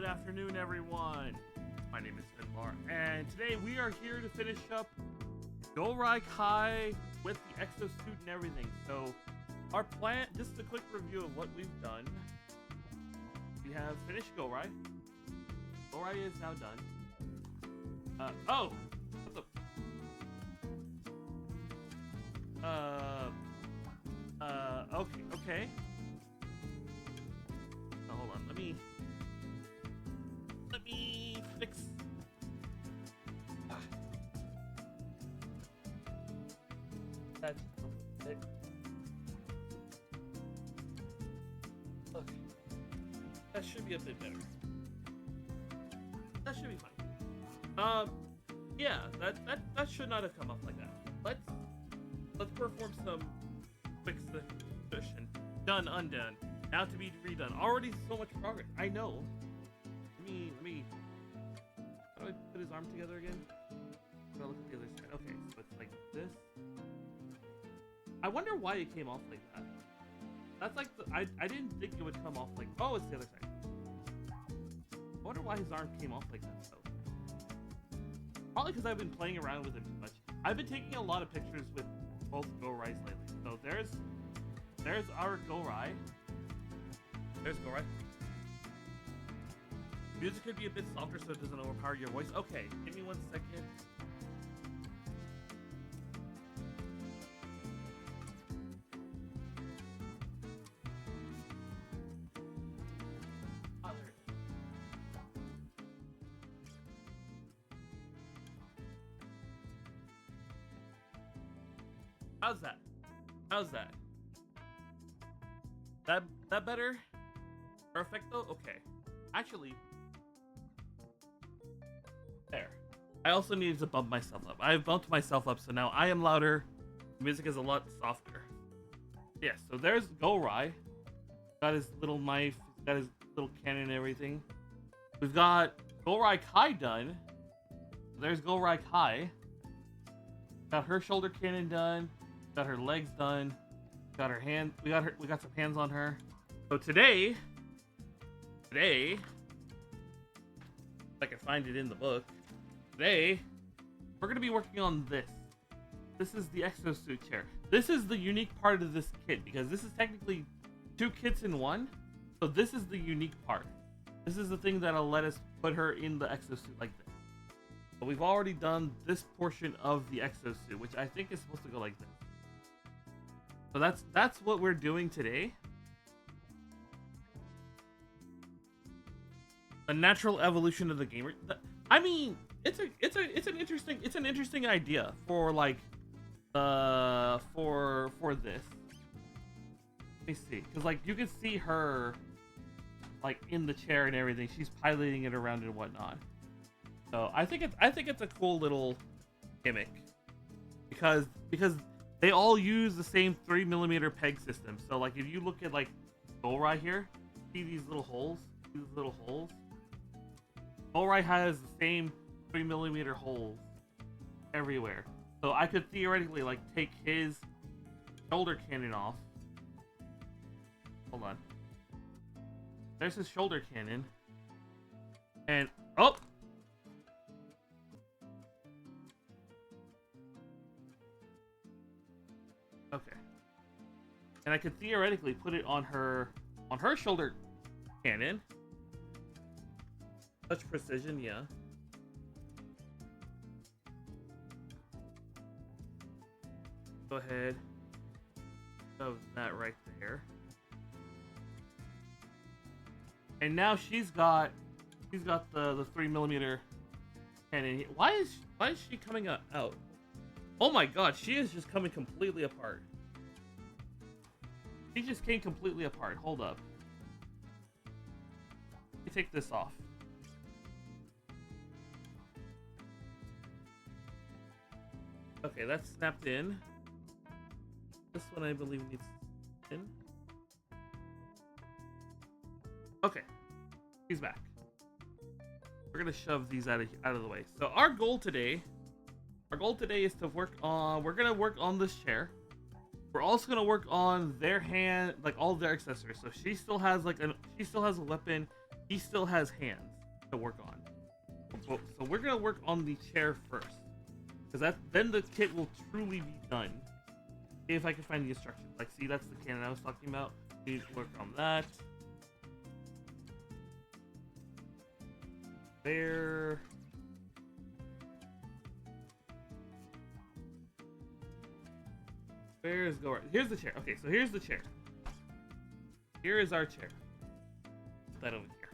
afternoon, everyone. My name is Gunpla, and today we are here to finish up Gourai-Kai with the exosuit and everything. So, our plan, just a quick review of what we've done. We have finished Gourai. Gourai is now done. Oh! What the? Okay. Oh, hold on, let me fix. That's it. Okay. That should be a bit better. That should be fine. Yeah, that should not have come up like that. Let's perform some quick substitution. Done, undone. Now to be redone. Already so much progress. I know. Let me. How do I put his arm together again? I'm gonna look at the other side. Okay, so it's like this. I wonder why it came off like that. That's like I didn't think it would come off like. Oh, it's the other side. I wonder why his arm came off like that. So probably because I've been playing around with him too much. I've been taking a lot of pictures with both Gourais lately. So there's our Gourai. There's Gourai. Music could be a bit softer so it doesn't overpower your voice. Okay, give me 1 second. Oh, there it is. How's that? How's that? That better? Perfecto? Okay. Actually, there. I also needed to bump myself up. I've bumped myself up, so now I am louder. The music is a lot softer. Yeah, so there's Gourai. Got his little knife, got his little cannon and everything. We've got Gourai-Kai done. There's Gourai-Kai. Got her shoulder cannon done. Got her legs done. Got her hand. We got some hands on her. So today, if I can find it in the book, today we're gonna be working on this. This is the exosuit chair. This is the unique part of this kit because this is technically 2 kits in one. So this is the unique part. This is the thing that'll let us put her in the exosuit like this. But we've already done this portion of the exosuit, which I think is supposed to go like this. So that's what we're doing today. A natural evolution of the gamer. I mean, it's an interesting idea for like for this. Let me see, because like you can see her like in the chair and everything. She's piloting it around and whatnot. So I think it's a cool little gimmick because they all use the same 3mm peg system. So like if you look at like Gourai here, see these little holes? Gourai has the same 3mm holes everywhere. So I could theoretically like take his shoulder cannon off. Hold on. There's his shoulder cannon. And oh! Okay. And I could theoretically put it on her shoulder cannon. Such precision, yeah. Go ahead. Shove that right there. And now she's got the 3mm cannon. Why is she coming out? Oh my god, she is just coming completely apart. She just came completely apart. Hold up. Let me take this off. Okay, that's snapped in. This one I believe needs in. Okay, he's back. We're gonna shove these out of the way. So our goal today is to work on. We're gonna work on this chair. We're also gonna work on their hand, like all their accessories. So she still has a weapon. He still has hands. to work on. So we're gonna work on the chair first, because then the kit will truly be done. If I can find the instructions, like, see, that's the cannon I was talking about. We need to work on that. There. Where's Gourai? Here's the chair. Okay, so here's the chair. Here is our chair. Put that over here.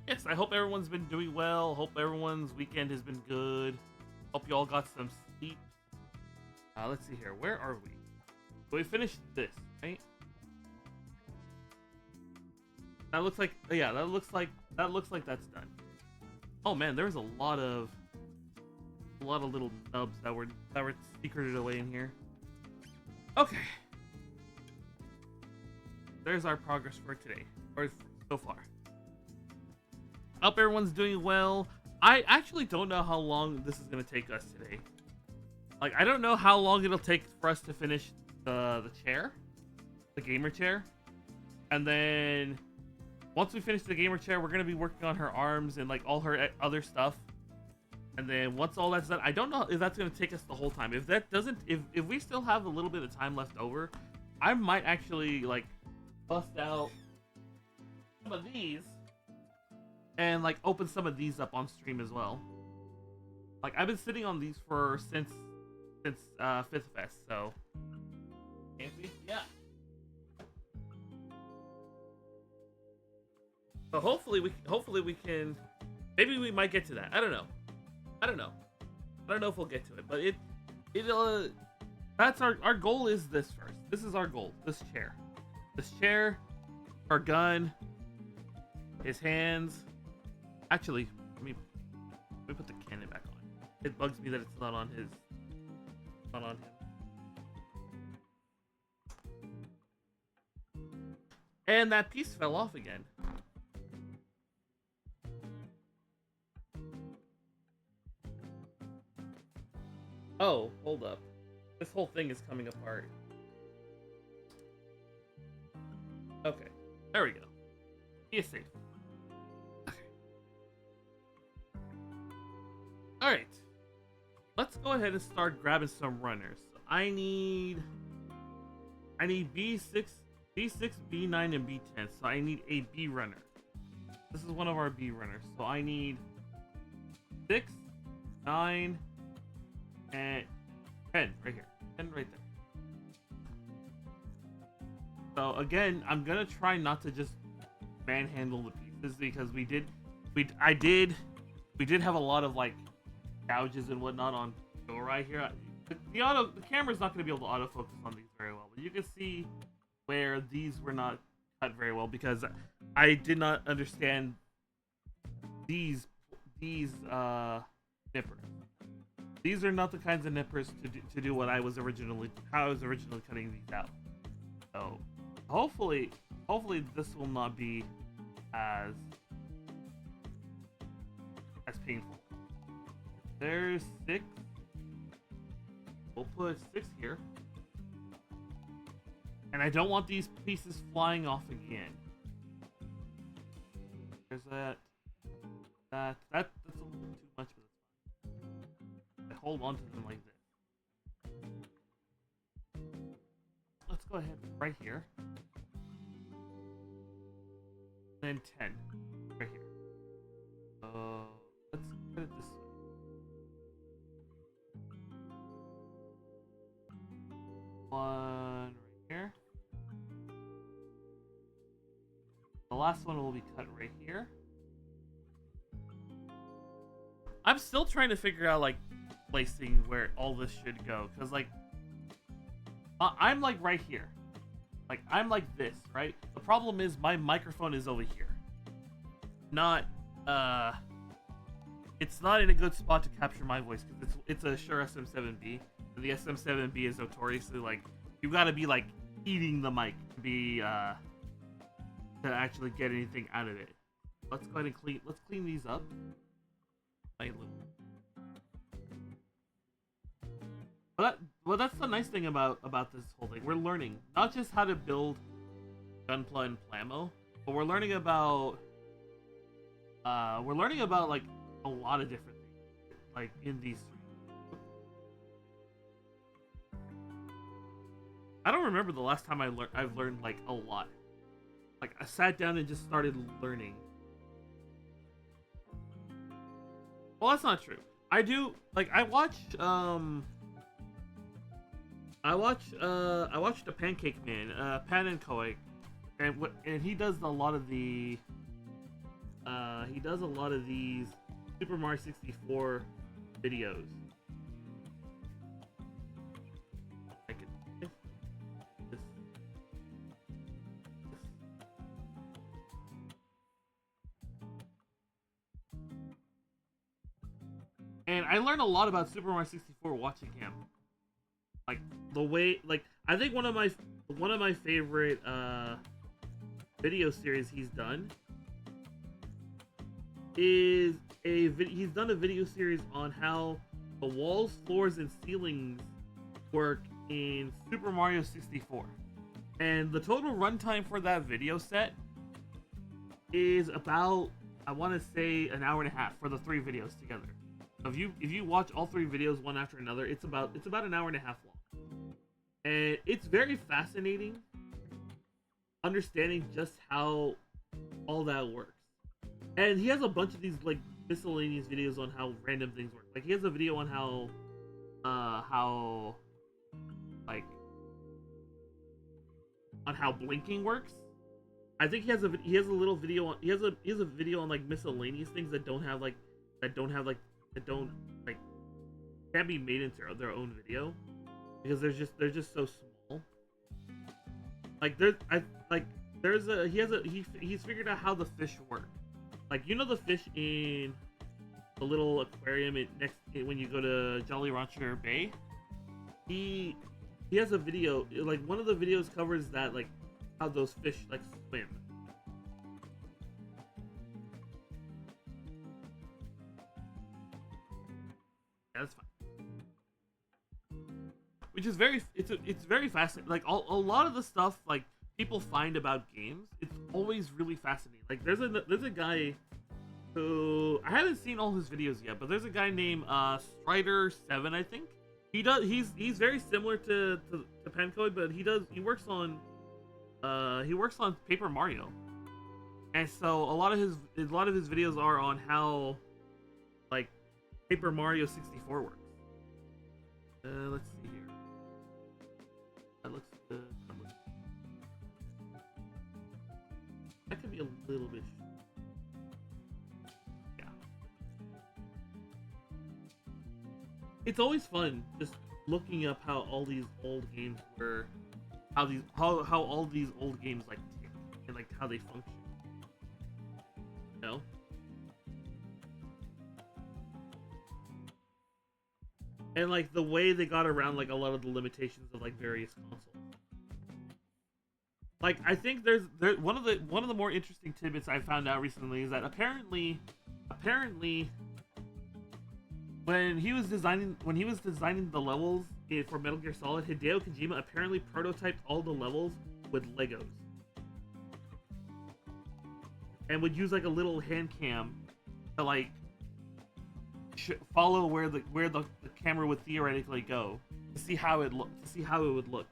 Yes, I hope everyone's been doing well. Hope everyone's weekend has been good. Hope you all got some sleep. Let's see here. Where are we? So we finished this, right? That looks like, yeah, that looks like that's done. Oh man, there's a lot of little nubs that were secreted away in here. Okay. There's our progress for today, or so far. Hope everyone's doing well. I actually don't know how long this is gonna take us today. Like, I don't know how long it'll take for us to finish the chair, the gamer chair, and then once we finish the gamer chair, we're gonna be working on her arms and like all her other stuff. And then once all that's done, I don't know if that's gonna take us the whole time. If that doesn't, if we still have a little bit of time left over, I might actually like bust out some of these and like open some of these up on stream as well. Like, I've been sitting on these for since 5th Fest, so yeah. So hopefully we can, maybe we might get to that. I don't know if we'll get to it, but that's our goal is this first. This is our goal. This chair, our gun, his hands. Actually, let me put the cannon back on. It bugs me that it's not on him. And that piece fell off again. Oh, hold up. This whole thing is coming apart. Okay, there we go. He is safe. Okay. Alright. Let's go ahead and start grabbing some runners. So I need B6, B9, and B10. So I need a B runner. This is one of our B runners. So I need 6, 9, and 10 right here. 10 right there. So again, I'm gonna try not to just manhandle the pieces, because we did have a lot of like gouges and whatnot on Gourai here. The camera's not gonna be able to autofocus on these very well, but you can see where these were not cut very well because I did not understand these nippers. These are not the kinds of nippers to do what I was originally cutting these out. So hopefully this will not be as painful. There's 6. We'll put 6 here. And I don't want these pieces flying off again. There's that. That's a little too much, but it's fine. I hold on to them like this. Let's go ahead right here. Then 10 right here. Let's put it this way. One right here. The last one will be cut right here. I'm still trying to figure out like placing where all this should go, because like I'm like right here. Like I'm like this, right? The problem is my microphone is over here. It's not in a good spot to capture my voice because it's a Shure SM7B. And the SM7B is notoriously like you gotta be like eating the mic to be to actually get anything out of it. Let's go ahead and clean these up. Well, that's the nice thing about this whole thing. We're learning not just how to build Gunpla and Plamo, but we're learning about we're learning about like a lot of different things, like in these. I don't remember the last time I've learned like a lot. Like I sat down and just started learning. Well, that's not true. I do like I watched the Pancake Man, Pan and Koi, and he does a lot of the these Super Mario 64 videos. I could this. And I learned a lot about Super Mario 64 watching him. Like the way, like I think one of my favorite video series he's done is he's done a video series on how the walls, floors, and ceilings work in Super Mario 64. And the total runtime for that video set is about, I want to say, an hour and a half for the 3 videos together. If you watch all 3 videos one after another, it's about an hour and a half long. And it's very fascinating understanding just how all that works. And he has a bunch of these like miscellaneous videos on how random things work. Like he has a video on how blinking works. I think he has a little video on he has a video on like miscellaneous things that don't can't be made into their own video because they're just so small. Like he's figured out how the fish work. Like you know the fish in the little aquarium when you go to Jolly Rancher Bay. He has a video, like one of the videos covers that, like how those fish like swim. Yeah, that's fine. Which is it's very fascinating. Like a lot of the stuff like people find about games, it's always really fascinating. Like there's a guy who I haven't seen all his videos yet, but there's a guy named Strider7, I think. He's very similar to Pancake, but he works on Paper Mario. And so a lot of his videos are on how like Paper Mario 64 works. Let's see here. That looks good. That could be a little bit. Yeah. It's always fun just looking up how all these old games were, how all these old games like tick and like how they function. You know? And like the way they got around like a lot of the limitations of like various consoles. Like I think there's one of the more interesting tidbits I found out recently is that apparently when he was designing the levels for Metal Gear Solid, Hideo Kojima apparently prototyped all the levels with Legos. And would use like a little hand cam to like follow where the camera would theoretically go to see how it would look.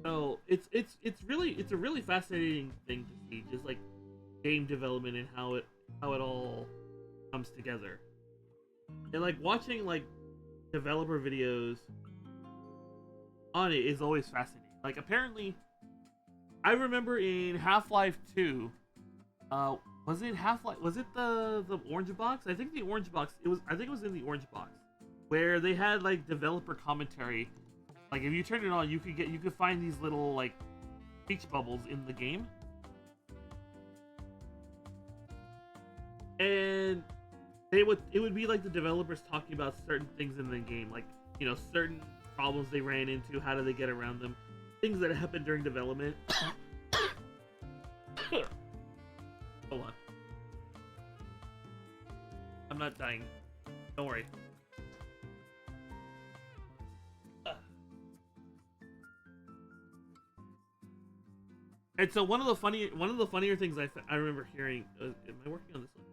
So it's a really fascinating thing to see, just like game development and how it all comes together. And like watching like developer videos on it is always fascinating. Like apparently, I remember in Half-Life 2, was it Half-Life? Was it the orange box? I think the orange box. I think it was in the orange box, where they had like developer commentary. Like if you turn it on, you could find these little like speech bubbles in the game, and it would be like the developers talking about certain things in the game, like certain problems they ran into, how do they get around them, things that happened during development. Hold on, I'm not dying. Don't worry. And so one of the funnier things I remember hearing. Am I working on this one?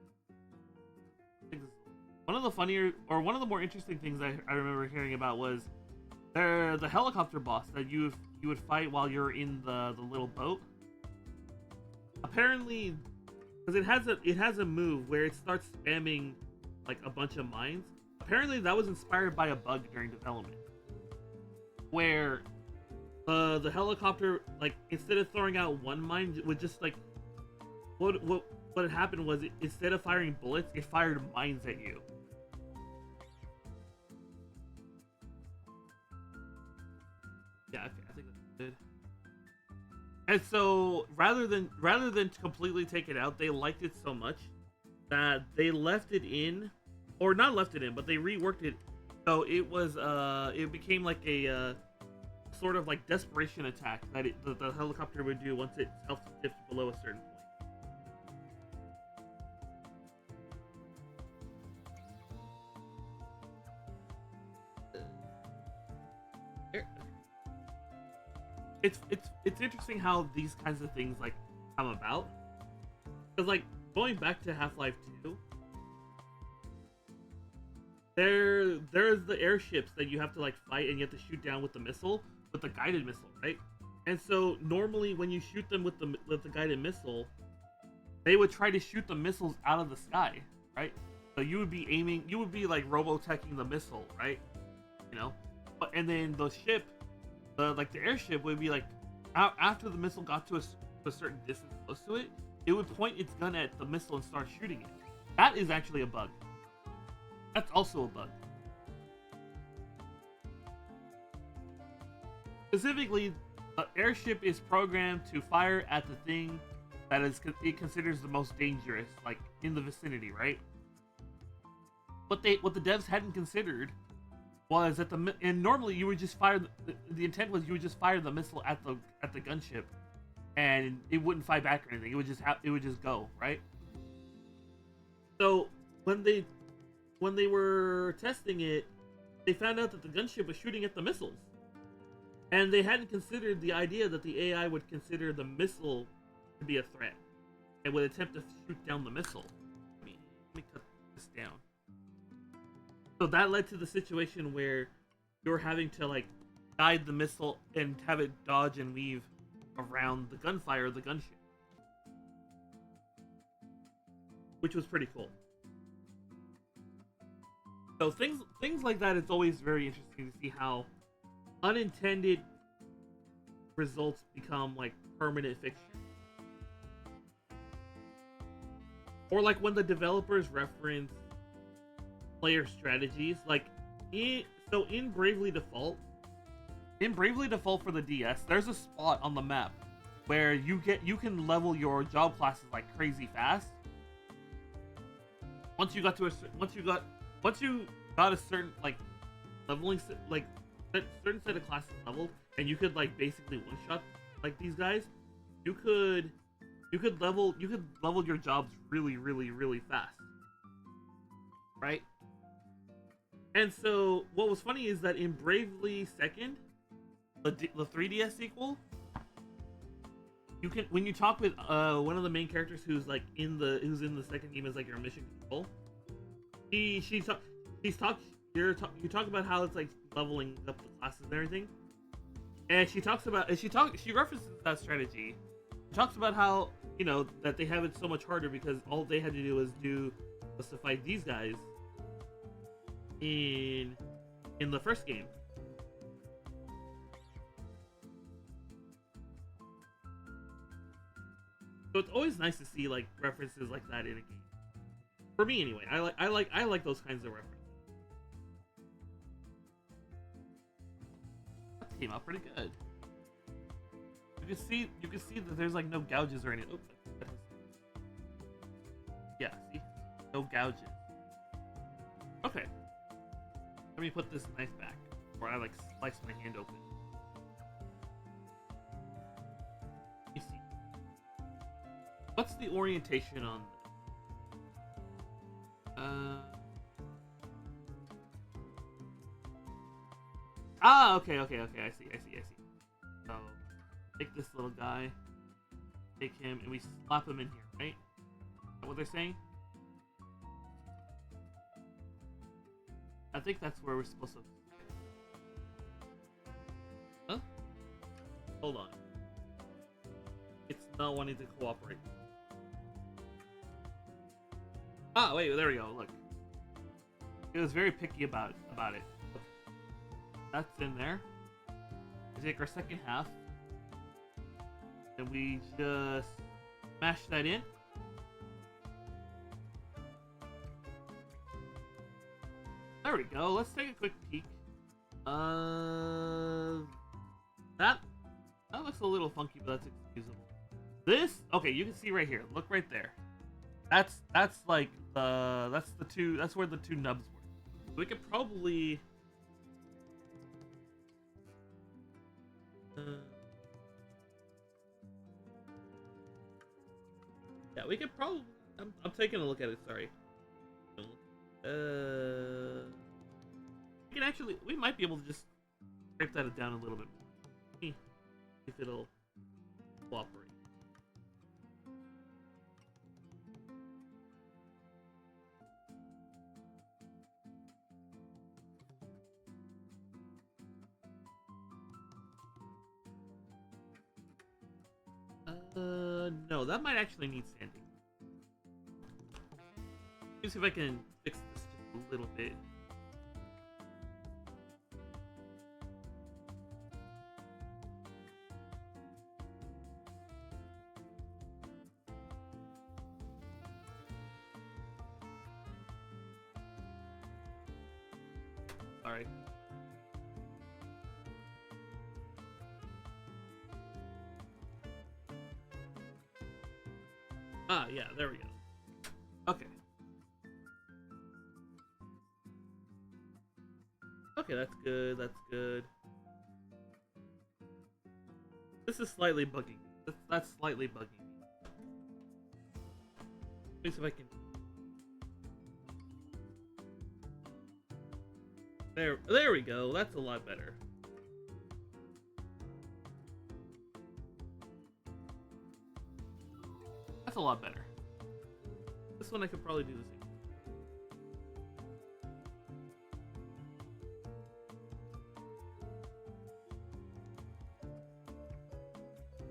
One of the funnier, or one of the more interesting things I remember hearing about was the helicopter boss that you would fight while you're in the little boat. Apparently, because it has a move where it starts spamming like a bunch of mines. Apparently, that was inspired by a bug during development, where the helicopter, like, instead of throwing out one mine, would just like what had happened was instead of firing bullets, it fired mines at you. Yeah, okay, I think that's good. And so rather than completely take it out, they liked it so much that they left it in, or not left it in, but they reworked it. So it became like a sort of like desperation attack that the helicopter would do once its health dipped below a certain point. It's interesting how these kinds of things like come about. Because like going back to Half-Life 2, there's the airships that you have to like fight and you have to shoot down with the missile, with the guided missile, right? And so normally when you shoot them with the guided missile, they would try to shoot the missiles out of the sky, right? So you would be like robo-teching the missile, right? You know, and then the ship, the airship would be like, after the missile got to a certain distance close to it, it would point its gun at the missile and start shooting it. That is actually a bug. That's also a bug. Specifically, the airship is programmed to fire at the thing that it considers the most dangerous, like in the vicinity, right? What the devs hadn't considered was that and normally you would just fire the intent was you would just fire the missile at the gunship, and it wouldn't fight back or anything. It would just go, right? So when they were testing it, they found out that the gunship was shooting at the missiles, and they hadn't considered the idea that the AI would consider the missile to be a threat and would attempt to shoot down the missile. Let me cut this down. So that led to the situation where you're having to like guide the missile and have it dodge and weave around the gunfire of the gunship, which was pretty cool. So things like that, it's always very interesting to see how unintended results become like permanent fiction. Or like when the developers reference player strategies, like in Bravely Default for the DS, there's a spot on the map where you can level your job classes like crazy fast. Once you got a certain like leveling like certain set of classes leveled, and you could like basically one shot like these guys, you could level your jobs really fast, right? And so what was funny is that in Bravely Second, the 3DS sequel, you can, when you talk with one of the main characters who's in the second game as like your mission control, you talk about how it's like leveling up the classes and everything, and she references that strategy. She talks about how, you know, that they have it so much harder because all they had to do was to fight these guys in the first game. So it's always nice to see like references like that in a game. For me anyway, I like those kinds of references. That came out pretty good. You can see that there's like no gouges or anything. Oops. Yeah, see? No gouges. Okay. Let me put this knife back before I like slice my hand open. Let me see. What's the orientation on this? Okay. I see. So, take this little guy. take him and we slap him in here, right? Is that what they're saying? I think that's where we're supposed to. Huh? Hold on. It's not wanting to cooperate. Ah, wait, there we go. Look, it was very picky about it. Look. That's in there. We take our second half, and we just mash that in. There we go. Let's take a quick peek. That looks a little funky, but that's excusable. This, okay, you can see right here. Look right there. That's like that's where the two nubs were. We could probably yeah, we could probably. I'm taking a look at it. Sorry. We might be able to just scrape that down a little bit more. See if it'll cooperate. No, that might actually need sanding. Let me see if I can fix this just a little bit. Alright. Ah, yeah, there we go. Okay. Okay, that's good, that's good. This is slightly bugging. That's slightly bugging. Let me see if I can... There we go, that's a lot better. That's a lot better. This one I could probably do the same.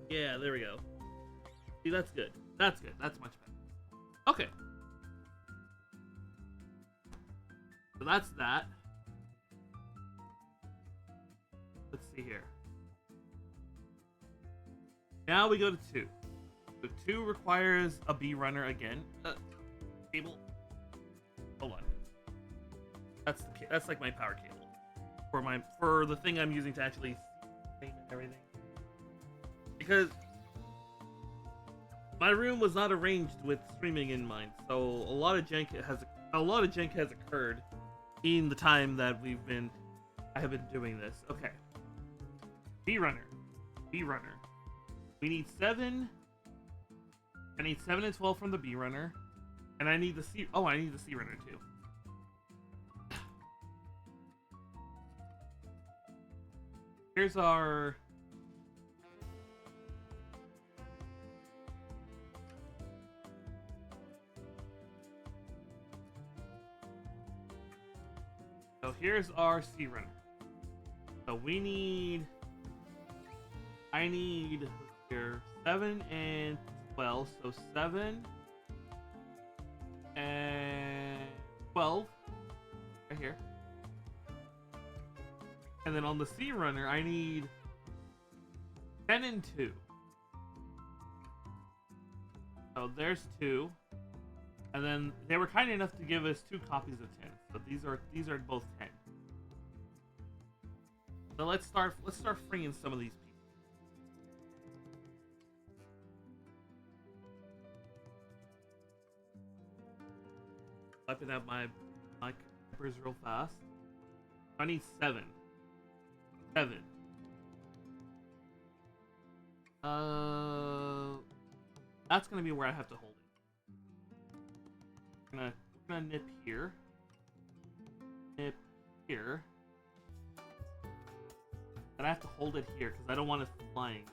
Yeah, there we go. See, that's good. That's good. That's much better. Okay. So that's that. Let's see here. Now we go to 2. So 2 requires a B runner again. Cable. Hold on. That's like my power cable for the thing I'm using to actually stream and everything. Because my room was not arranged with streaming in mind, so a lot of jank has occurred in the time that I have been doing this. Okay. B runner. We need 7. I need 7 and 12 from the B runner, and I need the C. Oh, I need the C runner too. Here's our. So here's our C runner. So I need here 7 and 12. So 7 and 12 right here. And then on the C runner, I need 10 and 2. So there's 2. And then they were kind enough to give us 2 copies of 10. So these are both 10. So let's start freeing some of these people. Wiping out my campers real fast. I need 7. 7. That's gonna be where I have to hold it. We're gonna nip here. Nip here. And I have to hold it here because I don't want it flying.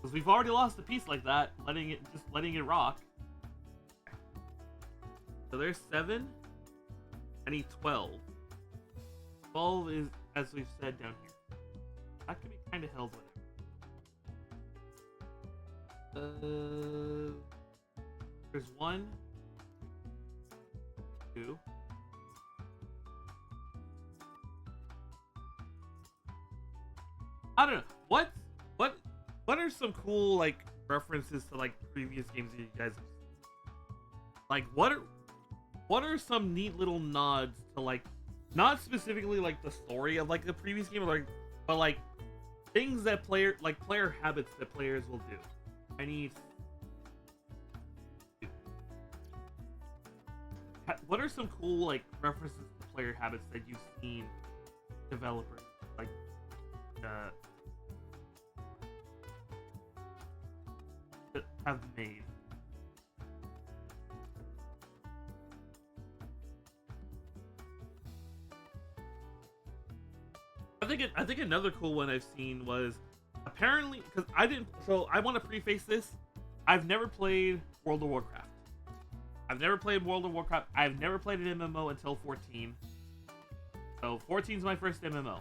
Because we've already lost a piece like that, letting it rock. So there's 7. I need 12. 12 is, as we've said, down here. That can be kind of held whatever. There's 1, 2. I don't know. What are some cool like references to like previous games that you guys have seen? Like what are some neat little nods to like not specifically like the story of like the previous game, but like things that player habits that players will do. I need. What are some cool like references to player habits that you've seen developers like that have made? I think another cool one I've seen was apparently because I didn't. So I want to preface this. I've never played World of Warcraft. I've never played World of Warcraft. I've never played an MMO until 14. So 14 is my first MMO.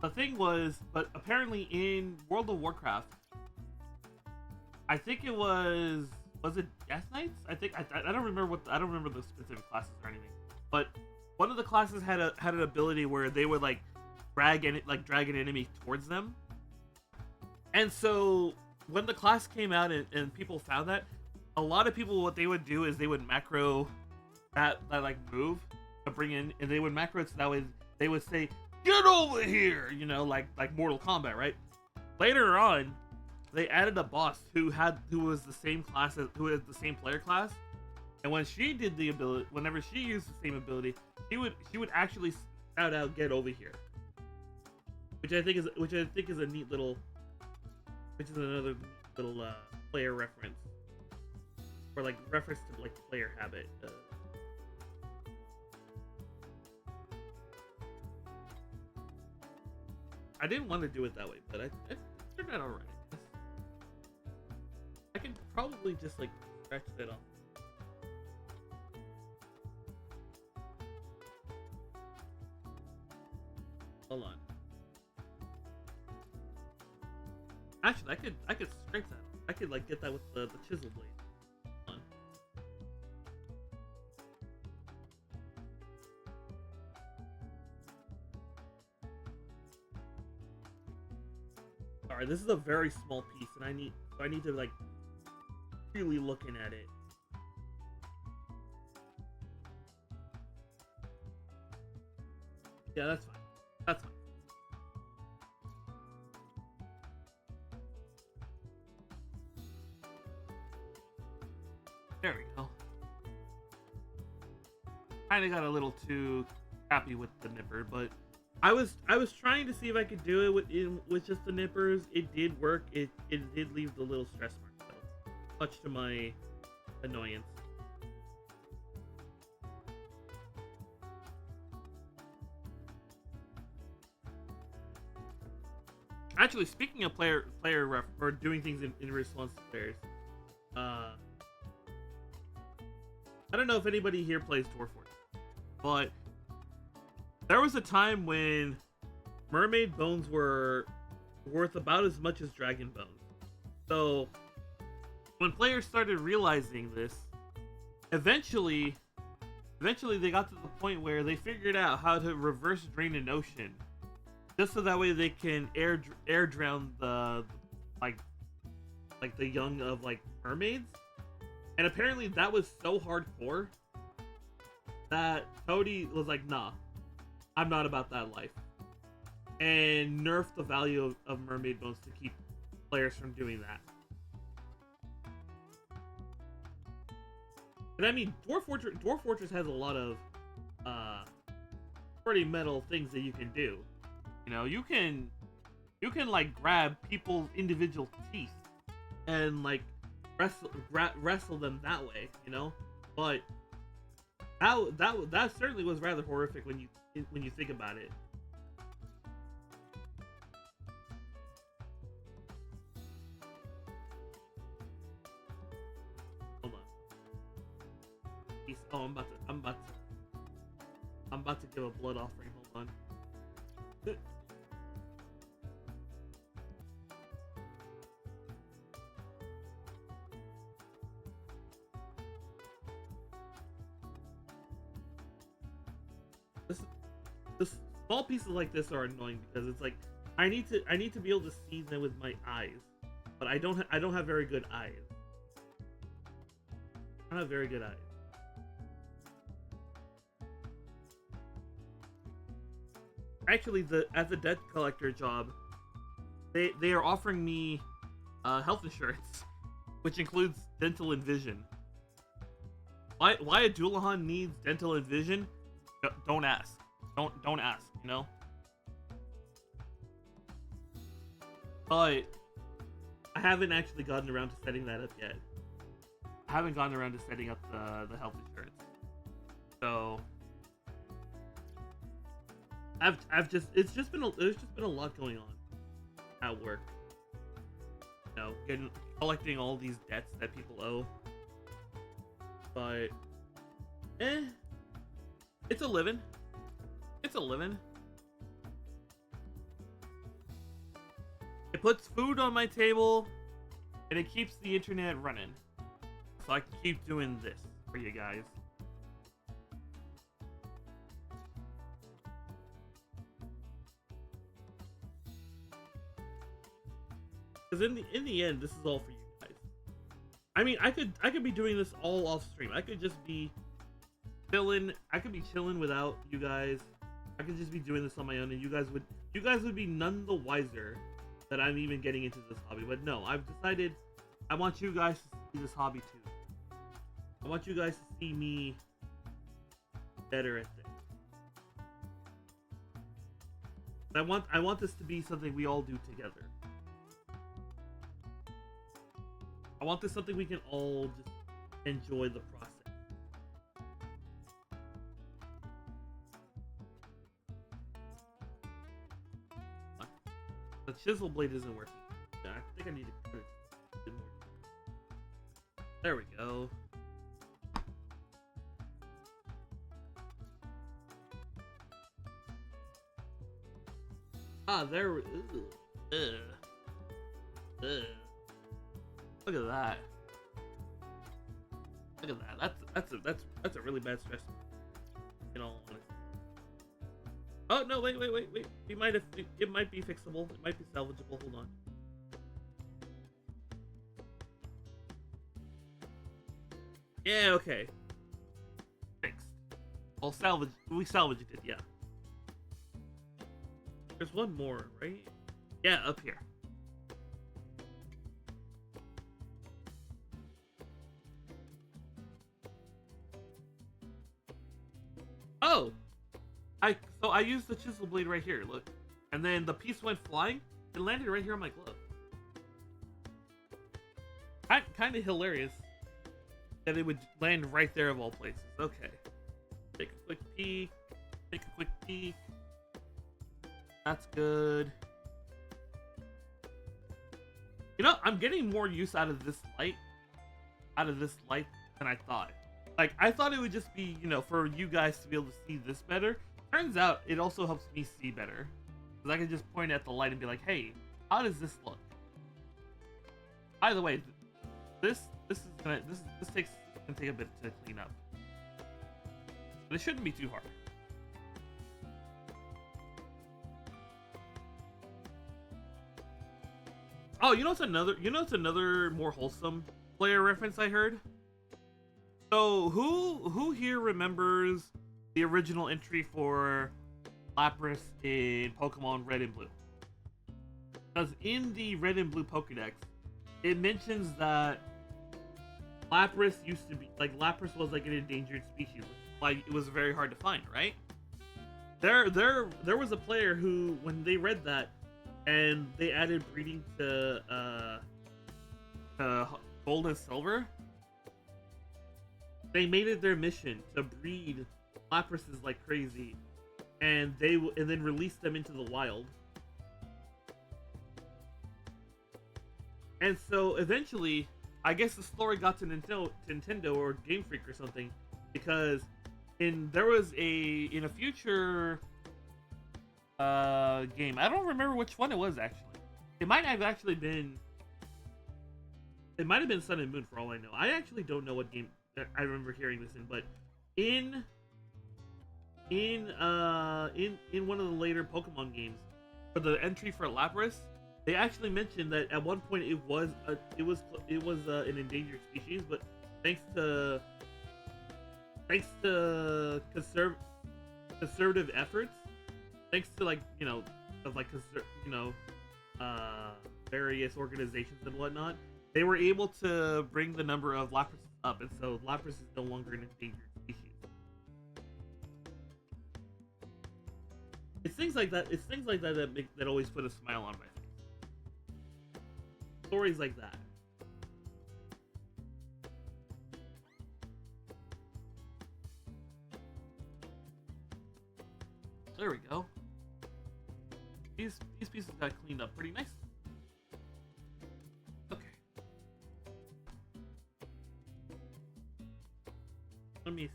The thing was, but apparently in World of Warcraft, I think it was it Death Knights? I don't remember the specific classes or anything. But one of the classes had an ability where they would like drag an enemy towards them. And so when the class came out and people found that, a lot of people, what they would do is they would macro that like move to bring in, and they would macro it so that way they would say, "Get over here," you know, like Mortal Kombat, right? Later on, they added a boss who was the same class who had the same player class, and when she did the ability, whenever she used the same ability, she would actually shout out, "Get over here," which I think is a neat little. Which is another little player reference, or like reference to like player habit. I didn't want to do it that way, but it turned out alright. I can probably just like scratch that off. Hold on. Actually, I could scrape that. I could like get that with the chisel blade. Hold on. Alright, this is a very small piece, and I need to like really looking at it. Yeah, that's fine. That's fine. There we go. Kinda got a little too happy with the nipper, but I was trying to see if I could do it with just the nippers. It did work. It did leave the little stress mark though, much to my annoyance. Actually, speaking of player ref or doing things in response to players, I don't know if anybody here plays Dwarf Fortress, but there was a time when mermaid bones were worth about as much as dragon bones. So when players started realizing this, eventually they got to the point where they figured out how to reverse drain an ocean, just so that way they can air drown the like the young of like mermaids. And apparently that was so hardcore that Cody was like, "Nah, I'm not about that life," and nerfed the value of mermaid bones to keep players from doing that. And I mean, Dwarf Fortress has a lot of pretty metal things that you can do. You know, you can like grab people's individual teeth and like wrestle them that way, you know. But that certainly was rather horrific when you think about it. Oh, I'm about to give a blood offering. Hold on. This this small pieces like this are annoying because it's like I need to be able to see them with my eyes, but I don't have very good eyes. I don't have very good eyes. Actually, as a debt collector job, they are offering me health insurance, which includes dental and vision. Why a Dullahan needs dental and vision? Don't ask. Don't ask. You know. But I haven't actually gotten around to setting that up yet. I haven't gotten around to setting up the health insurance. So there's just been a lot going on at work. You know, collecting all these debts that people owe. But it's a living. It's a living. It puts food on my table, and it keeps the internet running. So I can keep doing this for you guys. Because in the end, this is all for you guys. I mean, I could be doing this all off stream. I could just be chilling. I could be chilling without you guys. I could just be doing this on my own, and you guys would be none the wiser that I'm even getting into this hobby. But no, I've decided I want you guys to see this hobby too. I want you guys to see me better at this. I want this to be something we all do together. I want this something we can all just enjoy the process. The chisel blade isn't working. Yeah, I think I need to cut it a bit more. There we go. Ah, there. Ugh. Ugh. Look at that. Look at that. That's a really bad stress. In all honesty. Oh no! Wait. We might have. It might be fixable. It might be salvageable. Hold on. Yeah. Okay. Fixed. Well, salvage. We salvaged it. Yeah. There's one more, right? Yeah, up here. Oh! So I used the chisel blade right here, look. And then the piece went flying, it landed right here on my glove. Kind of hilarious that it would land right there of all places. Okay. Take a quick peek. That's good. You know, I'm getting more use out of this light than I thought. Like, I thought it would just be, you know, for you guys to be able to see this better. Turns out, it also helps me see better. Because I can just point at the light and be like, hey, how does this look? By the way, this gonna take a bit to clean up. But it shouldn't be too hard. Oh, you know what's another more wholesome player reference I heard? So who here remembers the original entry for Lapras in Pokemon Red and Blue? Because in the Red and Blue Pokédex, it mentions that Lapras was like an endangered species. Like, it was very hard to find, right? There was a player who, when they read that, and they added breeding to Gold and Silver, they made it their mission to breed Laprases like crazy, and then release them into the wild. And so eventually, I guess the story got to Nintendo or Game Freak or something, because there was in a future game. I don't remember which one it was actually. It might have actually been. It might have been Sun and Moon for all I know. I actually don't know what game I remember hearing this in, but in one of the later Pokemon games, for the entry for Lapras, they actually mentioned that at one point it was an endangered species, but thanks to conservative efforts, thanks to various organizations and whatnot, they were able to bring the number of Lapras up, and so Lapras is no longer an endangered species. It's things like that. That always put a smile on my face. Stories like that. There we go. These pieces got cleaned up pretty nice. Okay. Let me.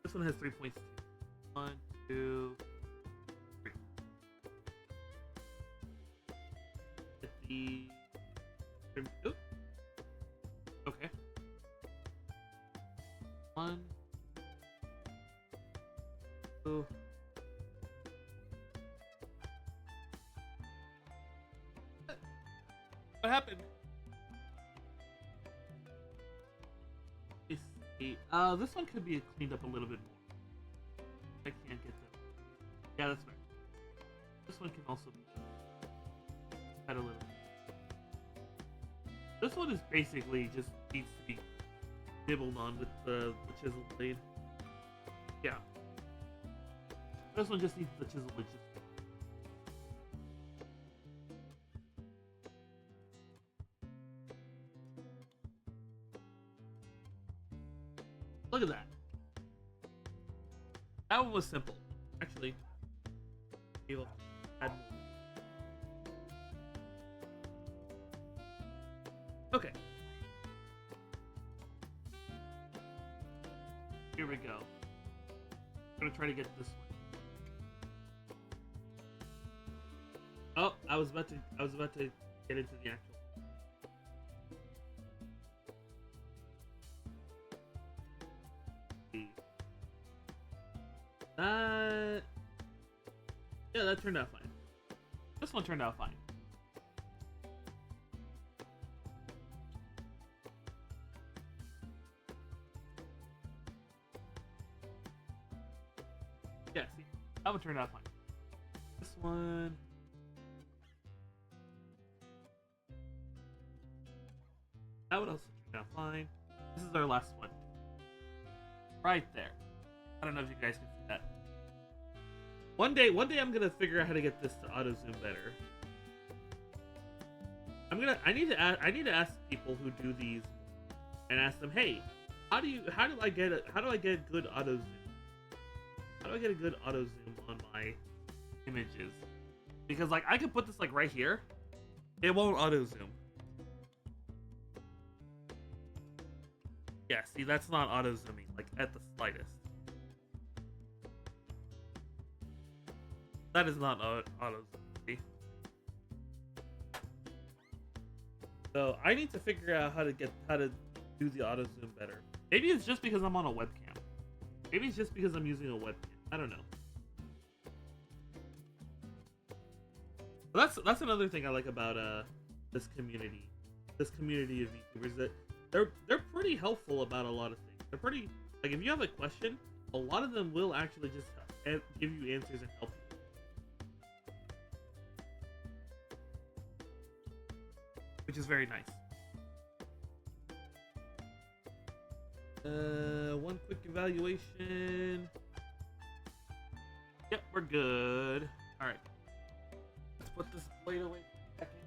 This one has 3 points. 1, 2, 3. Get the. Oop. Okay. 1, 2. What happened? This one could be cleaned up a little bit more. I can't get that. Yeah, that's fair. This one can also be cut a little bit. This one is basically just needs to be nibbled on with the chisel blade. Yeah. This one just needs the chisel blade. Look at that. That one was simple. Actually, add more. Okay. Here we go. I'm gonna try to get this one. Oh, I was about to get into the actual. Yeah, that turned out fine. This one turned out fine. Yeah, see, that one turned out fine. This one. That one also turned out fine. This is our last one. Right there. I don't know if you guys can see that. One day I'm gonna figure out how to get this to auto zoom better. I need to ask people who do these and ask them, hey, how do I get a good auto zoom? How do I get a good auto zoom on my images? Because like I could put this like right here, it won't auto zoom. Yeah, see, that's not auto zooming like at the slightest. That is not auto zoom. So I need to figure out how to do the auto zoom better. Maybe it's just because I'm on a webcam. Maybe it's just because I'm using a webcam. I don't know. But that's another thing I like about this community of VTubers, that they're pretty helpful about a lot of things. They're pretty, like, if you have a question, a lot of them will actually just give you answers and help you. Which is very nice. One quick evaluation. Yep, we're good. Alright. Let's put this blade away for a second.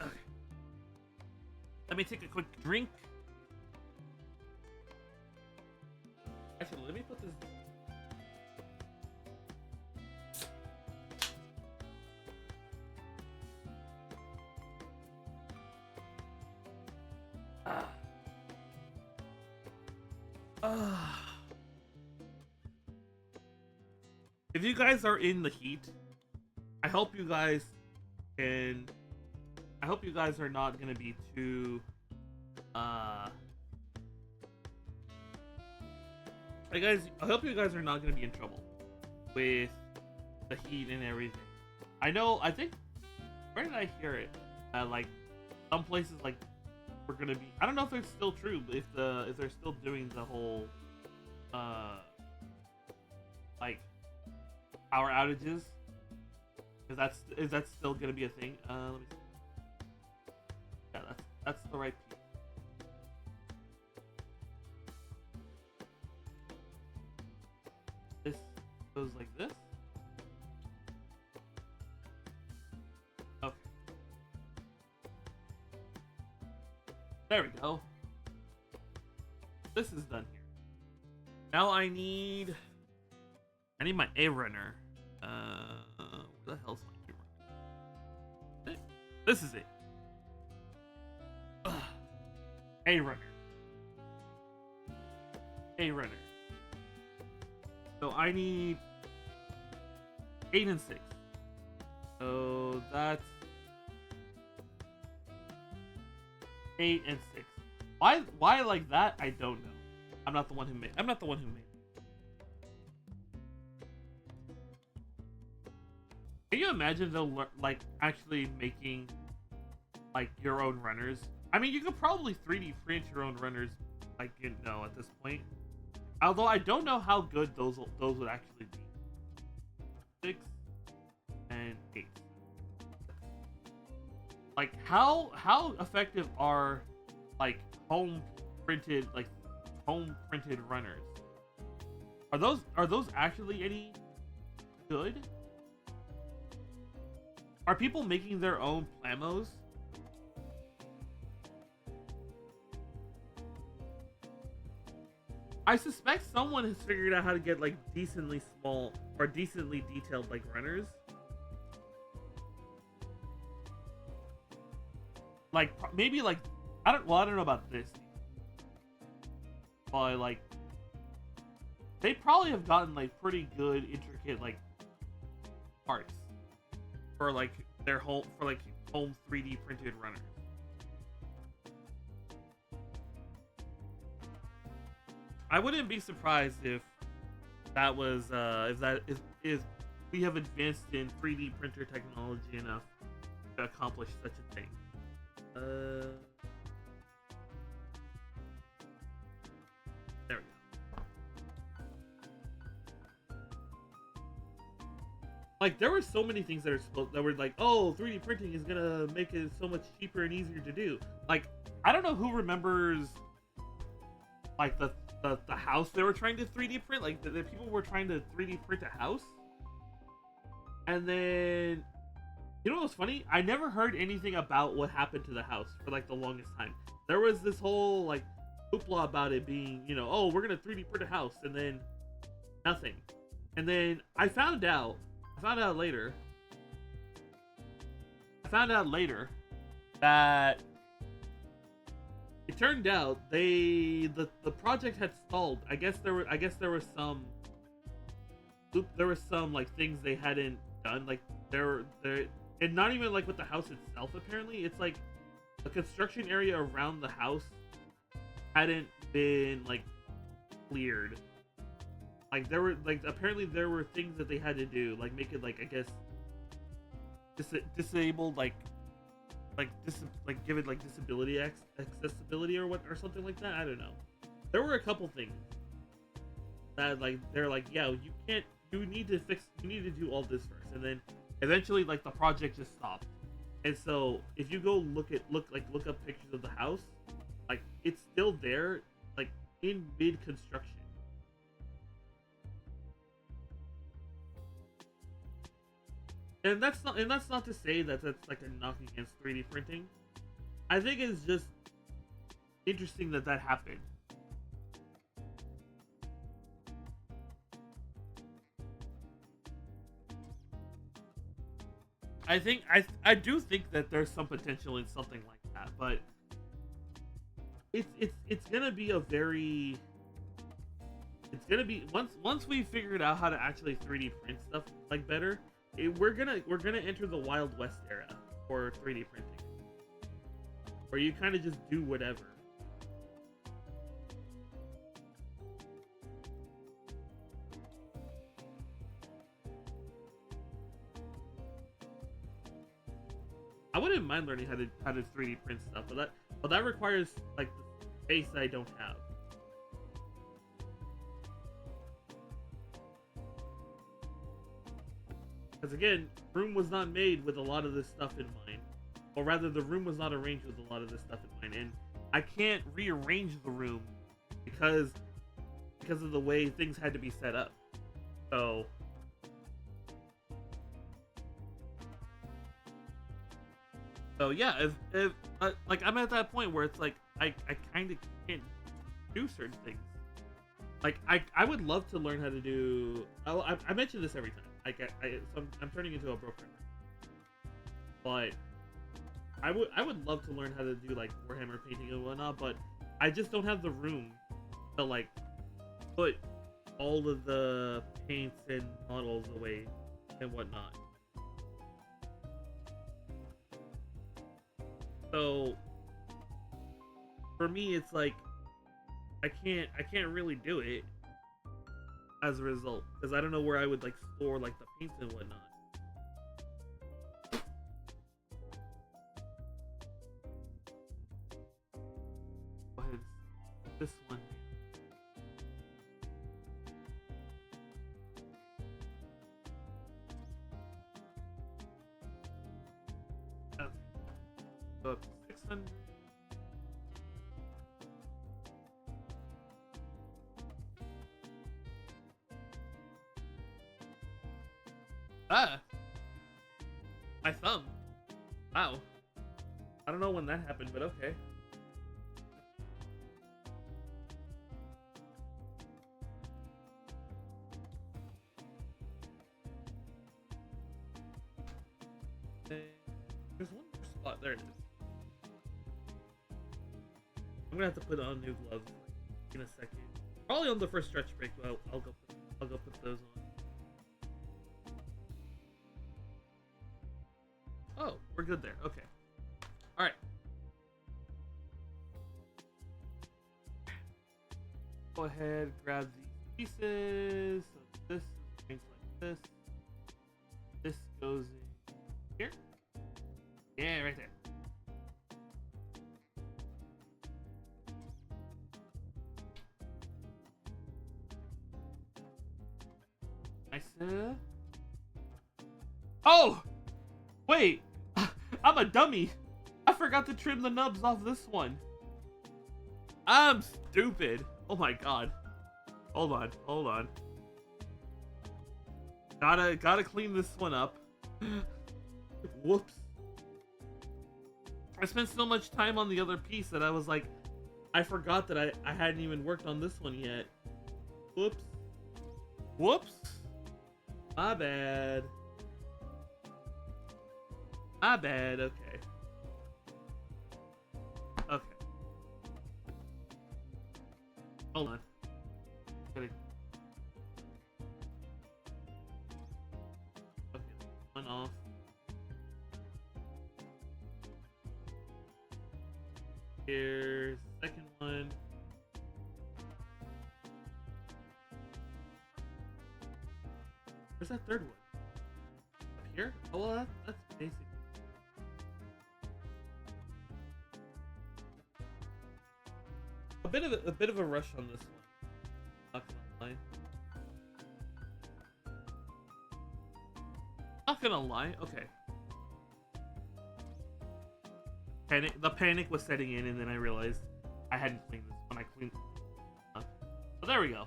Okay. Let me take a quick drink. Actually, let me put this. Ah. Uh, if you guys are in the heat, I hope you guys can. I hope you guys are not gonna be too. I hope you guys are not gonna be in trouble with the heat and everything. I know. I think. Where did I hear it? Like some places, like we're gonna be. I don't know if it's still true, but if they're still doing the whole, like power outages. Is that still gonna be a thing? Let me see. Yeah, that's the right piece. This goes like this. Okay. There we go. This is done here. Now I need my A runner. Where the hell's my A runner? This is it. Ugh. A runner. A runner. So I need 8 and 6. So that's 8 and 6. Why like that? I don't know. I'm not the one who made. Can you imagine though, like actually making like your own runners? I mean, you could probably 3D print your own runners, like at this point. Although I don't know how good those would actually be. 6 and 8. Like how effective are like home printed runners? Are those actually any good? Are people making their own Plamos? I suspect someone has figured out how to get like decently small or decently detailed like runners. Like maybe like I don't know about this. Probably like they probably have gotten like pretty good intricate like parts for like their home 3D printed runners. I wouldn't be surprised if that was if we have advanced in 3D printer technology enough to accomplish such a thing. There we go. Like there were so many things that were like, oh, 3D printing is gonna make it so much cheaper and easier to do. Like I don't know who remembers like the house they were trying to 3D print. Like the people were trying to 3D print a house, and then you know what's funny? I never heard anything about what happened to the house for like the longest time. There was this whole like hoopla about it being, oh, we're gonna 3D print a house, and then nothing. And then I found out later that it turned out the project had stalled. I guess there was some like things they hadn't done. Like there and not even like with the house itself. Apparently, it's like the construction area around the house hadn't been like cleared. Like apparently there were things that they had to do, like make it like I guess disabled give it like disability accessibility or something like that. I don't know. There were a couple things that like they're like, yeah, you need to do all this first, and then eventually like the project just stopped. And so if you go look up pictures of the house, like it's still there, like in mid construction. And that's not to say that that's like a knock against 3D printing. I think it's just interesting that happened. I do think that there's some potential in something like that, but it's gonna be a very it's gonna be once we figured out how to actually 3D print stuff like better, we're gonna enter the Wild West era for 3D printing, where you kind of just do whatever. I wouldn't mind learning how to 3D print stuff, but that requires like the space that I don't have. Because again, room was not made with a lot of this stuff in mind, or rather, the room was not arranged with a lot of this stuff in mind, and I can't rearrange the room because of the way things had to be set up. So yeah, if like I'm at that point where it's like I kind of can't do certain things. Like I would love to learn how to do. I mention this every time. Like so I'm turning into a broker now. But I would love to learn how to do like Warhammer painting and whatnot. But I just don't have the room to like put all of the paints and models away and whatnot. So for me, it's like I can't really do it as a result, because I don't know where I would like store like the paints and whatnot. Go ahead, this one. Up 600. Ah! My thumb. Wow. I don't know when that happened, but okay. There's one more spot. There it is. I'm gonna have to put on new gloves in a second. Probably on the first stretch break. I'll go put those on. Oh, we're good there. Okay. All right. Go ahead, grab these pieces. So this is like this. This goes in here. Yeah, right there. Nice. Oh! Wait! I'm a dummy! I forgot to trim the nubs off this one. I'm stupid. Oh my god. Hold on. Gotta clean this one up. Whoops. I spent so much time on the other piece that I was like, I forgot that I hadn't even worked on this one yet. Whoops. My bad. Okay. Hold on. Okay, one off. Here's the second one. Where's that third one? Up here? Oh, well, that's basic. A bit of a rush on this one. Not gonna lie. Okay. The panic was setting in, and then I realized I hadn't cleaned this when I cleaned. So there we go.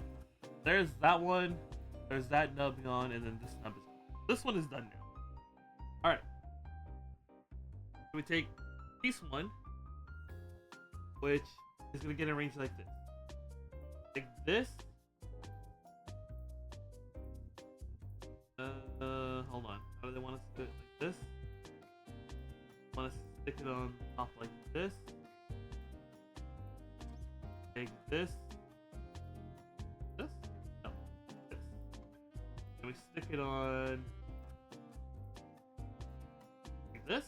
There's that one. There's that nub gone, and then this nub is gone. This one is done now. All right. We take piece one, which is gonna get arranged like this. Like this. Hold on. How do they want us to do it? Like this. Want to stick it on top like this. Take this. This. stick it on like this.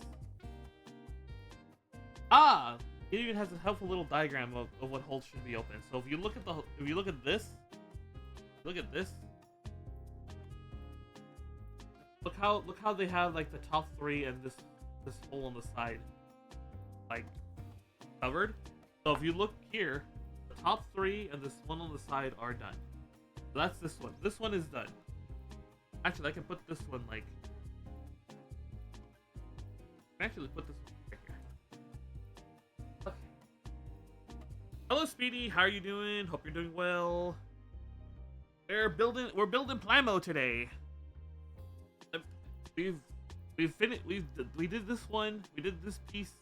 Ah, it even has a helpful little diagram of what holes should be open. So if you look at this, look how they have like the top three and this hole on the side like covered. So if you look here, the top three and this one on the side are done. So that's this one. This one is done. Actually, I can put this one like. I can actually put this one right here. Okay. Hello, Speedy. How are you doing? Hope you're doing well. We're building Plamo today. We've finished. We did this one. We did this piece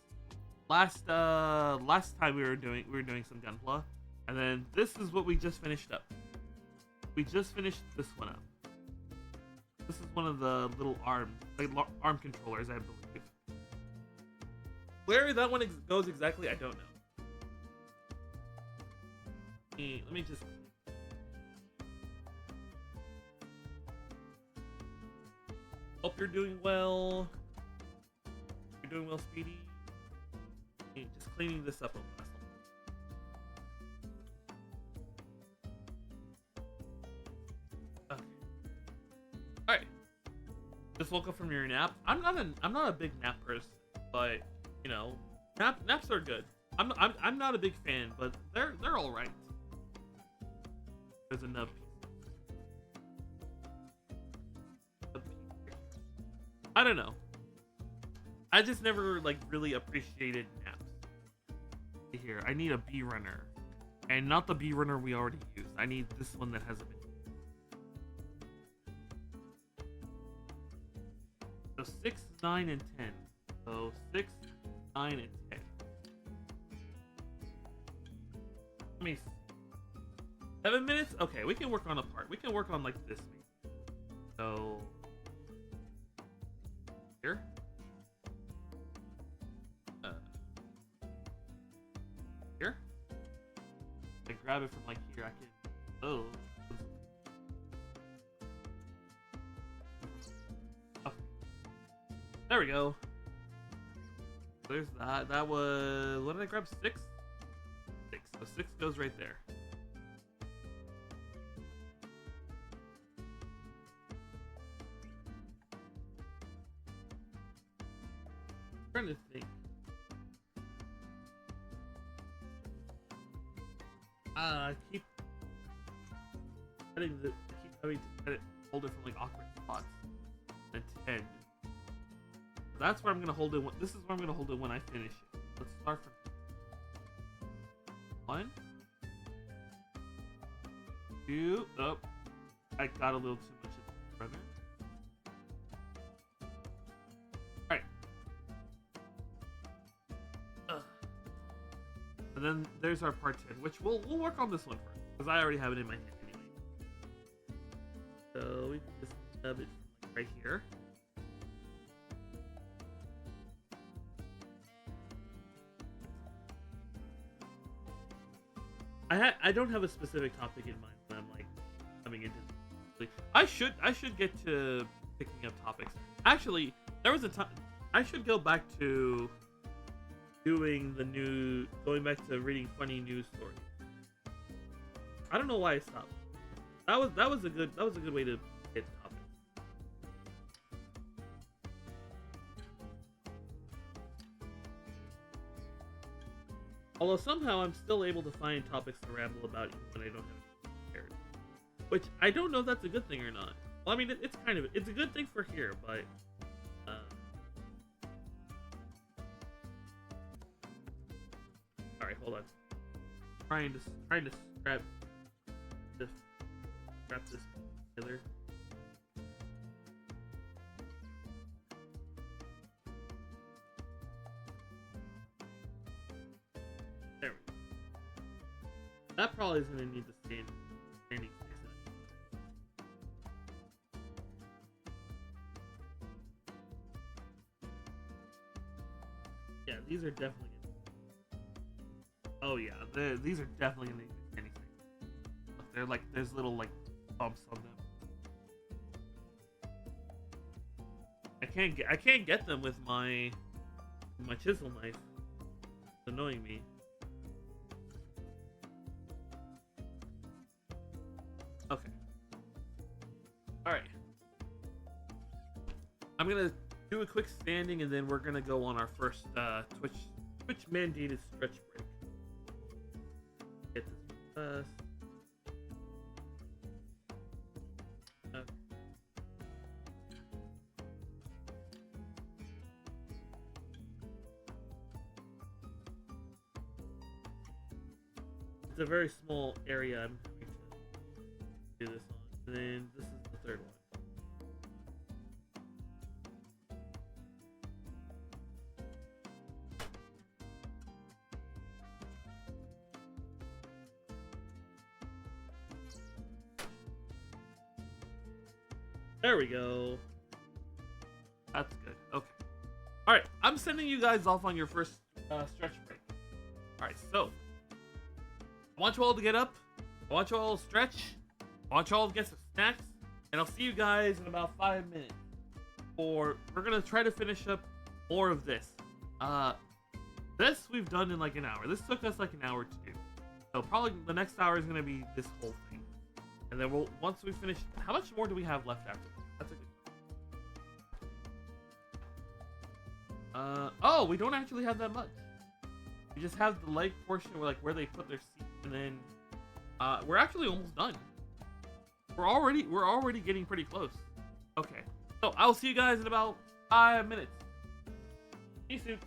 last time we were doing some Gunpla, and then this is what we just finished up. We just finished this one up. This is one of the little arm controllers, I believe. Where that one goes exactly, I don't know. Let me just. Hope you're doing well. You're doing well, Speedy. Just cleaning this up a little. Okay. All right. Just woke up from your nap. I'm not a big nap person, but you know, naps are good. I'm not a big fan, but they're all right. There's enough. I don't know. I just never like really appreciated naps. Here, I need a bee runner, and not the bee runner we already used. I need this one that hasn't been. So 6, 9, and 10. So 6, 9, and 10. Let me. 7 minutes? Okay, we can work on a part. We can work on like this. So. Here. Here. I grab it from like here. I can. Oh. Okay. There we go. There's that. That was. What did I grab? 6. 6. So 6 goes right there. Trying to think. Keep having to hold it from like awkward spots. And 10. That's where I'm gonna hold it. This is where I'm gonna hold it when I finish it. Let's start from 1, 2. Oh, I got a little too much of the brother. And then there's our part 10, which we'll work on this one first, because I already have it in my hand anyway. So we can just stub it right here. I don't have a specific topic in mind when I'm like coming into this. I should get to picking up topics. Actually, there was a time I should go back to going back to reading funny news stories. I don't know why I stopped. That was a good way to get topics. Although somehow I'm still able to find topics to ramble about even when I don't have anything prepared. Which I don't know if that's a good thing or not. Well, I mean, it's a good thing for here, but all right, hold on. Trying to scrap this together. There we go. That probably is gonna need the standing space. Yeah, these are definitely. Oh yeah, these are definitely gonna need anything. They're like there's little like bumps on them. I can't get them with my chisel knife. It's annoying me. Okay. All right. I'm gonna do a quick standing, and then we're gonna go on our first Twitch mandated stretch break. Get this first. It's a very small area I'm going to do this on. And then this is the third one. There we go. That's good. Okay. Alright, I'm sending you guys off on your first stretch break. Alright, so I want you all to get up. I want you all to stretch. I want you all to get some snacks. And I'll see you guys in about 5 minutes. Or we're going to try to finish up more of this. This we've done in like an hour. This took us like an hour to do. So probably the next hour is going to be this whole thing. And then once we finish, how much more do we have left after this? That's a good question. Oh, we don't actually have that much. We just have the leg portion where they put their seat, and then we're actually almost done. We're already getting pretty close. Okay, so I'll see you guys in about 5 minutes. See you soon.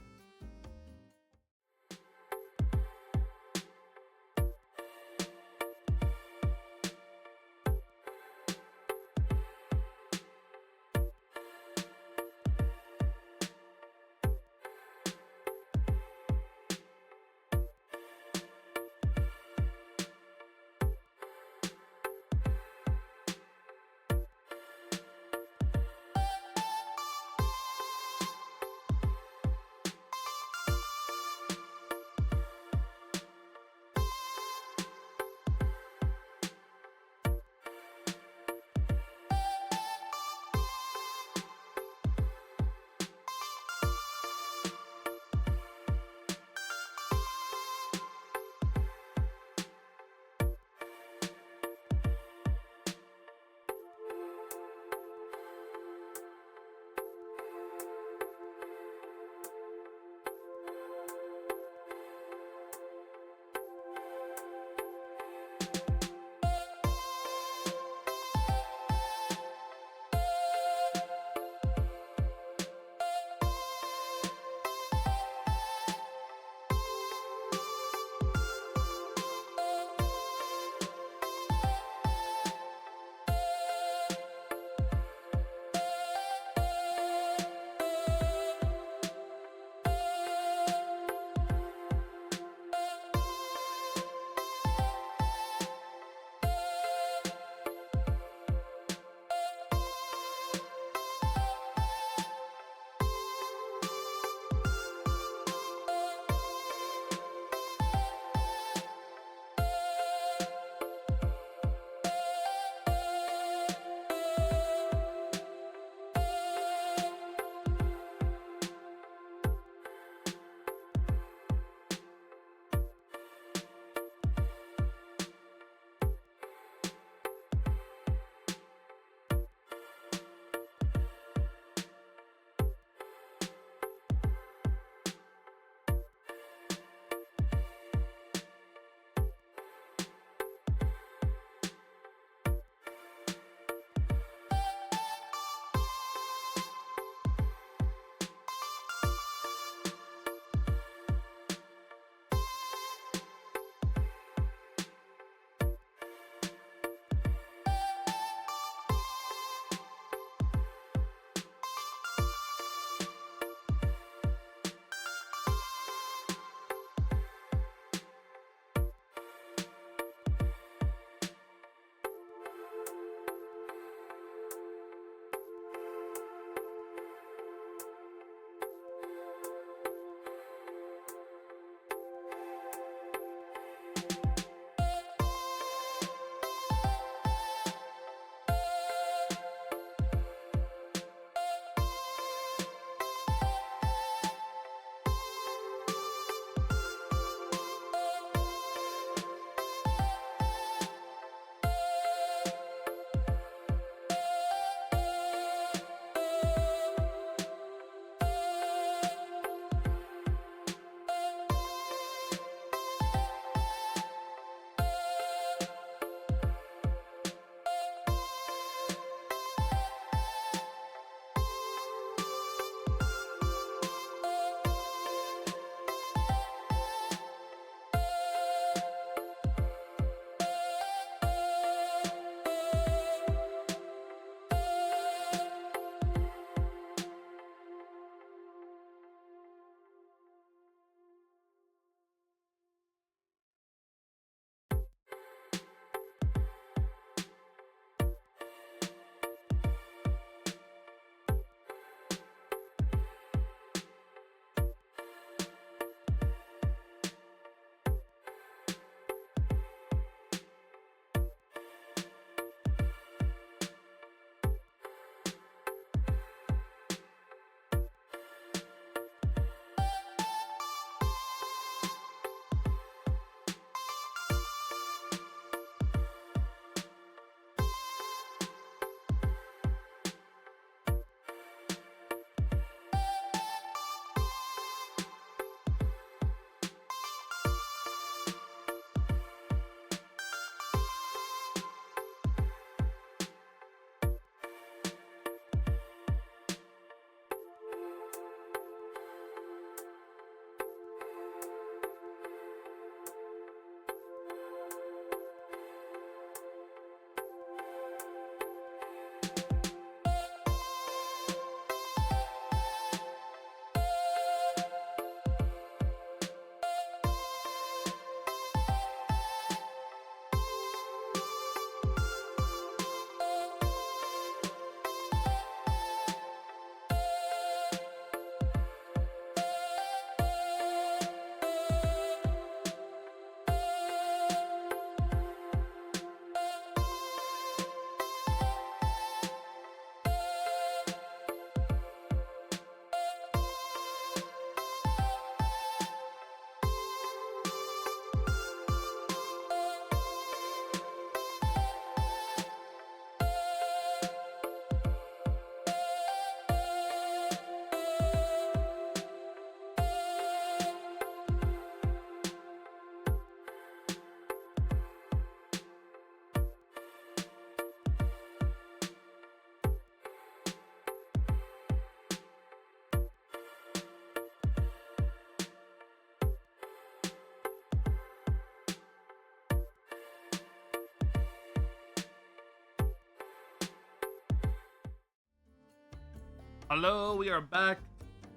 Hello, we are back.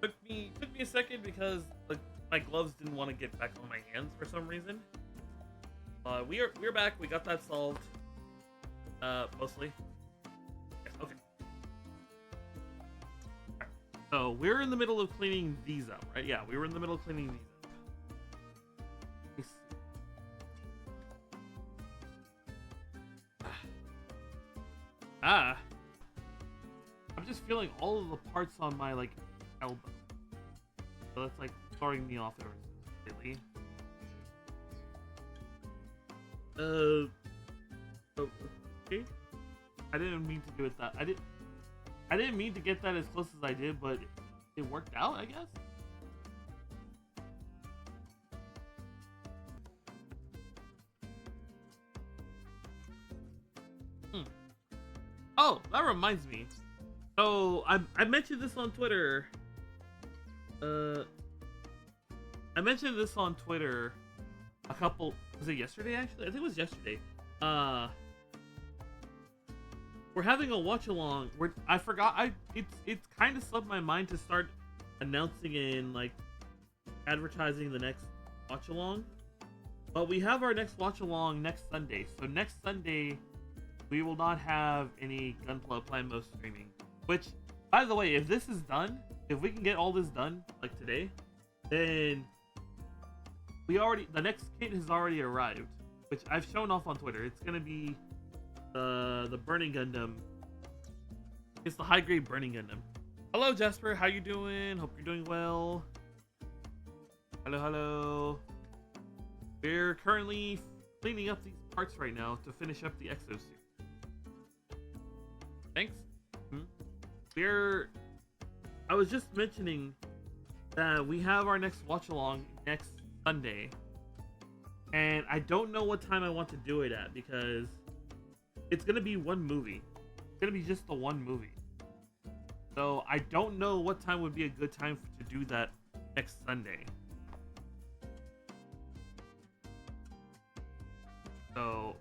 Took me a second because like my gloves didn't want to get back on my hands for some reason. We're back. We got that solved. Mostly. Yeah, okay. Right. So we're in the middle of cleaning these up, right? Yeah, we were in the middle of cleaning these up. Let me see. Ah. I'm just feeling all of the parts on my like elbow. So that's like throwing me off ever so slightly. Okay. I didn't mean to do it that. I didn't mean to get that as close as I did, but it worked out, I guess. Oh, that reminds me. So I mentioned this on Twitter. I mentioned this on Twitter a couple. Was it yesterday? Actually, I think it was yesterday. We're having a watch along. I forgot. It's kind of slipped my mind to start announcing and like advertising the next watch along. But we have our next watch along next Sunday. So next Sunday, we will not have any Gunpla Plamo streaming. Which, by the way, if this is done, if we can get all this done like today, then the next kit has already arrived, which I've shown off on Twitter. It's gonna be the Burning Gundam. It's the high grade Burning Gundam. Hello Jasper, how you doing? Hope you're doing well. Hello. We're currently cleaning up these parts right now to finish up the exosuit. Thanks. I was just mentioning that we have our next watch along next Sunday, and I don't know what time I want to do it at because it's gonna be one movie. It's gonna be just the one movie. So I don't know what time would be a good time to do that next Sunday. So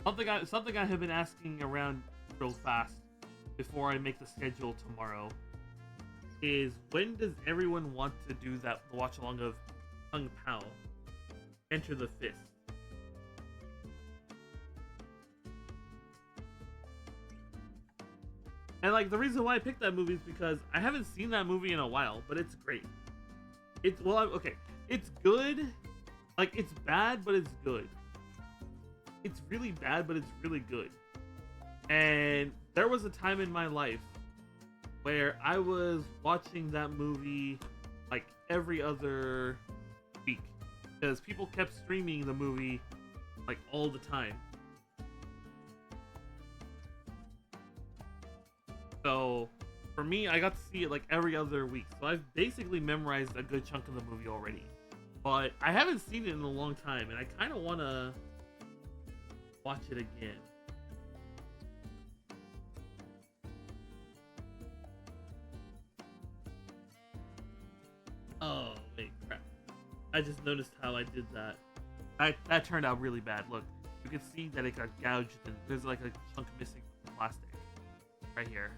something I have been asking around real fast before I make the schedule tomorrow is when does everyone want to do the watch along of Kung Pao Enter the Fist? And like the reason why I picked that movie is because I haven't seen that movie in a while, but it's great. It's good. Like it's bad, but it's good. It's really bad, but it's really good. And there was a time in my life where I was watching that movie like every other week because people kept streaming the movie like all the time. So for me, I got to see it like every other week. So I've basically memorized a good chunk of the movie already. But I haven't seen it in a long time, and I kind of want to watch it again. Oh, wait, crap. I just noticed how I did that. That turned out really bad. Look, you can see that it got gouged and there's like a chunk missing from the plastic. Right here.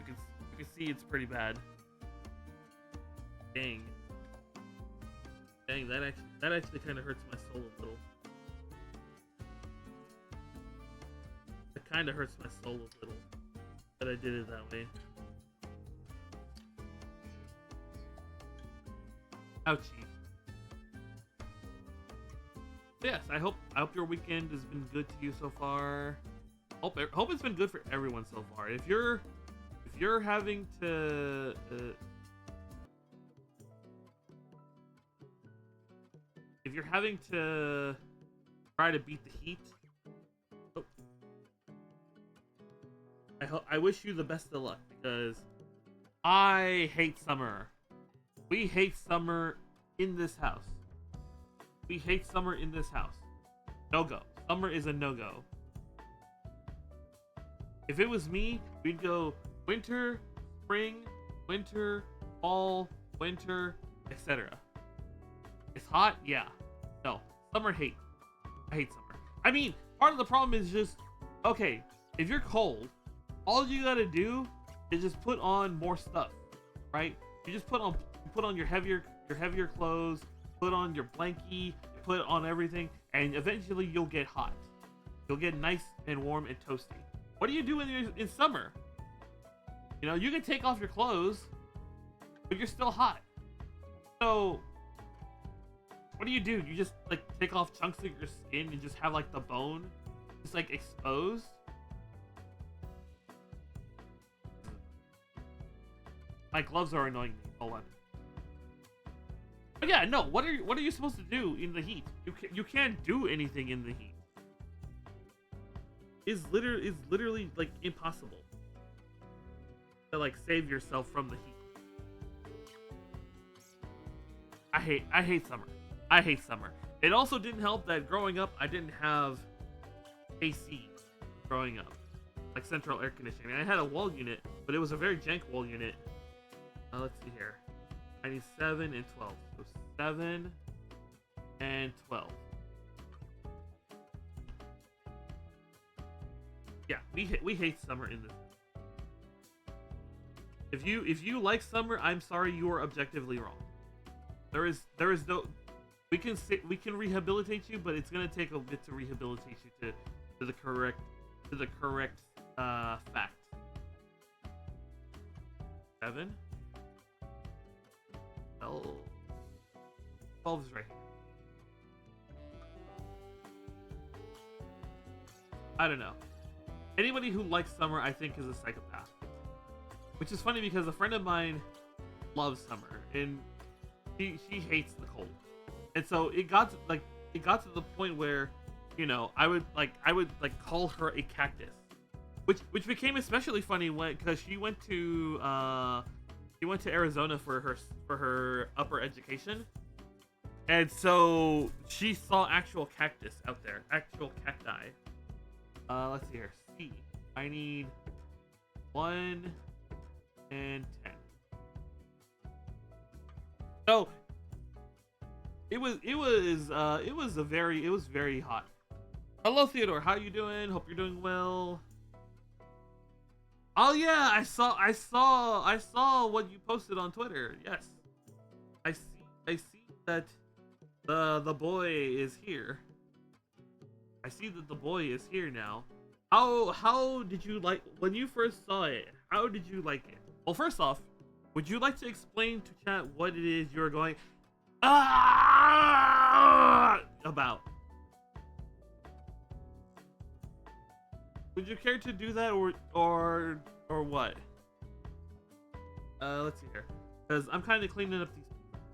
You can see it's pretty bad. Dang. Dang, that actually kind of hurts my soul a little. It kind of hurts my soul a little that I did it that way. Ouchie. Yes, I hope your weekend has been good to you so far. Hope it's been good for everyone so far. If you're having to try to beat the heat, I wish you the best of luck because I hate summer. We hate summer in this house. We hate summer in this house. No go. Summer is a no-go. If it was me, we'd go winter, spring, winter, fall, winter, etc. It's hot? Yeah. No. Summer hate. I hate summer. I mean, part of the problem is just, okay, if you're cold, all you gotta do is just put on more stuff, right? You just put on your heavier clothes, put on your blankie, put on everything, and eventually you'll get hot. You'll get nice and warm and toasty. What do you do in summer? You know, you can take off your clothes, but you're still hot. So, what do? You just like take off chunks of your skin and just have like the bone just like exposed? My gloves are annoying me. Hold on. But yeah, no. What are you supposed to do in the heat? You can't do anything in the heat. It's literally like impossible to like save yourself from the heat. I hate summer. I hate summer. It also didn't help that growing up I didn't have AC growing up, like central air conditioning. I had a wall unit, but it was a very jank wall unit. Let's see here. I need 7 and 12. So 7 and 12. Yeah, we hate summer in this. If you like summer, I'm sorry, you are objectively wrong. There is no. We can rehabilitate you, but it's gonna take a bit to rehabilitate you to the correct fact. 7. 12 is right here. I don't know. Anybody who likes summer, I think, is a psychopath. Which is funny because a friend of mine loves summer and she hates the cold. And so it got to the point where, you know, I would call her a cactus. Which became especially funny because she went to Arizona for her upper education. And so she saw actual cactus out there, actual cacti. Let's see here. C. I need 1 and 10. So it was very hot. Hello Theodore, how you doing? Hope you're doing well. Oh yeah, I saw what you posted on Twitter. Yes. I see that the boy is here. I see that the boy is here now. How did you like when you first saw it? How did you like it? Well, first off, would you like to explain to chat what it is you're going about? Would you care to do that or what? Let's see here, because I'm kind of cleaning up these.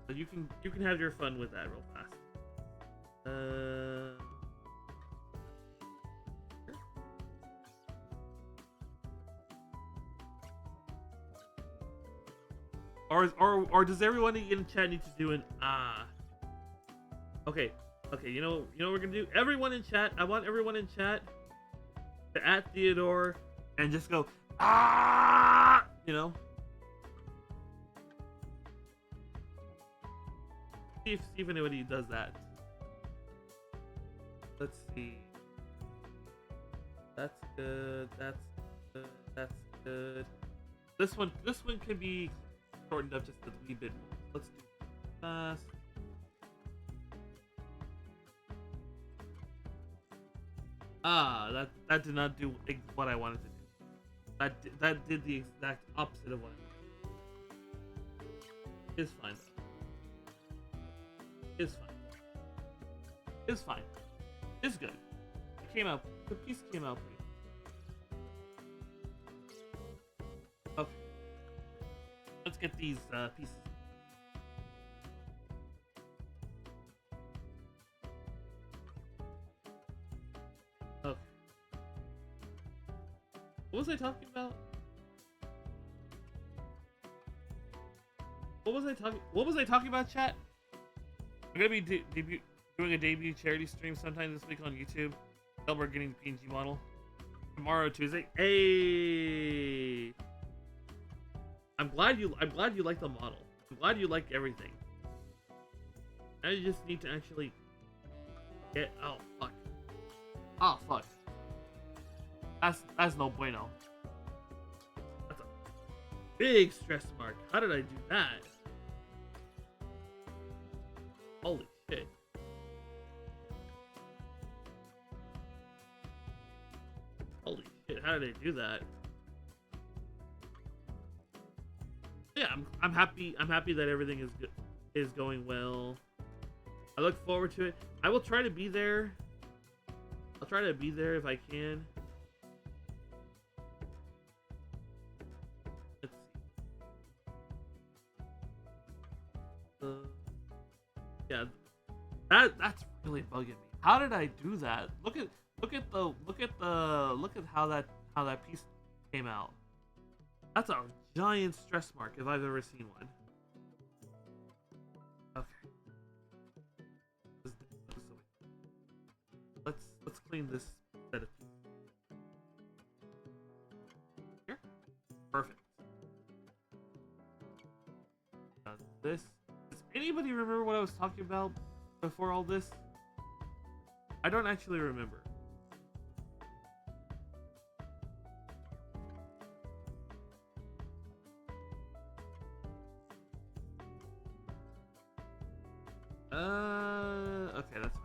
So you can have your fun with that real fast. Or does everyone in chat need to do an ah? Okay, you know what we're gonna do? Everyone in chat, I want everyone in chat to at Theodore and just go ah, you know. See if anybody does that. Let's see. That's good. That's good. That's good. This one can be shortened up just a wee bit more. Let's do it fast. That did not do what I wanted to do. That did the exact opposite of what I wanted. It's fine though. It's fine. It's fine. It's good. It came out. The piece came out pretty. Okay. Let's get these pieces. Okay. What was I talking about? What was I talking about, chat? I'm gonna be doing a debut charity stream sometime this week on YouTube. We're getting the PNG model tomorrow, Tuesday. Hey, I'm glad you like the model. I'm glad you like everything. Now you just need to actually get. Oh fuck. Oh fuck. That's no bueno. big stress mark. How did I do that? Holy shit. Holy shit, how did I do that? Yeah, I'm happy that everything is going well. I look forward to it. I will try to be there. I'll try to be there if I can. Let's see. Yeah, that's really bugging me. How did I do that? Look at how that piece came out. That's a giant stress mark if I've ever seen one. Okay. Let's clean this set of pieces. Here. Perfect. This. Does anybody remember what I was talking about before all this? I don't actually remember. Okay, that's fine.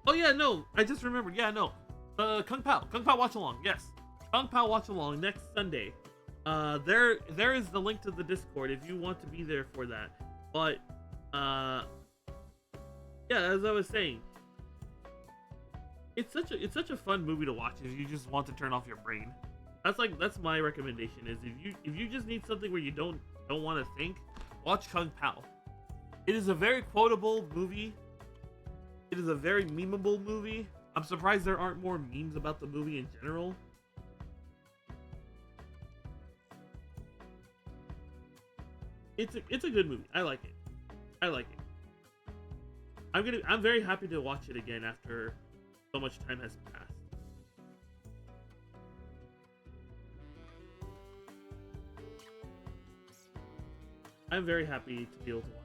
Oh yeah, no, I just remembered. Yeah, no. Kung Pao watch along. Yes, Kung Pao watch along next Sunday. There is the link to the Discord if you want to be there for that. But yeah, as I was saying, it's such a fun movie to watch if you just want to turn off your brain. That's my recommendation. Is if you just need something where you don't want to think, watch Kung Pao. It is a very quotable movie. It is a very memeable movie. I'm surprised there aren't more memes about the movie in general. It's a good movie. I like it. I like it. I'm very happy to watch it again after so much time has passed. I'm very happy to be able to watch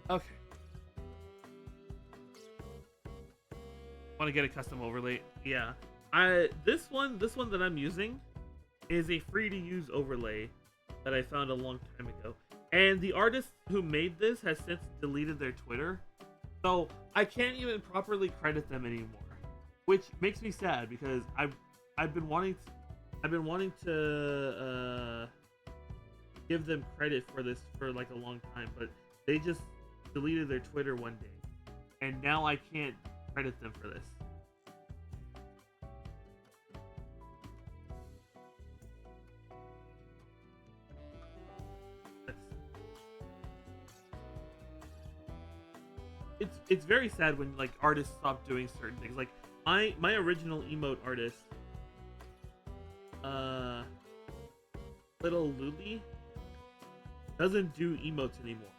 it. Okay. Want to get a custom overlay? Yeah. This one that I'm using is a free to use overlay that I found a long time ago. And the artist who made this has since deleted their Twitter. So I can't even properly credit them anymore. Which makes me sad because I've been wanting to give them credit for this for like a long time, but they just deleted their Twitter one day. And now I can't credit them for this. It's very sad when like artists stop doing certain things. Like my original emote artist, Little Luli, doesn't do emotes anymore.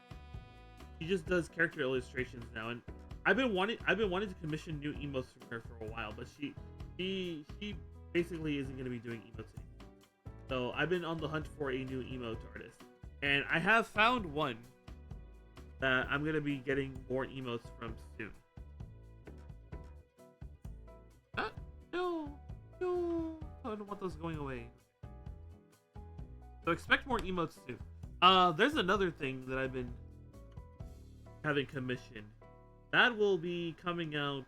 He just does character illustrations now, and I've been wanting to commission new emotes from her for a while, but she basically isn't going to be doing emotes anymore. So I've been on the hunt for a new emote artist, and I have found one that I'm going to be getting more emotes from soon. No, I don't want those going away. So expect more emotes too. There's another thing that I've been having commissioned. That will be coming out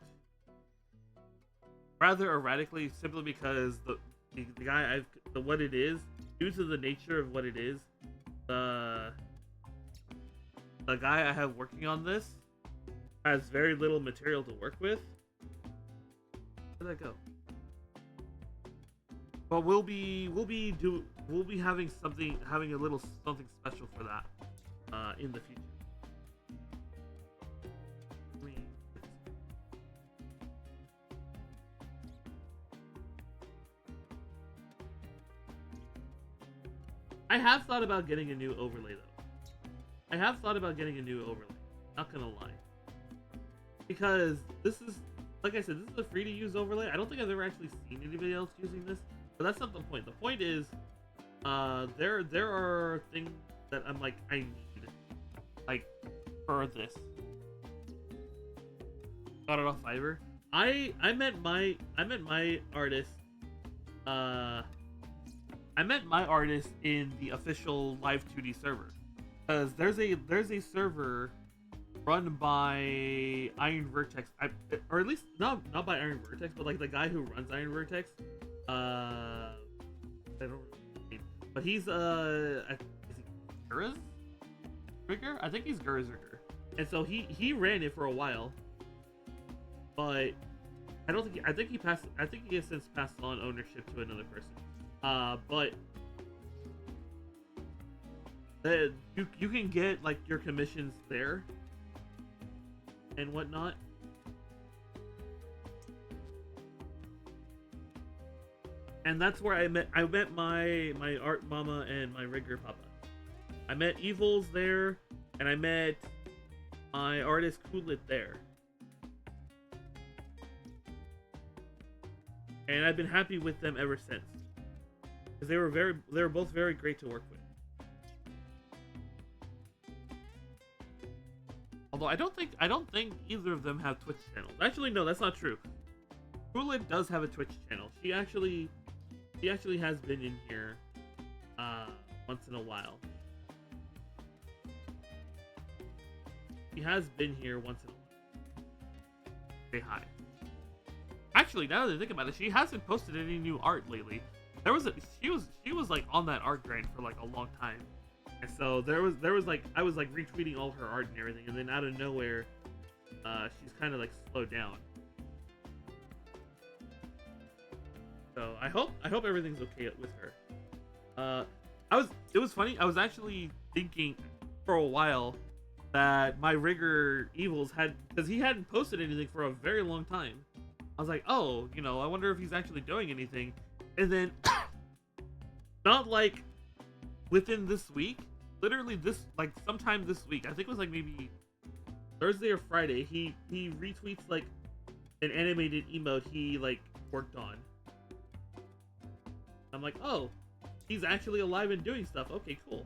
rather erratically, simply because the guy what it is, due to the nature of what it is, the guy I have working on this has very little material to work with. Where'd that go? But we'll be having a little something special for that in the future. I have thought about getting a new overlay though. Not gonna lie. Because this is, like I said, this is a free to use overlay. I don't think I've ever actually seen anybody else using this. But that's not the point. The point is, there are things that I'm like, I need, like, for this. Got it off Fiverr. I met my artist. Uh, I met my artist in the official Live 2D server, because there's a server run by Iron Vertex, or at least not by Iron Vertex, but like the guy who runs Iron Vertex. I don't remember his name, but he's is he Gura's Rigger? I think he's Gura's Rigger, and so he ran it for a while, but I think he has since passed on ownership to another person. But you can get like your commissions there and whatnot. And that's where I met my art mama and my rigger papa. I met Evils there, and I met my artist Coolit there. And I've been happy with them ever since, because they were both very great to work with. Although I don't think either of them have Twitch channels. Actually, no, that's not true. Coolit does have a Twitch channel. She actually has been in here once in a while. She has been here once in a while. Say hi. Actually, now that I think about it, she hasn't posted any new art lately. She was like on that art grind for like a long time, and so there was like I was like retweeting all her art and everything, and then out of nowhere, she's kind of like slowed down. So I hope everything's okay with her. It was funny. I was actually thinking for a while that my rigger Evils because he hadn't posted anything for a very long time. I was like, oh, I wonder if he's actually doing anything. And then, not like within this week, literally sometime this week, I think it was like maybe Thursday or Friday, he retweets like an animated emote he like worked on. I'm like, oh, he's actually alive and doing stuff. Okay, cool.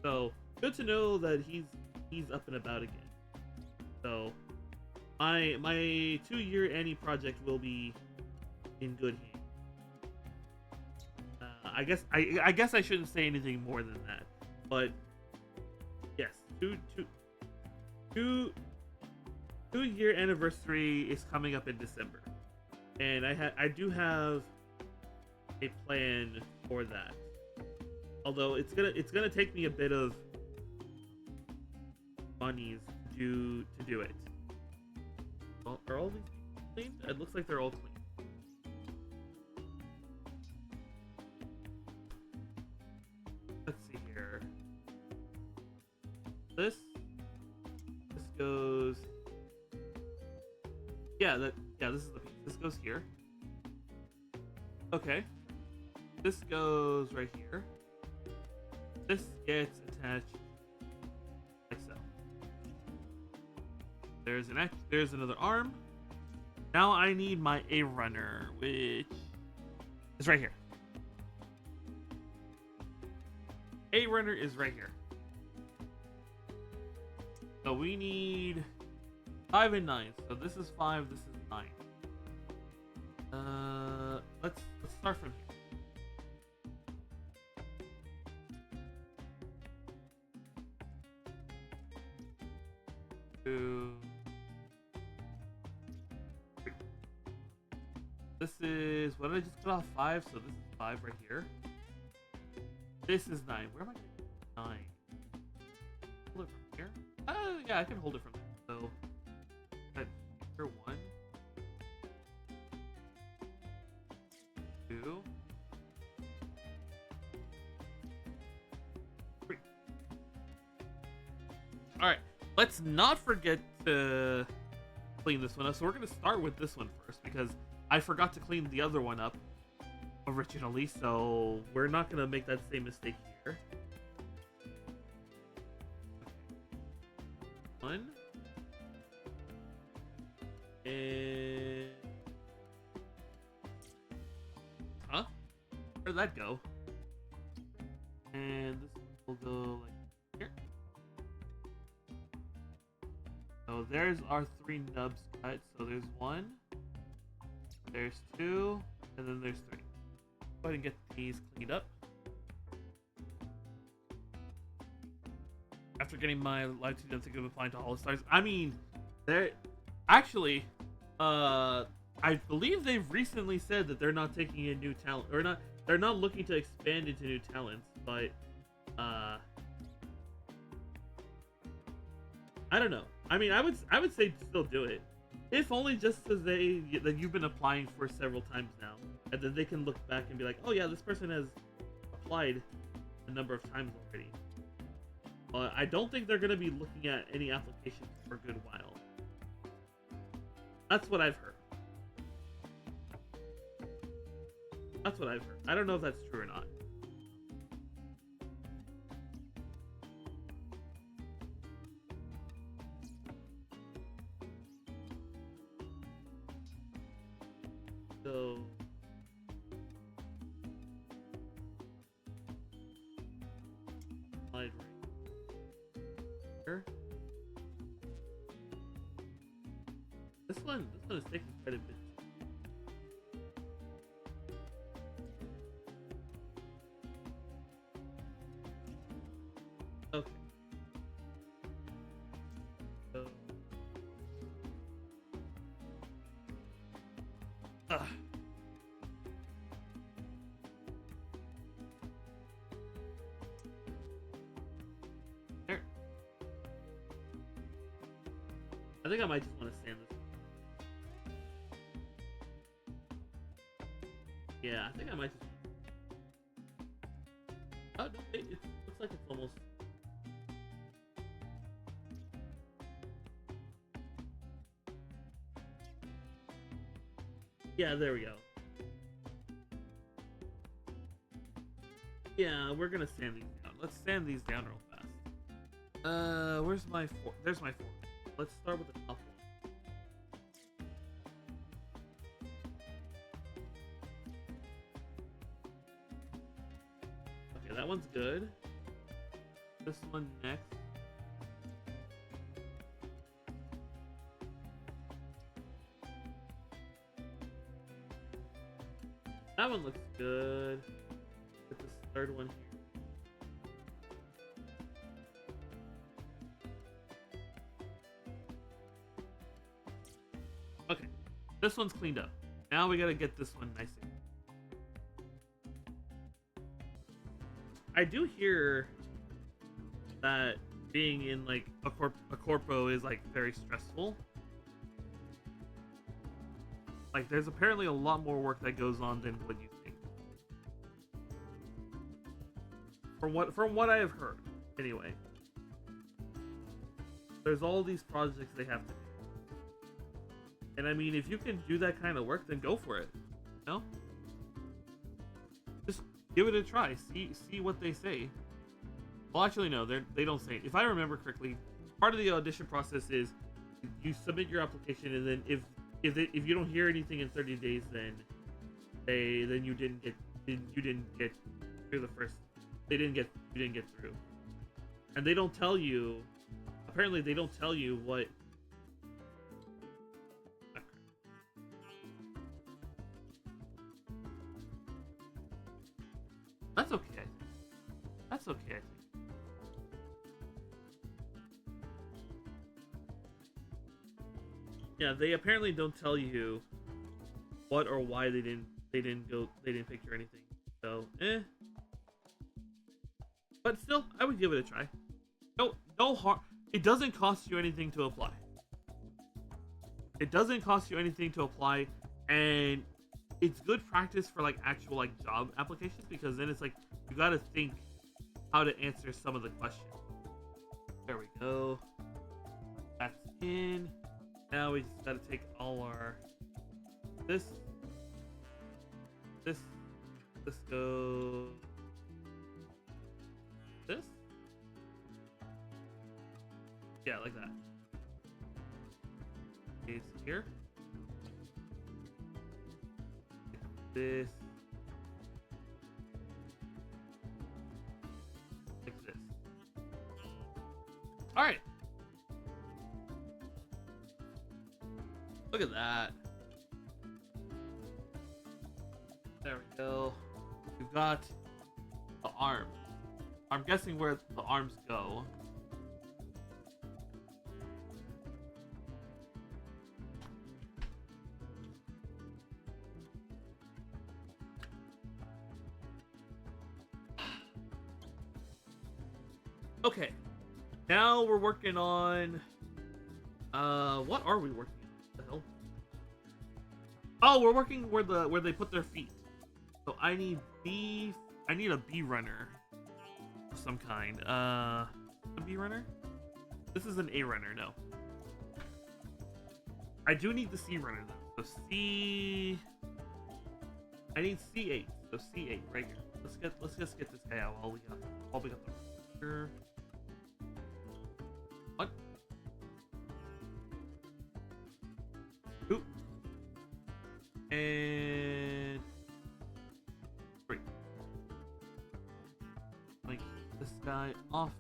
So good to know that he's up and about again. So my 2-year Annie project will be in good hands. I guess I shouldn't say anything more than that, but yes, two-year anniversary is coming up in December, and I do have a plan for that. Although it's gonna take me a bit of monies to do it. Well, are all these clean? It looks like they're all clean. Let's see here. This goes. Yeah, this is the piece. This goes here. Okay. This goes right here. This gets attached like so. There's another arm. Now I need my A runner, which is right here. A runner is right here. So we need 5 and 9. So this is 5. This is 9. Let's start from here. This is, what did I just cut off? 5, so this is 5 right here. This is 9. Where am I getting 9? Hold it from here? Yeah, I can hold it from there. So, that's here 1, 2, 3. Alright, let's not forget to clean this one up. So we're going to start with this one first, because I forgot to clean the other one up originally, so we're not going to make that same mistake here. Okay. 1. And... Huh? Where'd that go? And this will go like here. So there's our 3 nubs cut, so So there's one, there's two, and then there's three. Go ahead and get these cleaned up. After getting my live team to give applying to All Stars, I mean, they're actually, I believe they've recently said that they're not taking in new talent, or not. They're not looking to expand into new talents, but I don't know. I mean, I would say still do it, if only just because that you've been applying for several times now, and then they can look back and be like, oh yeah, this person has applied a number of times already. I don't think they're gonna be looking at any applications for a good while. That's what I've heard. That's what I've heard. I don't know if that's true or not. So slide right here. This one is taking quite a bit. Okay. So. There. I think I might just want to sand this. Yeah, I think I might just. Oh, no, it looks like it's almost. Yeah, there we go. Yeah, we're gonna sand these down. Let's sand these down real fast. Where's my fork? There's my fork. Let's start with the top one. Okay, that one's good. This one next. That one looks good. Get this third one here. Okay, this one's cleaned up. Now we gotta get this one nice and. I do hear that being in like a corpo is like very stressful. Like, there's apparently a lot more work that goes on than what you think. From what I have heard, anyway. There's all these projects they have to do. And I mean, if you can do that kind of work, then go for it. You know? Just give it a try. See what they say. Well, actually, no, they don't say it. If I remember correctly, part of the audition process is you submit your application, and then if you don't hear anything in 30 days, then you didn't get through the first. You didn't get through, and they don't tell you. Apparently, they don't tell you what. That's okay. That's okay. I think. Yeah, they apparently don't tell you what or why they didn't pick you or anything. So, but still, I would give it a try. No harm. It doesn't cost you anything to apply. It doesn't cost you anything to apply, and it's good practice for like actual like job applications, because then it's like you gotta think how to answer some of the questions. There we go. That's in. Now we just gotta take all our this goes this. Yeah, like that. It's here. This. Like this. Alright. Look at that. There we go. We've got the arm. I'm guessing where the arms go. Okay. Now we're working on what are we working on? What the hell? Oh, we're working where they put their feet. So I need a bee runner of some kind. A bee runner? This is an A runner, no. I do need the C runner though. So I need C8. So C8 right here. Let's just get this guy out while we got the runner. What? Oop. And great. Like this guy off.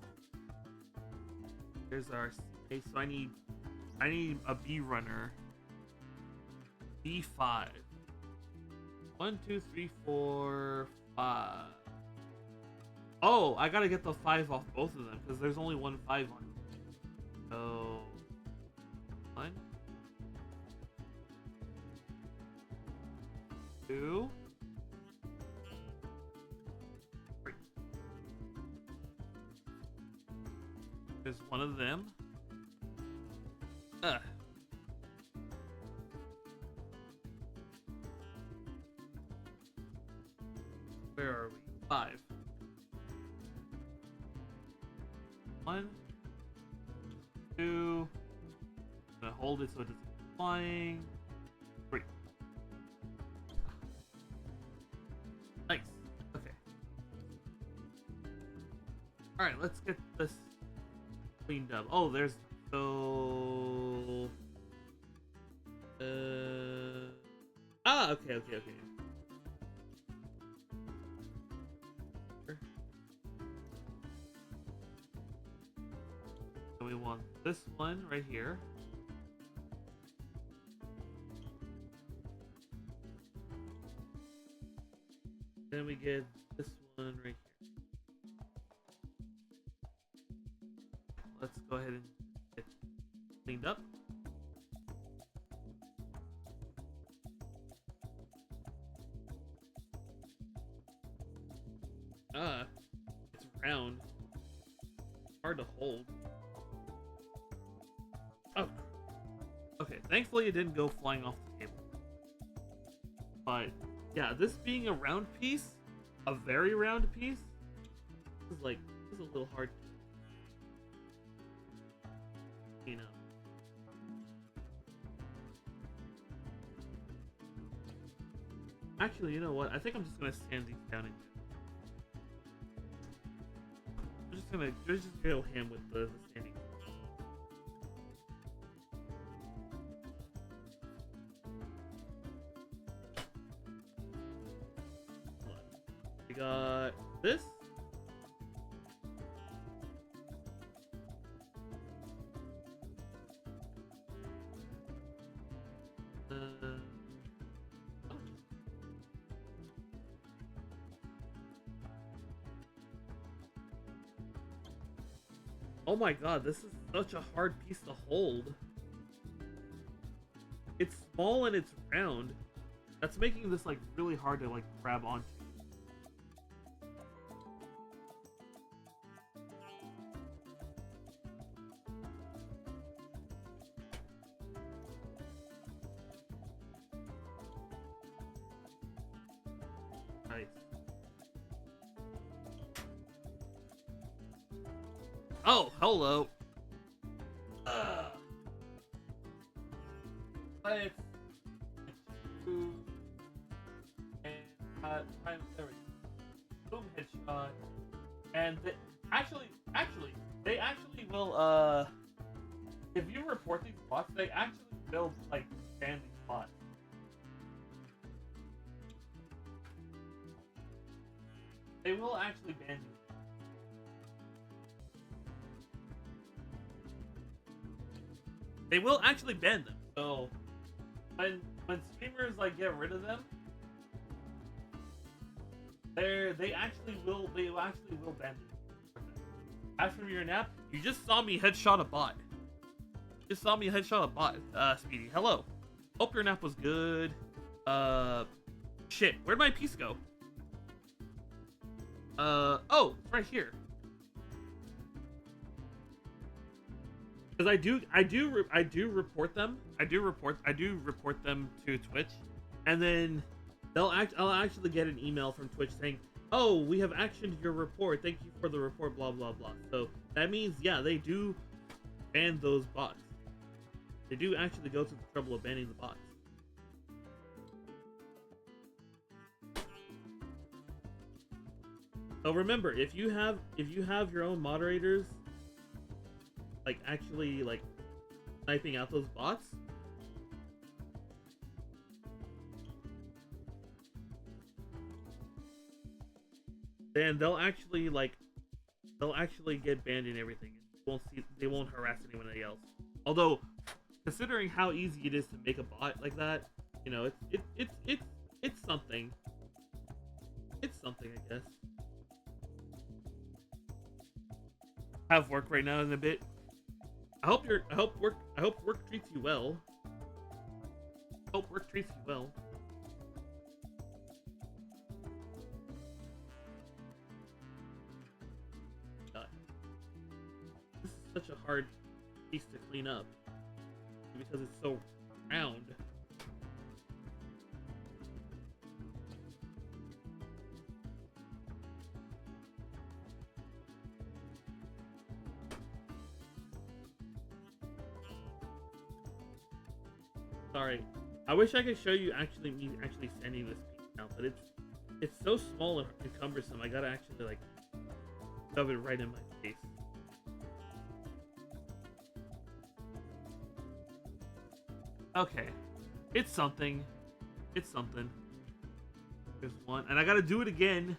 There's our C8. So I need a B runner. B5. 1, 2, 3, 4, 5. Oh, I gotta get the 5 off both of them because there's only one 5 on it. So 1, 2, 3. There's one of them. Where are we? 5. 1, 2. I'm gonna hold it so it doesn't go flying. 3. Nice. Okay. Alright, let's get this cleaned up. Oh, there's so okay. So we want this one right here. Then we get this one right here. Let's go ahead and get cleaned up. It's round. Hard to hold. Oh. Okay, thankfully it didn't go flying off the table. But, yeah, this being a round piece, a very round piece, this is a little hard. You know. Actually, you know what? I think I'm just gonna sand these down again. We're just gonna go ham with the sanding. We got this. Oh my god, this is such a hard piece to hold. It's small and it's round. That's making this like really hard to like grab onto. Nice. Oh, hello. Let's two and there we go. Boom, headshot. And they actually will if you report these spots, they actually will like ban these spots. They will actually ban you. They will actually ban them, so when streamers like get rid of them, they actually will ban them. As from your nap, you just saw me headshot a bot. Speedy. Hello. Hope your nap was good. Shit. Where'd my piece go? Oh, it's right here. Because I do report them. I do report them to Twitch, and then I'll actually get an email from Twitch saying, "Oh, we have actioned your report. Thank you for the report." Blah blah blah. So that means, yeah, they do ban those bots. They do actually go through the trouble of banning the bots. So remember, if you have your own moderators, like actually like sniping out those bots, then they'll actually get banned and everything. They won't harass anyone else. Although, considering how easy it is to make a bot like that, you know, it's something. It's something, I guess. I have work right now in a bit. I hope work treats you well. Hope work treats you well. God. This is such a hard piece to clean up because it's so round. Sorry, I wish I could show you me actually sending this piece now, but it's so small and cumbersome. I gotta actually like shove it right in my face. Okay, it's something. It's something. There's one, and I gotta do it again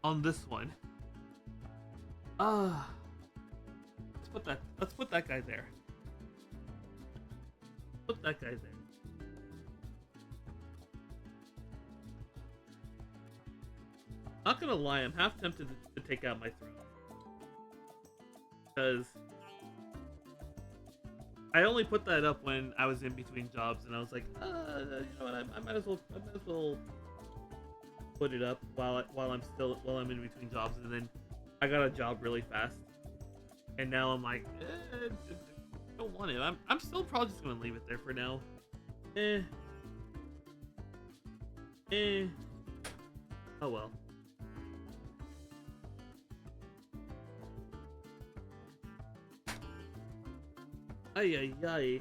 on this one. Let's put that guy there. Put that guy there. Not gonna lie, I'm half tempted to take out my throat. Because I only put that up when I was in between jobs, and I was like, you know what, I might as well put it up while I'm in between jobs, and then I got a job really fast. And now I'm like, I don't want it. I'm still probably just gonna leave it there for now. Oh well. Ay ay ay.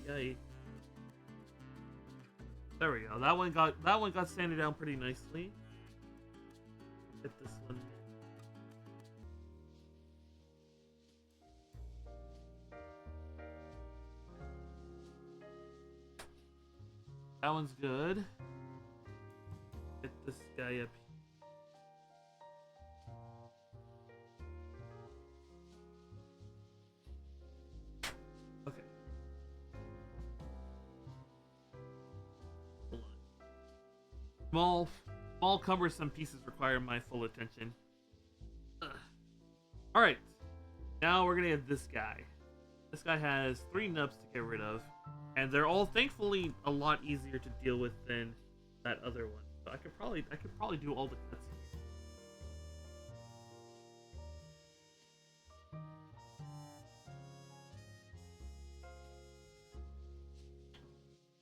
Ay. There we go. That one got sanded down pretty nicely. Get this one. That one's good. Get this guy up. Okay. Hold on. Small cumbersome pieces require my full attention. Alright. Now we're gonna get this guy. This guy has 3 nubs to get rid of. And they're all thankfully a lot easier to deal with than that other one. So I could probably do all the cutscenes.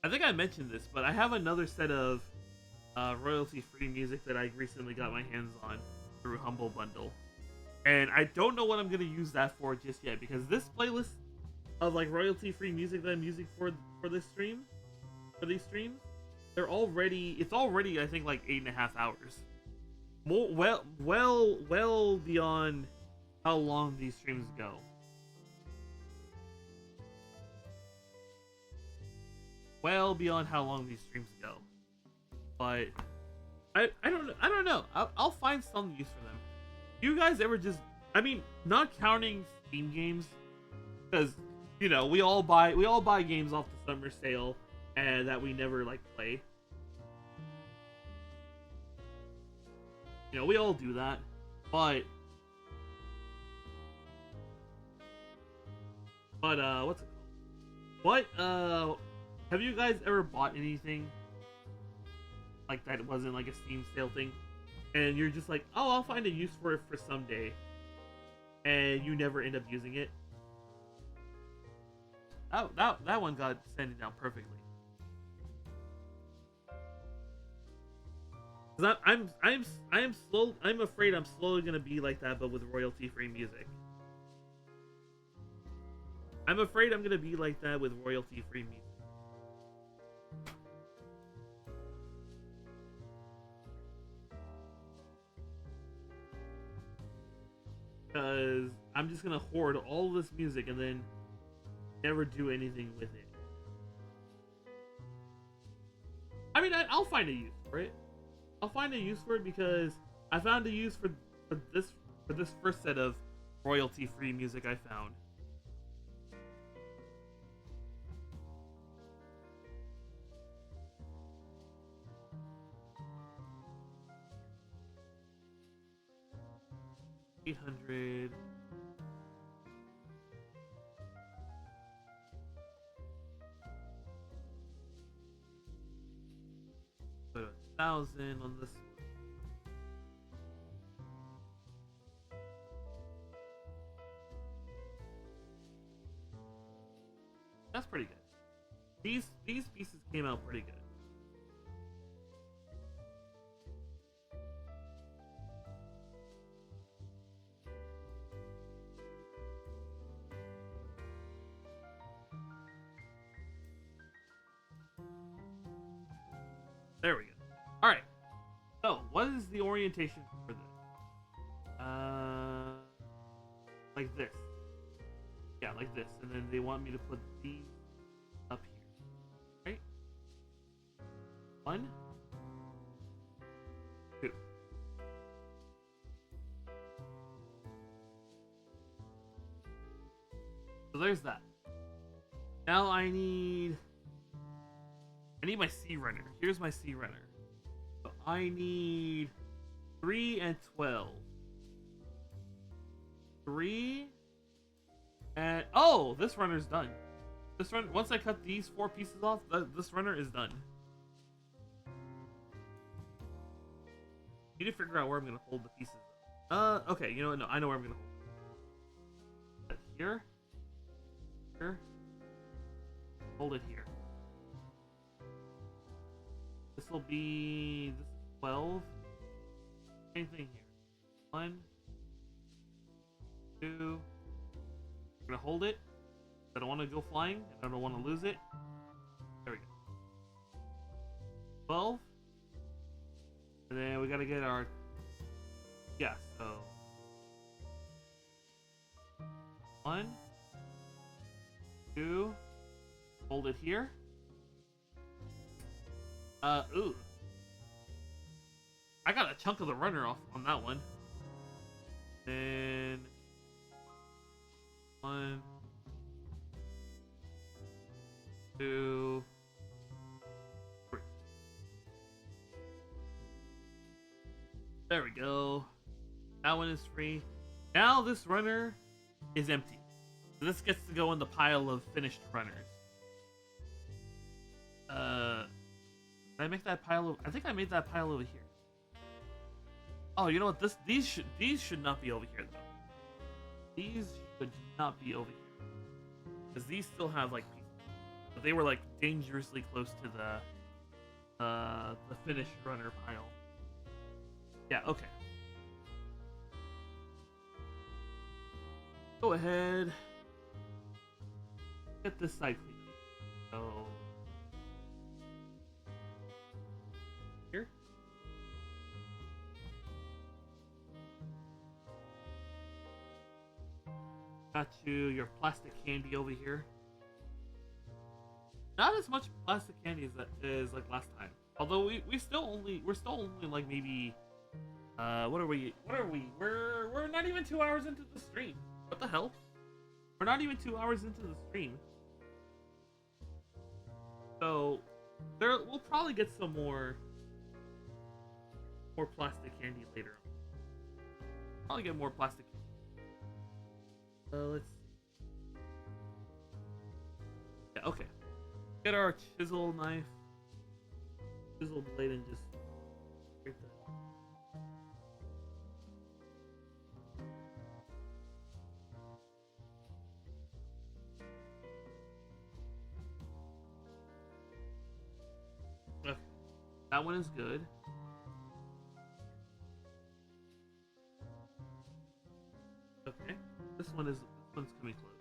I think I mentioned this, but I have another set of royalty-free music that I recently got my hands on through Humble Bundle. And I don't know what I'm gonna use that for just yet, because this playlist of like royalty-free music that I'm using for these streams, it's already I think like 8.5 hours. Well beyond how long these streams go. Well beyond how long these streams go. But I don't know. I'll find some use for them. You guys ever just, I mean, not counting Steam games, because You know, we all buy games off the summer sale and that we never like play. You know, we all do that. But what's it called? Have you guys ever bought anything like that wasn't like a Steam sale thing? And you're just like, oh, I'll find a use for it for someday. And you never end up using it. That one got sanded down perfectly. Cause I'm afraid I'm slowly gonna be like that, but with royalty-free music. I'm afraid I'm gonna be like that with royalty-free music. Because I'm just gonna hoard all this music and then never do anything with it. I mean, I'll find a use for it. I'll find a use for it because I found a use for this first set of royalty-free music I found. $800. Put 1,000 on this one. That's pretty good. These pieces came out pretty good. There we go. Alright. So, what is the orientation for this? Like this. Yeah, like this. And then they want me to put these up here. Right? 1, 2. So there's that. Now I need my C runner. Here's my C runner. So I need 3 and 12. 3 and oh, this runner's done. This run once I cut these 4 pieces off, this runner is done. Need to figure out where I'm gonna hold the pieces. Okay, you know what? No, I know where I'm gonna hold it. Here, here, hold it here. This will be 12. Same thing here. 1, 2. I'm gonna hold it. I don't want to go flying, and I don't want to lose it. There we go. 12. And then we gotta get our. Yeah, so. 1, 2. Hold it here. Ooh. I got a chunk of the runner off on that one. Then 1, 2, 3. There we go. That one is free. Now this runner is empty. So this gets to go in the pile of finished runners. Did I make that pile of? I think I made that pile over here. Oh, you know what? These should not be over here though. These should not be over here because these still have like pieces, but they were like dangerously close to the finished runner pile. Yeah. Okay. Go ahead. Get this side clean. So. Got your plastic candy over here. Not as much plastic candy as like last time. Although we're still only like maybe what are we? We're not even 2 hours into the stream. What the hell? We're not even 2 hours into the stream. So we'll probably get some more plastic candy later on. Probably get more plastic candy. Let's see. Yeah, okay. Get our chisel knife, chisel blade, and just break that. Okay. That one is good. Okay. This one's coming close.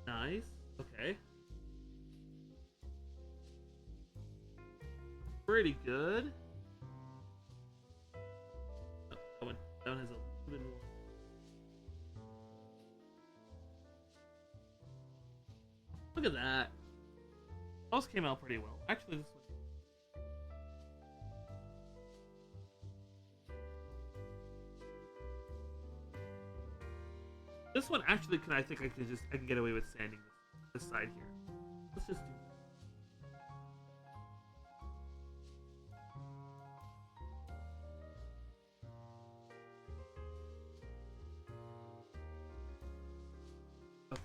Nice. Okay. Pretty good. Oh, that one has a little bit more. Look at that. Those came out pretty well. Actually, this one. This one actually I think I can get away with sanding this side here. Let's just do that. Okay.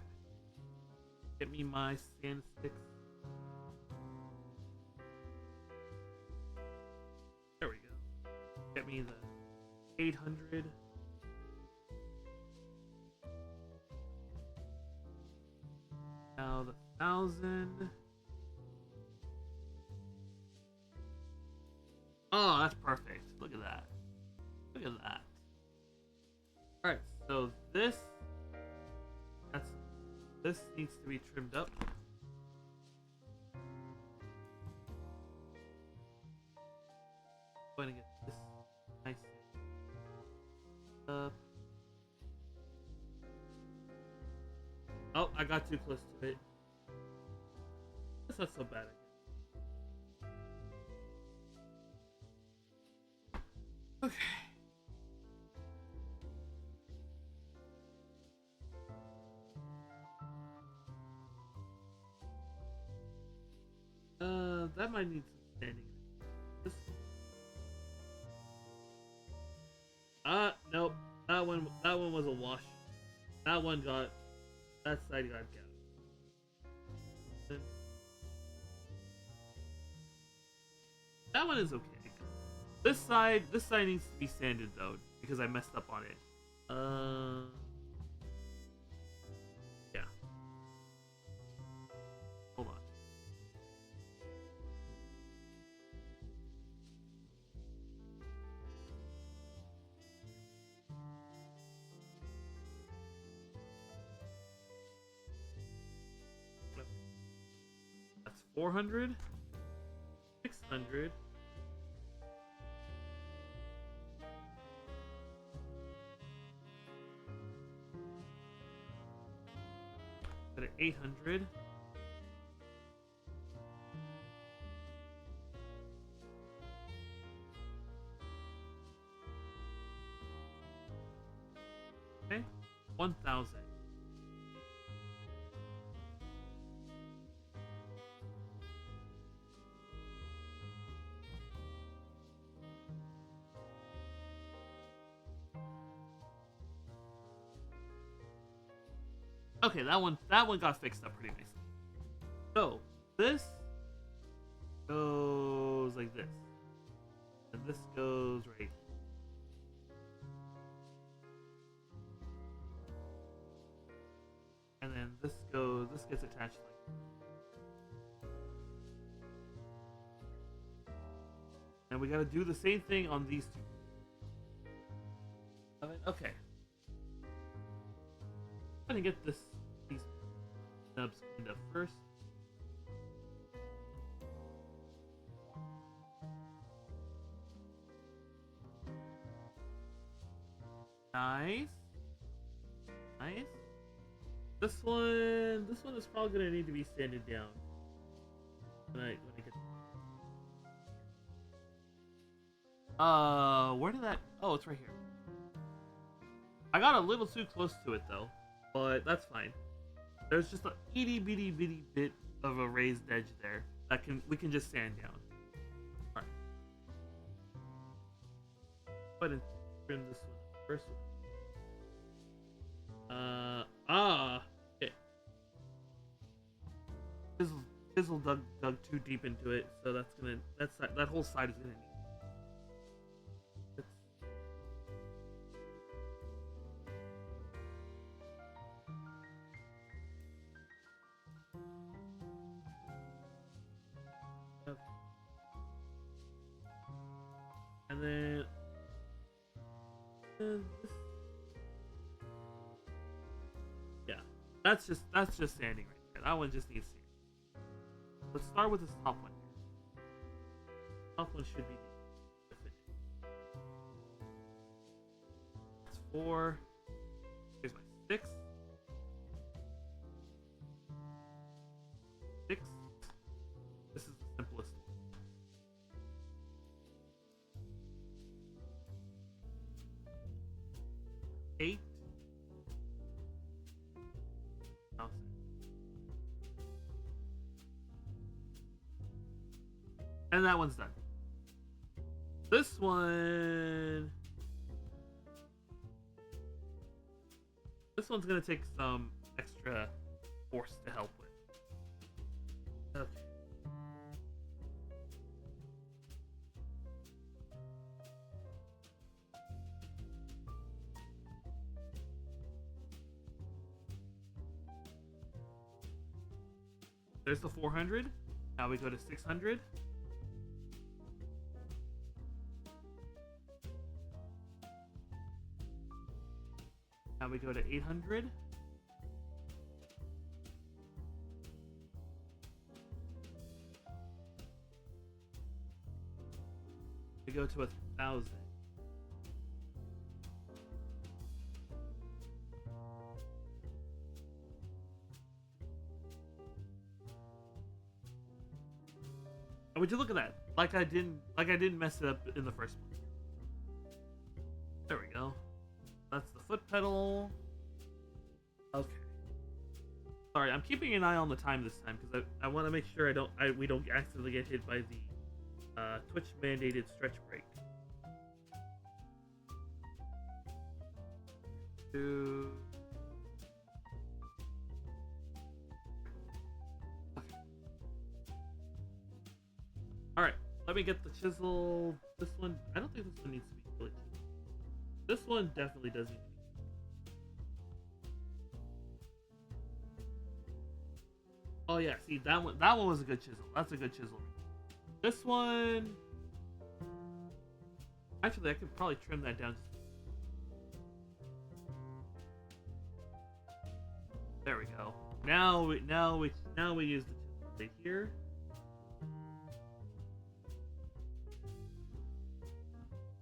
Get me my sand sticks. There we go. Get me the 800. Now the 1,000. Oh, that's perfect. Look at that. Look at that. Alright, so this needs to be trimmed up. I'm going to get this nice up. Oh, I got too close to it. That's not so bad, I guess. Okay. That might need some sanding. This. Nope. That one was a wash. That side got gouged. That one is okay. This side needs to be sanded though, because I messed up on it. Yeah. Hold on. That's 400, 600. At 800. Okay, 1,000. Okay, that one got fixed up pretty nicely. So this goes like this, and this goes right. And then this gets attached like. And we gotta do the same thing on these two. Okay. I'm gonna get these nubs cleaned up first. Nice. Nice. This one is probably gonna need to be sanded down. When I get. Where did that? Oh, it's right here. I got a little too close to it though, but that's fine. There's just a itty bitty bit of a raised edge there that we can just sand down. All right. Go ahead and trim this one first. Okay. Chisel dug too deep into it, so that whole side is gonna need. And then this, yeah, that's just sanding right there. That one just needs sanding. Let's start with this top one here. Top one should be the finish. That's 4. Here's my 6. 6. This is the simplest one. 8. And that one's done. This one's gonna take some extra force to help with. Okay. There's the 400. Now we go to 600. Now we go to 800. We go to 1,000. And would you look at that? Like I didn't mess it up in the first one. There we go. That's the foot pedal. Okay. Sorry, I'm keeping an eye on the time this time because I want to make sure we don't accidentally get hit by the Twitch mandated stretch break. 2. Okay. All right. Let me get the chisel. This one, I don't think this one needs to be fully chiseled. This one definitely does need to be. Oh yeah, see that one was a good chisel. That's a good chisel. This one, actually, I could probably trim that down. There we go. Now we use the chisel right here.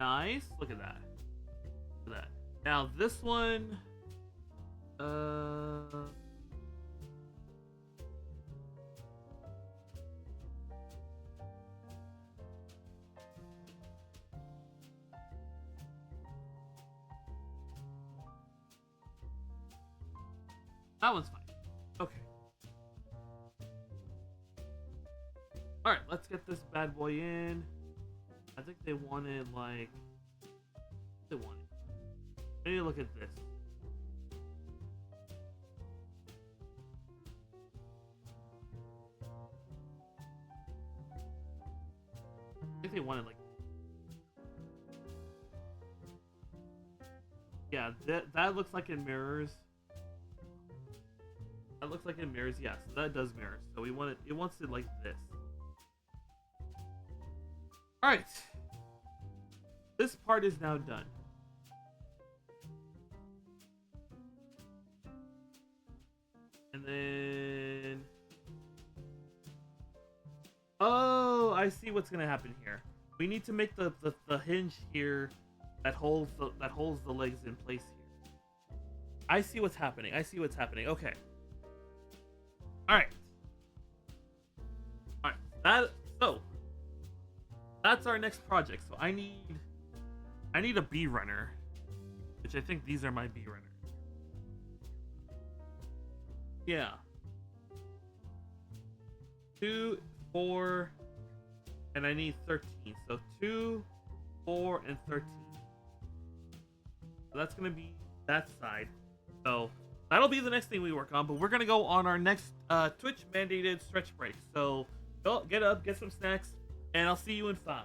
Nice. Look at that. Look at that. Now this one, that one's fine. Okay. Alright, let's get this bad boy in. I think they wanted, like... They wanted. Maybe look at this. I think they wanted, like... Yeah, that looks like it mirrors. That looks like it mirrors, yes, yeah, so that does mirror. So we want it wants it like this. Alright. This part is now done. And then... Oh, I see what's gonna happen here. We need to make the hinge here that holds the legs in place here. I see what's happening. Okay. Alright. That's our next project. So I need a bee runner. which I think these are my B runners. Yeah. 2, 4, and I need 13. So 2, 4, and 13. So that's gonna be that side. So that'll be the next thing we work on. But we're gonna go on our next Twitch mandated stretch break. So go get up, get some snacks, and I'll see you in 5.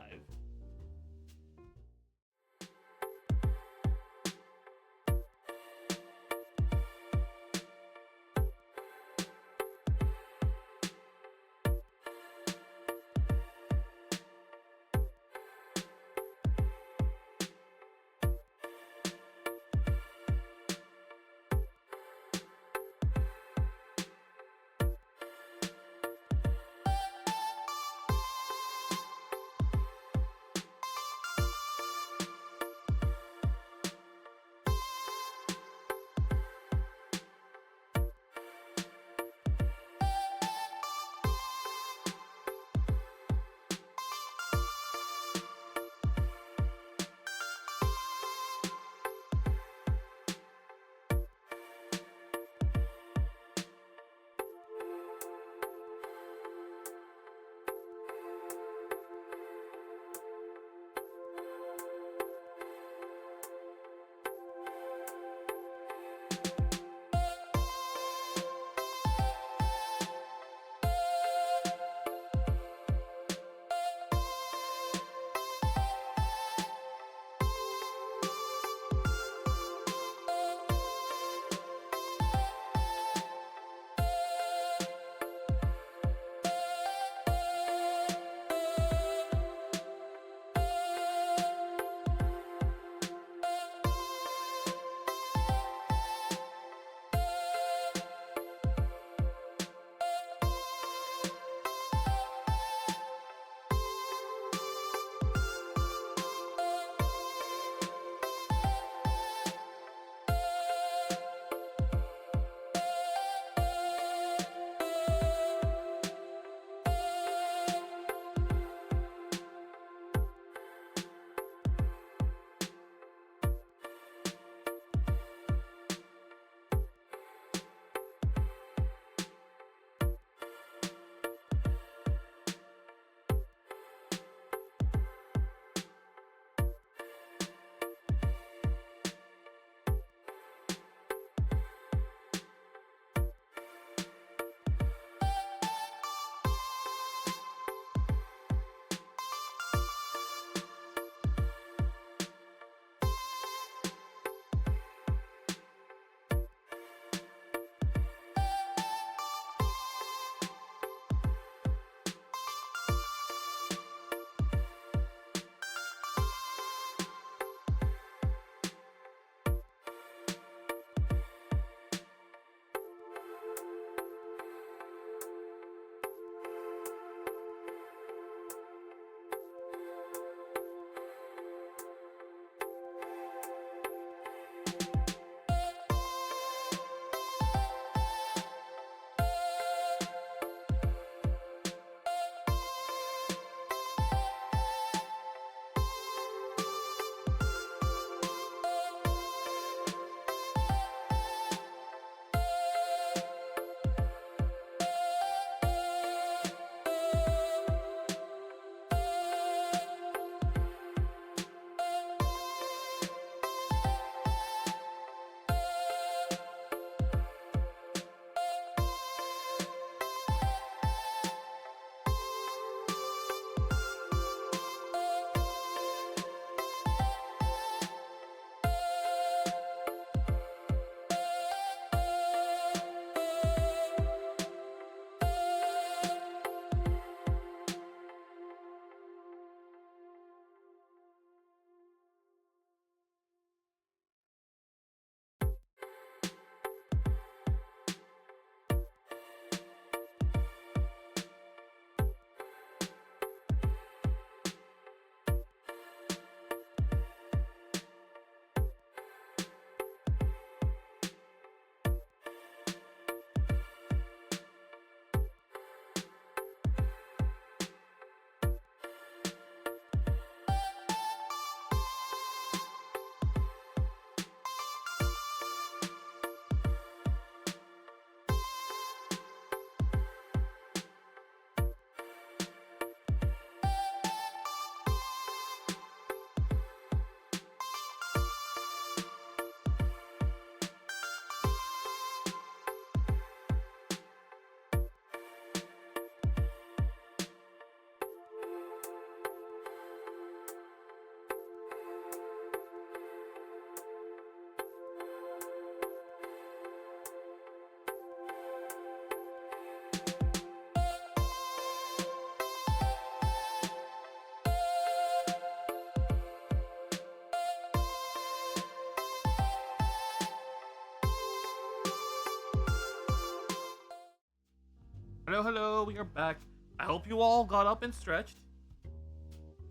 Hello, hello, we are back. I hope you all got up and stretched.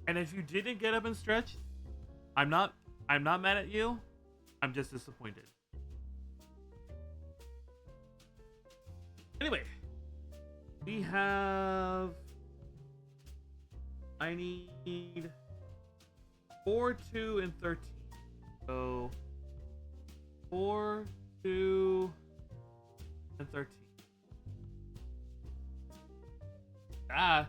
And if you didn't get up and stretch, I'm not mad at you. I'm just disappointed. Anyway, we have I need 4, 2, and 13. So 4, 2, and 13. I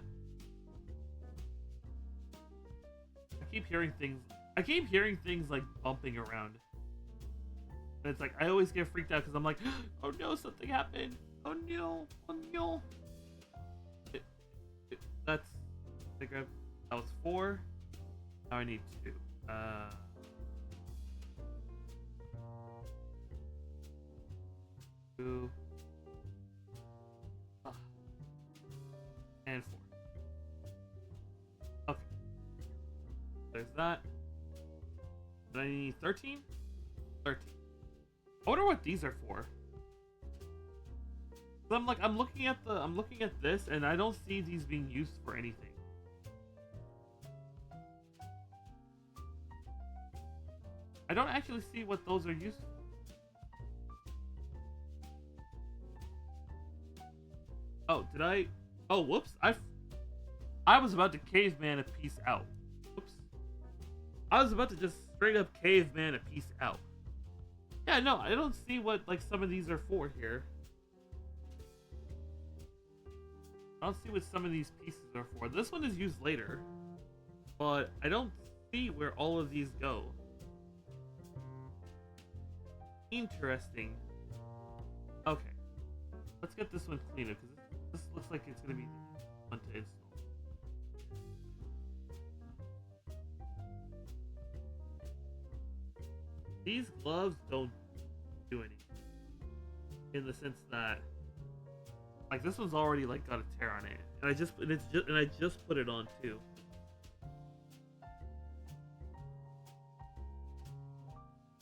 keep hearing things like bumping around. And it's like I always get freaked out because I'm like, oh no, something happened. Oh no, oh no. That's I grab that was 4. Now I need 2. Two. And 4. Okay. There's that. And I need 13? 13. I wonder what these are for. I'm looking at this and I don't see these being used for anything. I don't actually see what those are used for. Oh, did I? Oh, whoops. I was about to caveman a piece out. Whoops. I was about to just straight up caveman a piece out. Yeah, no, I don't see what like some of these are for here. I don't see what some of these pieces are for. This one is used later, but I don't see where all of these go. Interesting. Okay, let's get this one cleaner because this looks like it's gonna be fun to install. These gloves don't do anything in the sense that, like, this one's already like got a tear on it, and I just put it on too.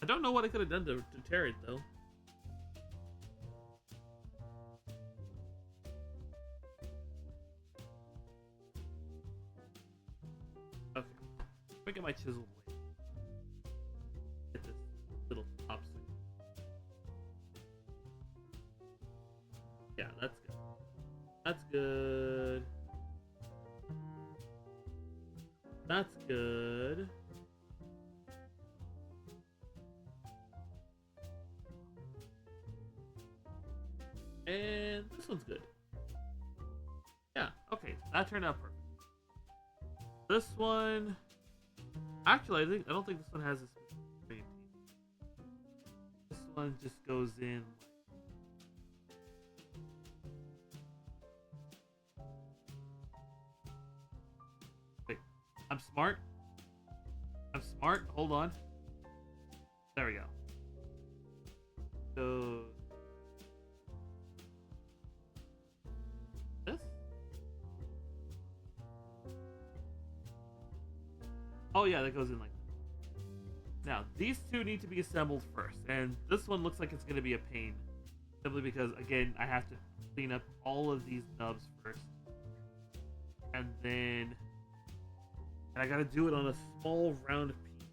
I don't know what I could have done to tear it though. Okay, let me get my chisel blade. Get this little obstacle. Yeah, that's good. That's good. That's good. And this one's good. Yeah, okay, that turned out perfect. This one, actually, I don't think this one has a specific. This one just goes in. Wait, I'm smart. I'm smart. Hold on. There we go. So. Oh yeah, that goes in like that. Now, these two need to be assembled first, and this one looks like it's going to be a pain. Simply because, again, I have to clean up all of these nubs first. And then I got to do it on a small round piece.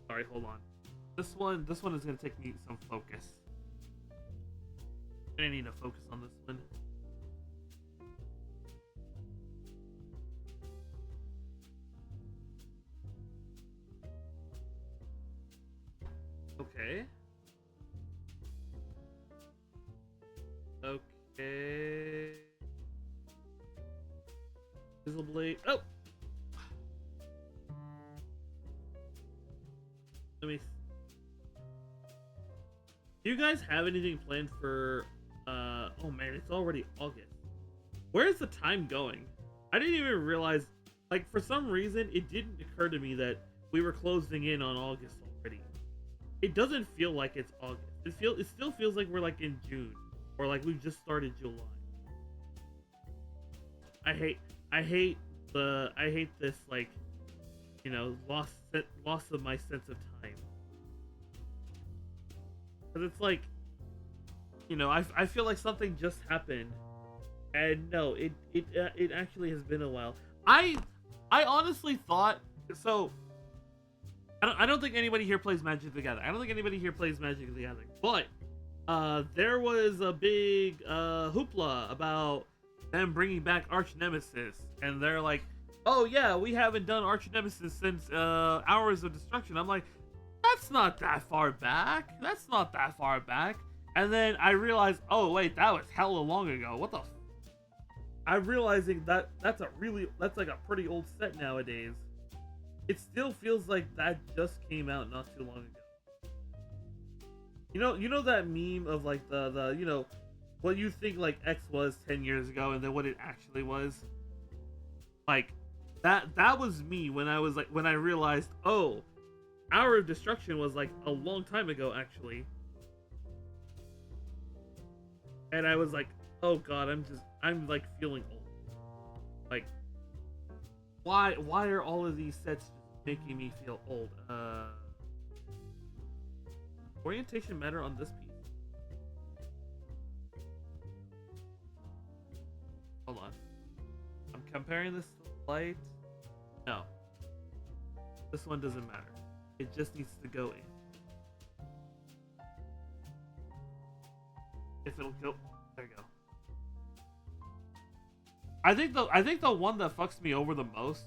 Sorry, hold on. This one is going to take me some focus. I need to focus on this one. Okay. Okay. Chisel blade. Oh! Let me. Do you guys have anything planned for. Oh man, it's already August. Where's the time going? I didn't even realize. Like, for some reason, it didn't occur to me that we were closing in on August already. It doesn't feel like it's August. It still feels like we're like in June, or like we've just started July. I hate this, like, you know, loss of my sense of time. Because it's like I feel like something just happened, and no, it actually has been a while. I I honestly thought so. I don't think anybody here plays Magic the Gathering. I don't think anybody here plays Magic the Gathering. But there was a big hoopla about them bringing back Arch Nemesis, and they're like, "Oh yeah, we haven't done Arch Nemesis since Hours of Destruction." I'm like, "That's not that far back. That's not that far back." And then I realized, oh wait, that was hella long ago. What the? I'm realizing that that's like a pretty old set nowadays. It still feels like that just came out not too long ago. You know that meme of like the what you think like X was 10 years ago and then what it actually was? Like that was me when I realized, oh, Hour of Destruction was like a long time ago actually. And I was like, oh god, I'm like feeling old. Like why are all of these sets just making me feel old? Orientation matter on this piece? Hold on. I'm comparing this to light. No. This one doesn't matter. It just needs to go in. If it'll go, there you go. I think the one that fucks me over the most,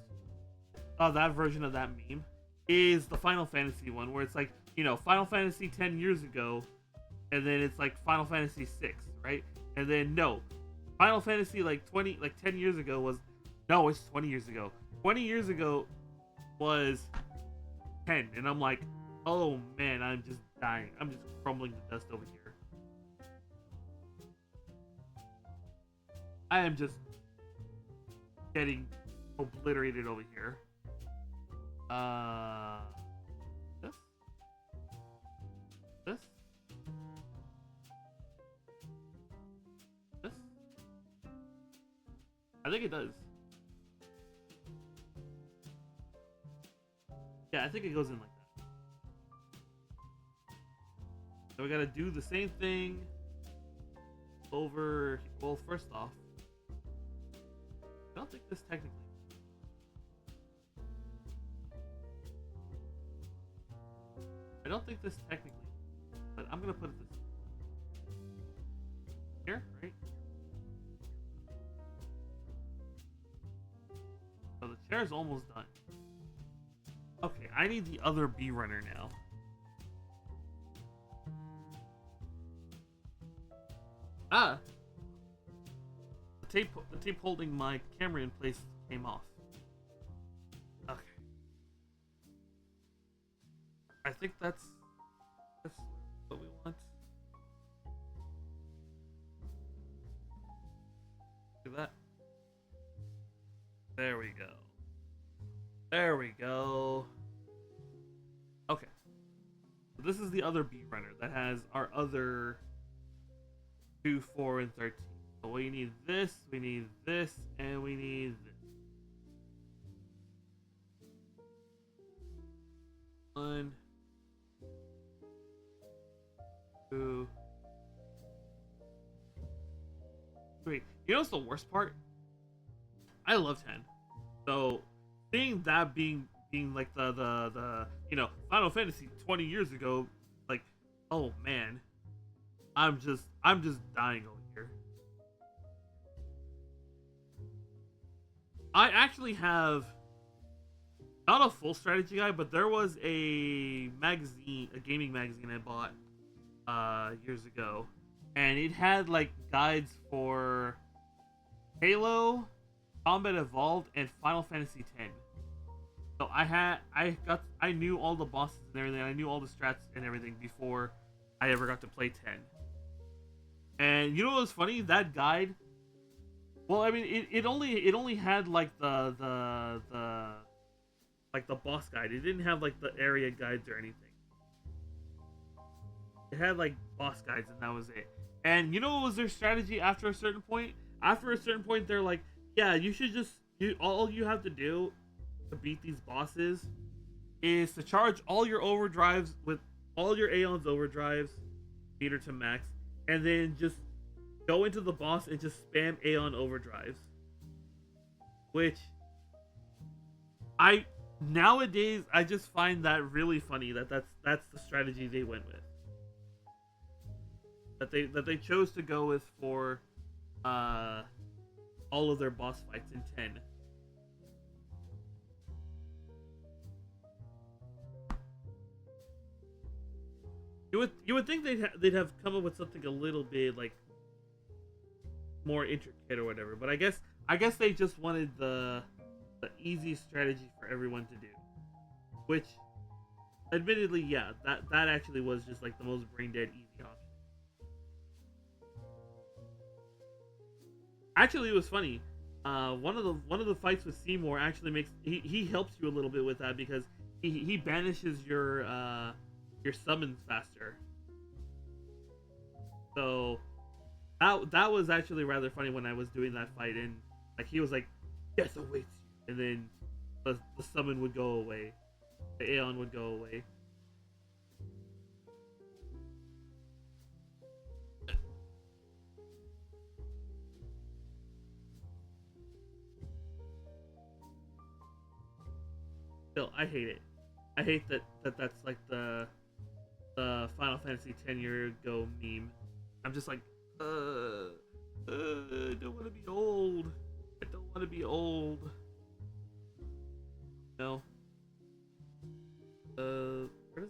that version of that meme, is the Final Fantasy one, where it's like, Final Fantasy 10 years ago, and then it's like Final Fantasy 6, right? And then no, Final Fantasy like 10 years ago was, no, it's 20 years ago. 20 years ago was 10, and I'm like, oh man, I'm just dying. I'm just crumbling to dust over here. I am just getting obliterated over here. This? This? This? I think it does. Yeah, I think it goes in like that. So we gotta do the same thing over, well, first off, I don't think this technically. I don't think this technically, but I'm gonna put it this here, right? So the chair's almost done. Okay, I need the other B runner now. Ah! The tape holding my camera in place came off. Okay. I think that's what we want. Do that. There we go. There we go. Okay. So this is the other B runner that has our other 2, 4, and 13. So we need this, and we need this. 1, 2, 3. You know what's the worst part? I love 10. So seeing that being like the Final Fantasy 20 years ago, like, oh man, I'm just dying over here. I actually have not a full strategy guide, but there was a gaming magazine I bought years ago, and it had like guides for Halo, Combat Evolved, and Final Fantasy X. So I knew all the bosses and everything. I knew all the strats and everything before I ever got to play 10. And you know what was funny? That guide. Well, I mean, it only had like the boss guide. It didn't have like the area guides or anything. It had like boss guides, and that was it. And you know what was their strategy after a certain point? After a certain point, they're like, yeah, you should just all you have to do to beat these bosses is to charge all your overdrives with all your Aeon's overdrives, meter to max, and then just go into the boss and just spam Aeon overdrives. Which I nowadays I just find that really funny that's the strategy they went with. That they chose to go with for uh all of their boss fights in 10. You would think they'd have come up with something a little bit like more intricate or whatever, but I guess they just wanted the easy strategy for everyone to do, which admittedly, yeah, that actually was just like the most brain dead easy option. Actually, it was funny. One of the fights with Seymour actually makes he helps you a little bit with that because he banishes your summons faster. So that was actually rather funny when I was doing that fight, and like he was like, "Death awaits you," and then the summon would go away, the Aeon would go away. Still, I hate it. I hate that's like the Final Fantasy 10 year ago meme. I'm just like, I don't want to be old. I don't want to be old. No. Where does this?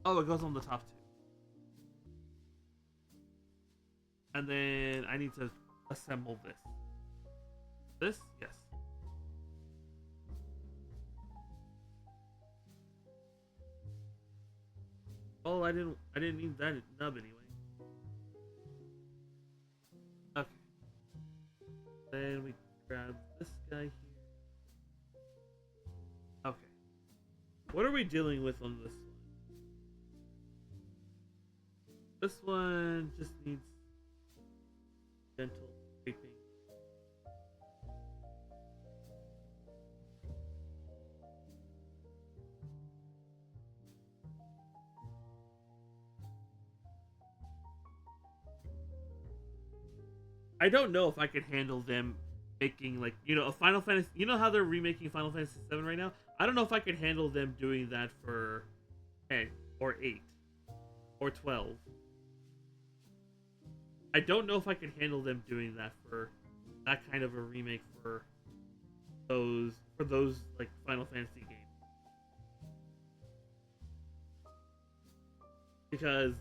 Oh, it goes on the top two, and then I need to assemble this. This, yes. Oh, I didn't need that nub anyway. Okay. Then we grab this guy here. Okay. What are we dealing with on this one? This one just needs gentle scraping. I don't know if I could handle them making like a Final Fantasy. You know how they're remaking Final Fantasy 7 right now? I don't know if I could handle them doing that for 10 or 8 or 12. I don't know if I could handle them doing that for that kind of a remake for those like Final Fantasy games because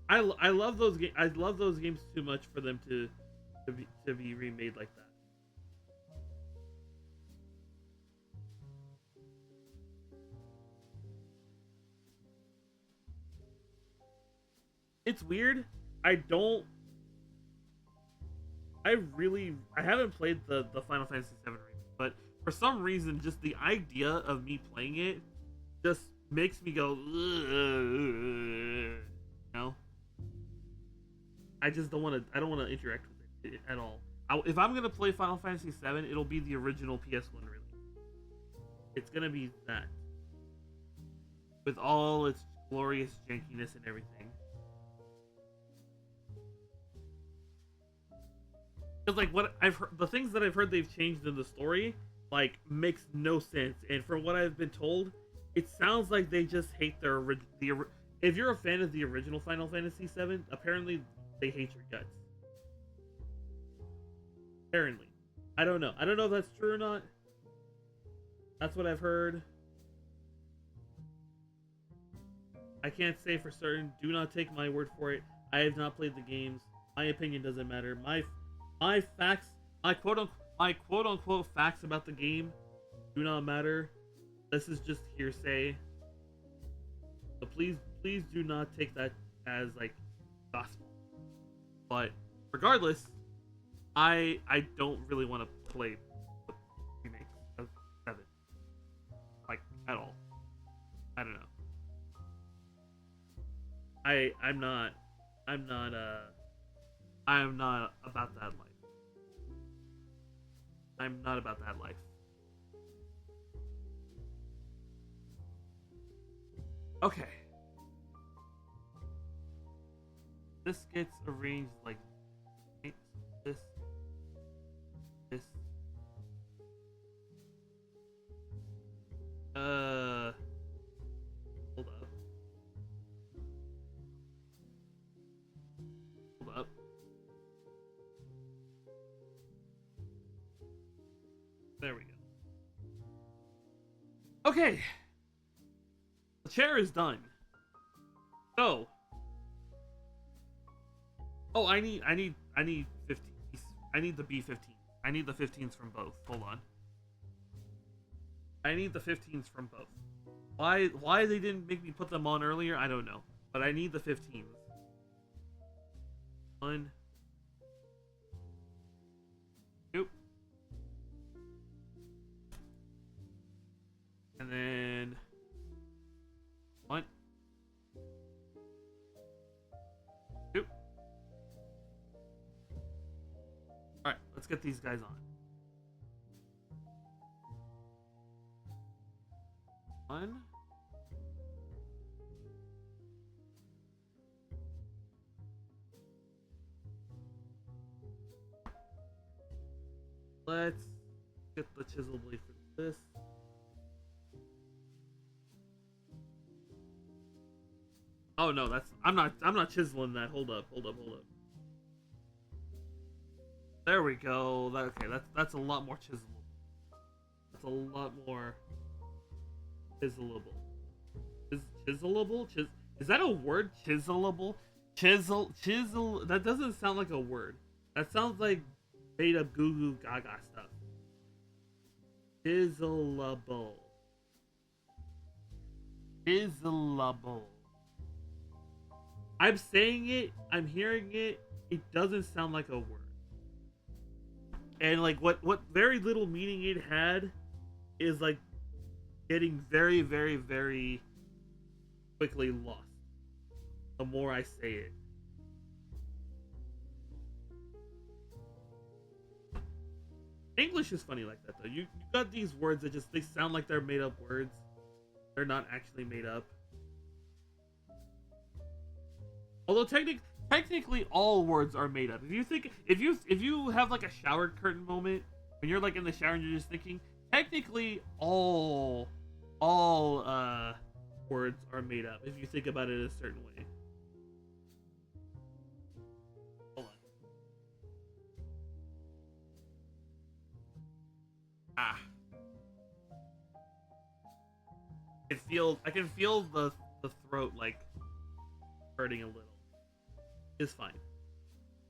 I love those games. I love those games too much for them to be remade like that. It's weird. I don't. I haven't played the Final Fantasy 7 remake, but for some reason, just the idea of me playing it just makes me go. No, I just don't want to. I don't want to interact with it at all. If I'm gonna play Final Fantasy 7, it'll be the original PS1 release. It's gonna be that with all its glorious jankiness and everything. Because like what I've heard, the things that I've heard they've changed in the story like makes no sense. And from what I've been told, it sounds like they just hate if you're a fan of the original Final Fantasy 7, apparently they hate your guts. Apparently, I don't know. I don't know if that's true or not. That's what I've heard. I can't say for certain. Do not take my word for it. I have not played the games. My opinion doesn't matter. My facts, my quote unquote facts about the game do not matter. This is just hearsay. So please do not take that as like gospel. But regardless, I don't really want to play the remake of 7 like at all. I don't know. I'm not about that life. I'm not about that life. Okay. This gets arranged like this, this. Hold up. Hold up. There we go. Okay. The chair is done. So. Oh, I need 15. I need the B15. I need the 15s from both. Hold on. I need the 15s from both. Why they didn't make me put them on earlier, I don't know. But I need the 15s. 1, 2. And then 1, 2. Alright, let's get these guys on. 1. Let's get the chisel blade for this. Oh no, I'm not chiseling that. Hold up. There we go. That's a lot more chiselable. That's a lot more chiselable. Chiselable? Is that a word? Chiselable? Chisel. That doesn't sound like a word. That sounds like made up goo goo gaga stuff. Chiselable. Chiselable. I'm saying it, I'm hearing it, it doesn't sound like a word. And like what very little meaning it had is like getting very, very, very quickly lost the more I say it. English is funny like that though. You got these words that just they sound like they're made up words. They're not actually made up. Although technically all words are made up. If you have like a shower curtain moment when you're like in the shower and you're just thinking, technically all words are made up if you think about it a certain way. Hold on. Ah. I can feel the throat like hurting a little. It's fine.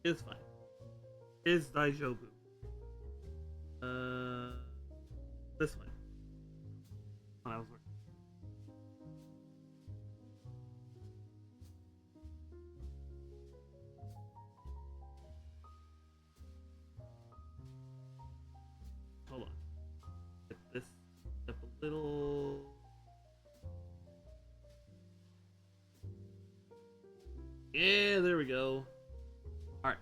It's fine. It's Daijobu. This way. Oh, I was working. Hold on. Get this up a little. Yeah, there we go. Alright.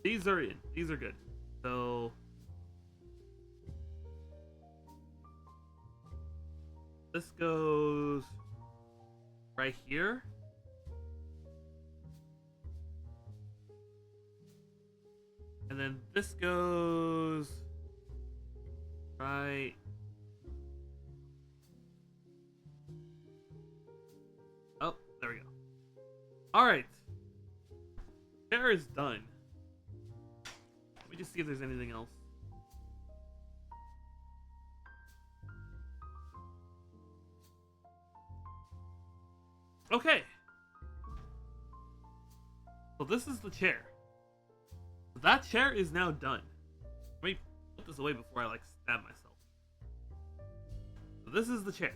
These are in. These are good. So this goes right here. And then this goes right. Oh, there we go. Alright. Chair is done. Let me just see if there's anything else. Okay. So this is the chair. That chair is now done. Let me put this away before I like stab myself. So this is the chair.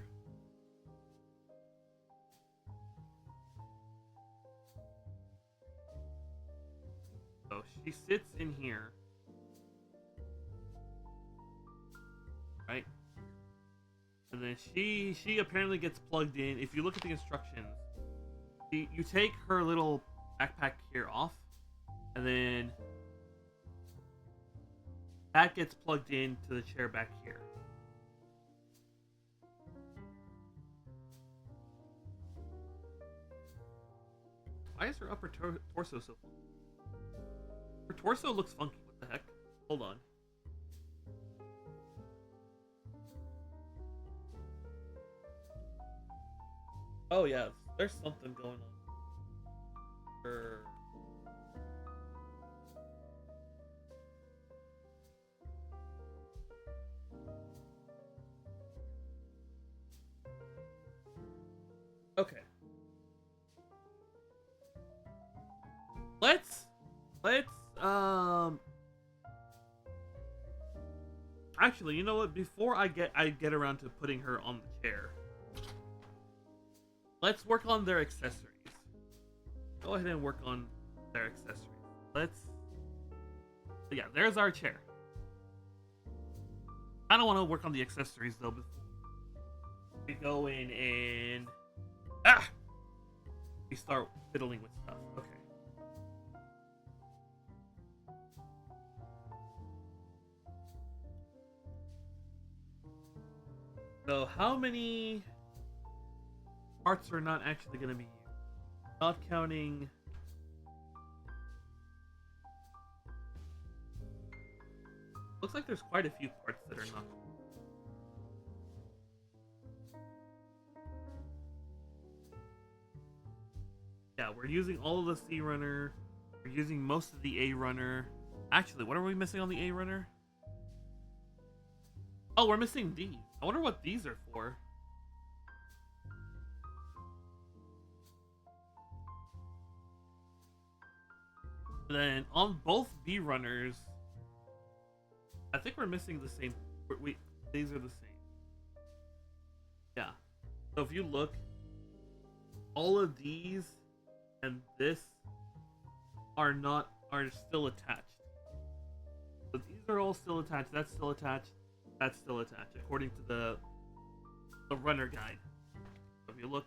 So she sits in here. Right? And then she apparently gets plugged in. If you look at the instructions, you take her little backpack here off, and then that gets plugged into the chair back here. Why is her upper torso so funky? Her torso looks funky. What the heck? Hold on. Oh yeah, there's something going on. Her... Okay. Let's actually, you know what? Before I get around to putting her on the chair, let's work on their accessories. Go ahead and work on their accessories. Yeah, there's our chair. I don't want to work on the accessories though before we go in and we start fiddling with stuff. Okay. So how many parts are not actually going to be used? Not counting... Looks like there's quite a few parts that are not. Yeah, we're using all of the C runner. We're using most of the A runner. Actually, what are we missing on the A runner? Oh, we're missing D. I wonder what these are for. Then on both B runners, I think we're missing the same. These are the same. Yeah. So if you look, all of these and this are still attached. So these are all still attached. That's still attached. That's still attached, according to the runner guide. So if you look,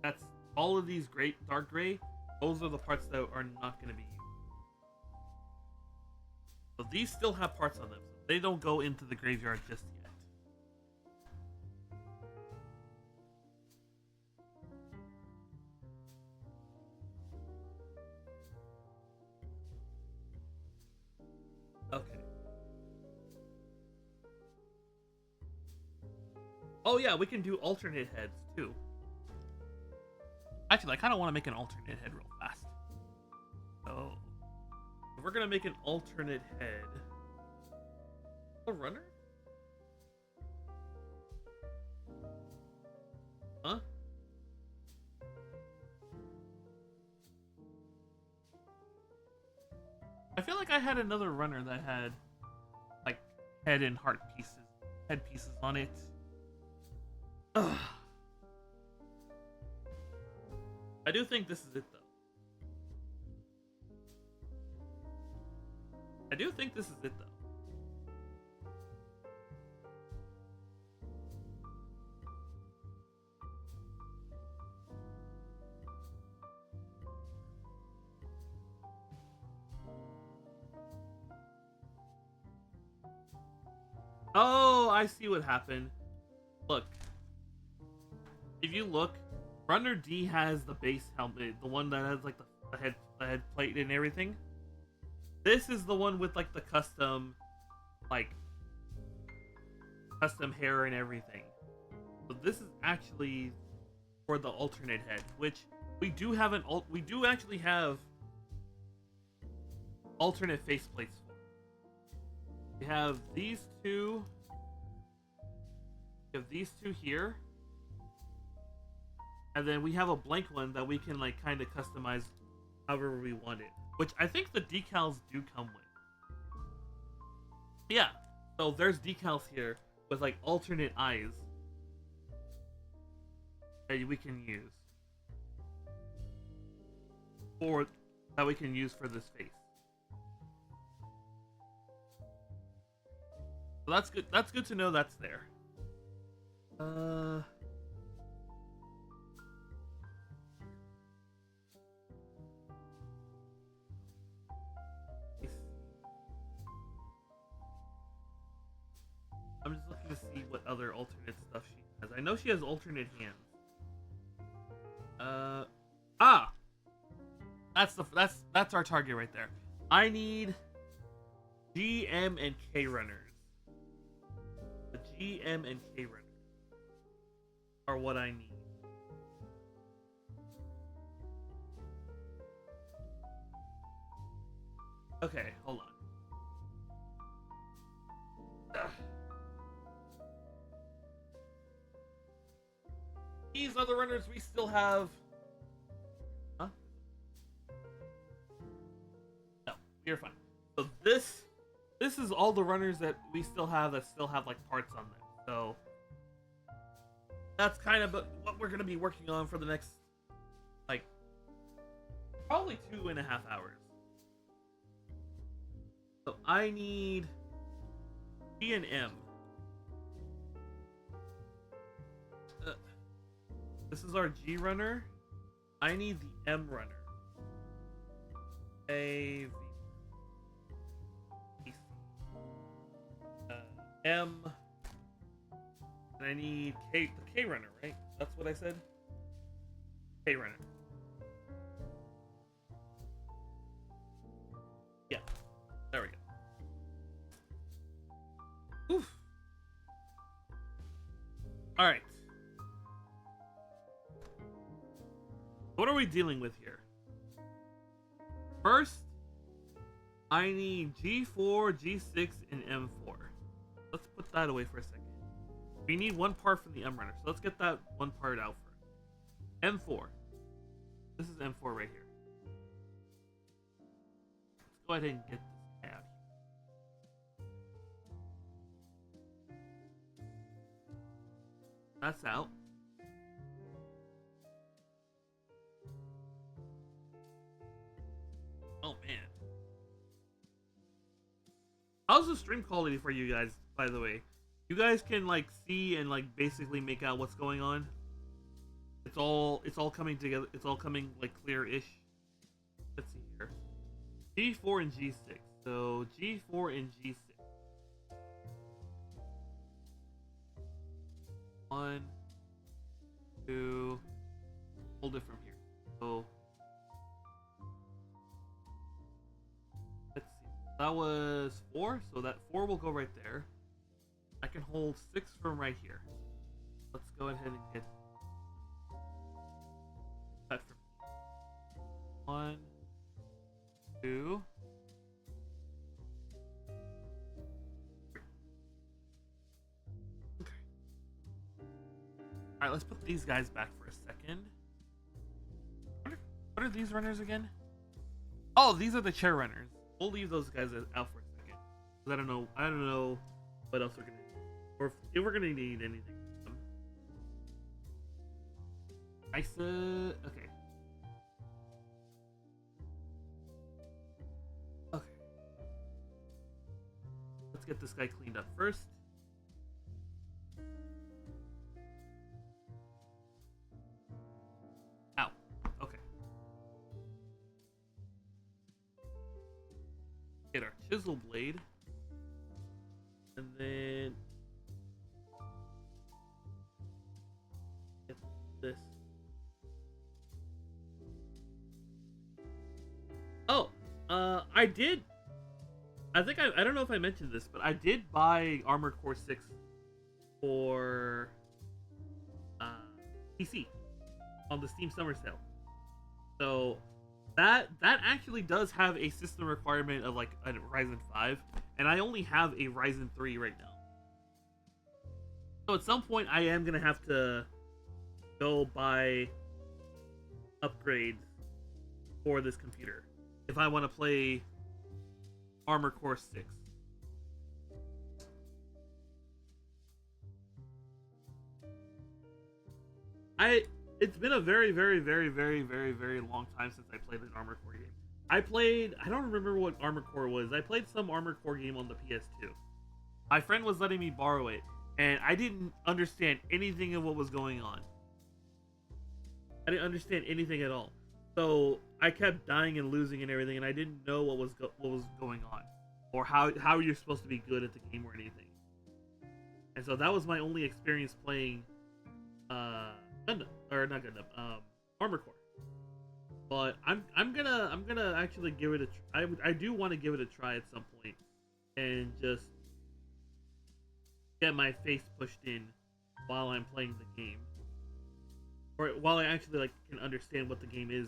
that's all of these dark gray. Those are the parts that are not going to be used. So these still have parts on them. So they don't go into the graveyard just yet. Okay. Oh yeah, we can do alternate heads too. Actually, I kind of want to make an alternate head real fast. So, if we're gonna make an alternate head, a runner? Huh? I feel like I had another runner that had like head and head pieces on it. Ugh. I do think this is it though. I do think this is it though. Oh, I see what happened. Look. If you look, Runner D has the base helmet, the one that has like the head plate and everything. This is the one with like the custom hair and everything. So this is actually for the alternate head, which we do actually have alternate faceplates for. We have these two. We have these two here. And then we have a blank one that we can like kind of customize however we want it. Which I think the decals do come with. Yeah. So there's decals here with like alternate eyes that we can use. That we can use for this face. So that's good. That's good to know that's there. I'm just looking to see what other alternate stuff she has. I know she has alternate hands. That's our target right there. I need GM and K runners. The GM and K runners are what I need. Okay, hold on. Ugh. These other runners we still have. Huh? No, you're fine. So this is all the runners that we still have like parts on them. So that's kind of what we're gonna be working on for the next like probably 2.5 hours. So I need G and M. This is our G runner. I need the M runner. A, V, C. M. And I need the K runner, right? That's what I said? K runner. Yeah. There we go. Oof. Alright. What are we dealing with here? First, I need G4, G6, and M4. Let's put that away for a second. We need one part from the M runner, so let's get that one part out first. M4. This is M4 right here. Let's go ahead and get this guy out here. That's out. Oh man. How's the stream quality for you guys, by the way? You guys can like see and like basically make out what's going on. It's all coming together. It's all coming like clear-ish. Let's see here. G4 and G6. So G4 and G6. One, two. Hold it from here. So let's see. That was 4, so that 4 will go right there. I can hold 6 from right here. Let's go ahead and get that from here. 1, 2. Okay. Alright, let's put these guys back for a second. What are these runners again? Oh, these are the chair runners. We'll leave those guys out for a second. I don't know what else we're gonna need. Or if we're gonna need anything. Okay. Okay. Let's get this guy cleaned up first. Ow. Okay. Get our chisel blade. And then get this. Oh, I did. I think I don't know if I mentioned this, but I did buy Armored Core 6 for PC on the Steam Summer Sale. So that actually does have a system requirement of like a Ryzen 5, and I only have a Ryzen 3 right now. So at some point I am gonna have to go buy upgrades for this computer if I want to play Armored Core 6. It's been a very, very, very, very, very, very long time since I played an Armored Core game. I don't remember what Armored Core was. I played some Armored Core game on the PS2. My friend was letting me borrow it, and I didn't understand anything of what was going on. I didn't understand anything at all. So I kept dying and losing and everything, and I didn't know what was going on, or how you're supposed to be good at the game or anything. And so that was my only experience playing Gundam, or not Gundam, Armored Core. But I'm gonna actually give it a. I do want to give it a try at some point, and just get my face pushed in while I'm playing the game, or while I actually like can understand what the game is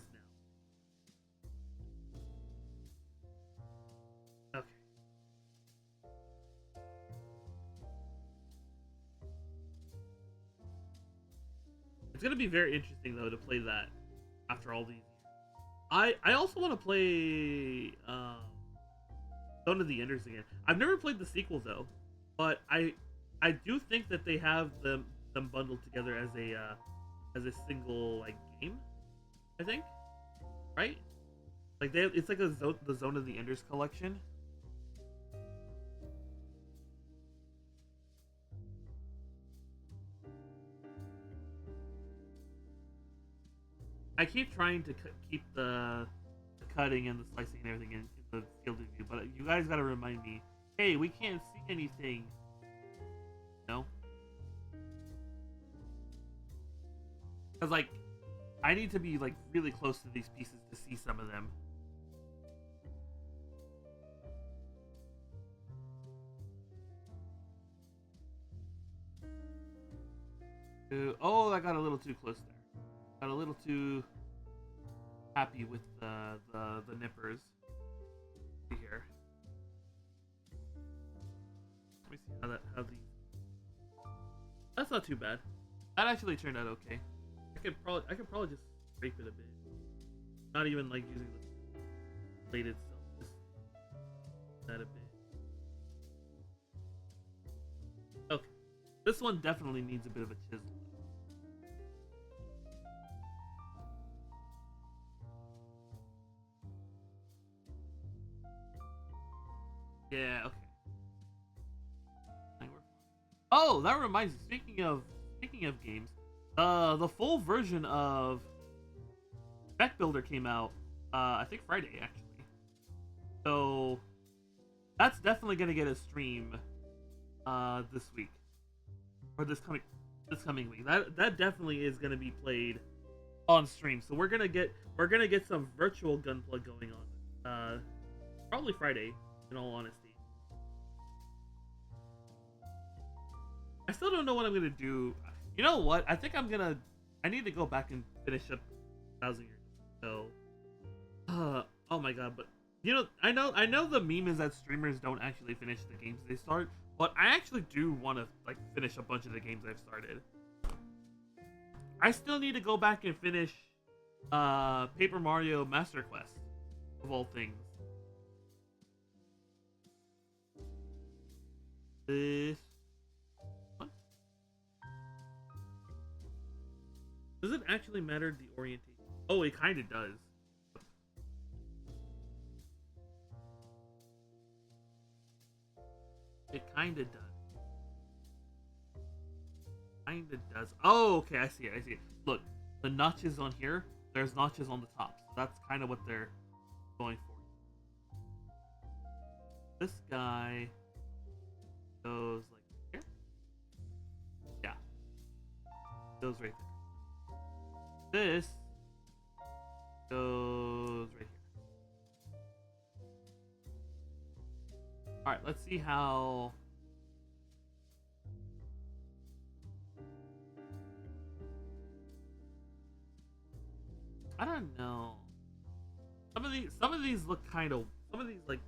now. Okay. It's gonna be very interesting though to play that after all these years. I also want to play Zone of the Enders again. I've never played the sequel though, but I do think that they have them bundled together as a single like game. I think, right? Like it's like the Zone of the Enders collection. I keep trying to keep the cutting and the slicing and everything in the field of view, but you guys got to remind me. Hey, we can't see anything. No, because like I need to be like really close to these pieces to see some of them. Oh, I got a little too close there. Got a little too happy with the nippers here. Let me see how these. That's not too bad. That actually turned out okay. I could probably just scrape it a bit. Not even like using the blade itself. Just that a bit. Okay. This one definitely needs a bit of a chisel. Yeah, okay. Oh, that reminds me. Speaking of games, the full version of Spec Builder came out. I think Friday actually. So that's definitely gonna get a stream. This week or this coming week. That definitely is gonna be played on stream. So we're gonna get some virtual Gunpla going on. Probably Friday. In all honesty. I still don't know what I'm gonna do. You know what? I think I need to go back and finish up Thousand Years. So, oh my god! But I know the meme is that streamers don't actually finish the games they start, but I actually do want to like finish a bunch of the games I've started. I still need to go back and finish Paper Mario Master Quest of all things. This one. Does it actually matter the orientation? Oh, it kind of does. It kind of does. Kind of does. Oh, okay, I see it. I see it. Look, the notches on here. There's notches on the top. So that's kind of what they're going for. This guy goes like here. Yeah, goes right there. This goes right here. All right, let's see how. I don't know. Some of these look kind of. Some of these like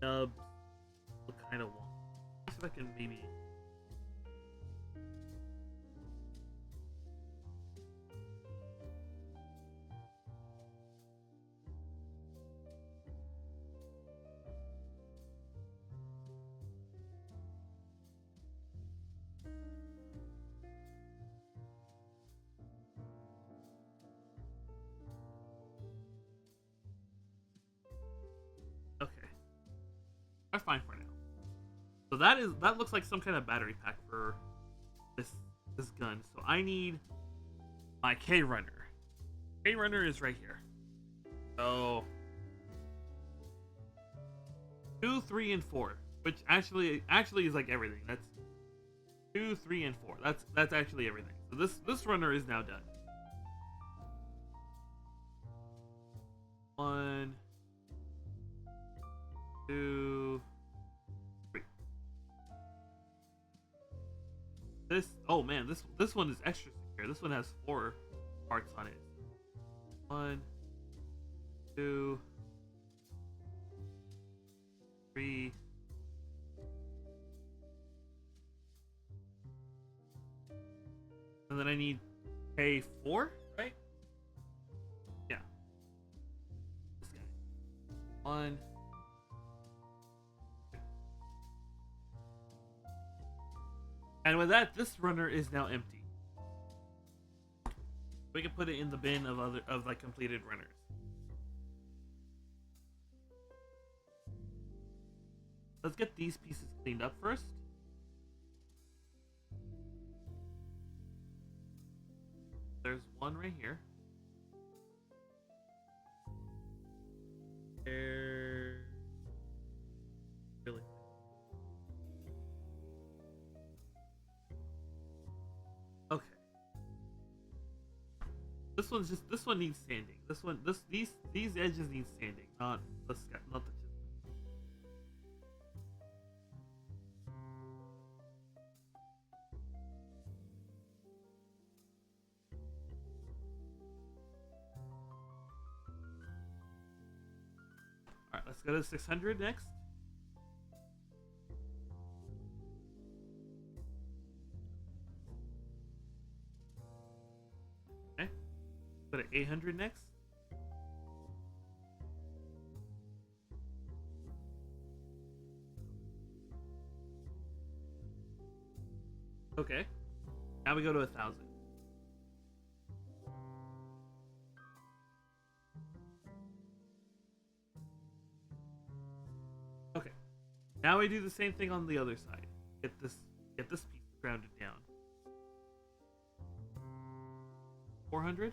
nubs look kind of wonky. See if I can maybe. Okay, I'm fine for now. So that looks like some kind of battery pack for this this gun. So I need my K runner. K runner is right here. So 2, 3, and 4, which actually is like everything. That's 2, 3, and 4. That's actually everything. So this runner is now done. 1, 2, 3. Oh man, this one is extra secure. This one has 4 parts on it. 1, 2, 3. And then I need K4, right? Yeah. This guy. 1. And with that, this runner is now empty. We can put it in the bin of like completed runners. Let's get these pieces cleaned up first. There's one right here. There. Really. Okay. This one needs sanding. These edges need sanding, not the chisel. All right, let's go to 600 next. Okay. Go to 800 next. Okay. Now we go to 1,000. Okay. Now we do the same thing on the other side. Get this piece grounded down. 400.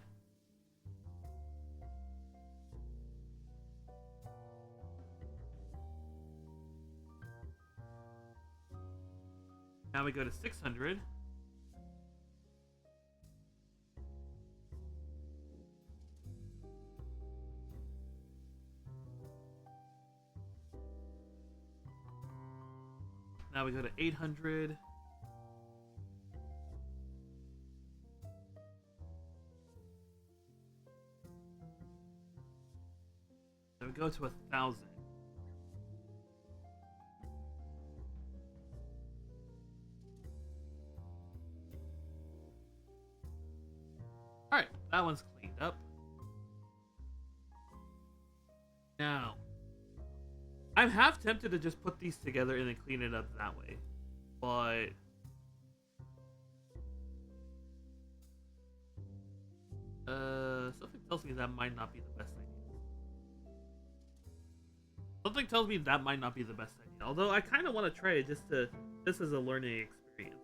Now we go to 600. Now we go to 800. Then we go to 1,000. Alright, that one's cleaned up. Now, I'm half tempted to just put these together and then clean it up that way. But something tells me that might not be the best idea. Something tells me that might not be the best idea. Although I kind of want to try it just as a learning experience.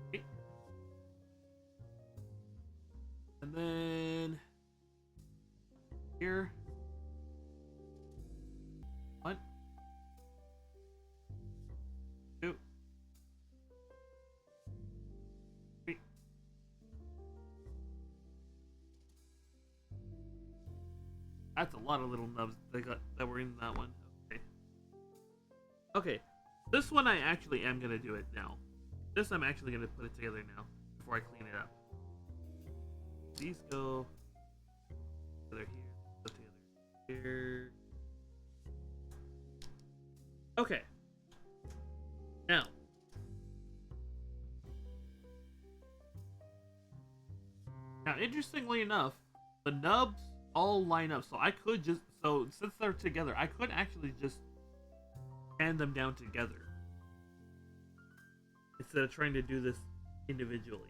Okay. And then here. 1, 2, 3. That's a lot of little nubs that were in that one. Okay. Okay. This one I actually am gonna do it now. This I'm actually gonna put it together now before I clean it up. These go together here. Go together here. Okay. Now. Now, interestingly enough, the nubs all line up. So I could just, since they're together, I could actually just hand them down together. Instead of trying to do this individually.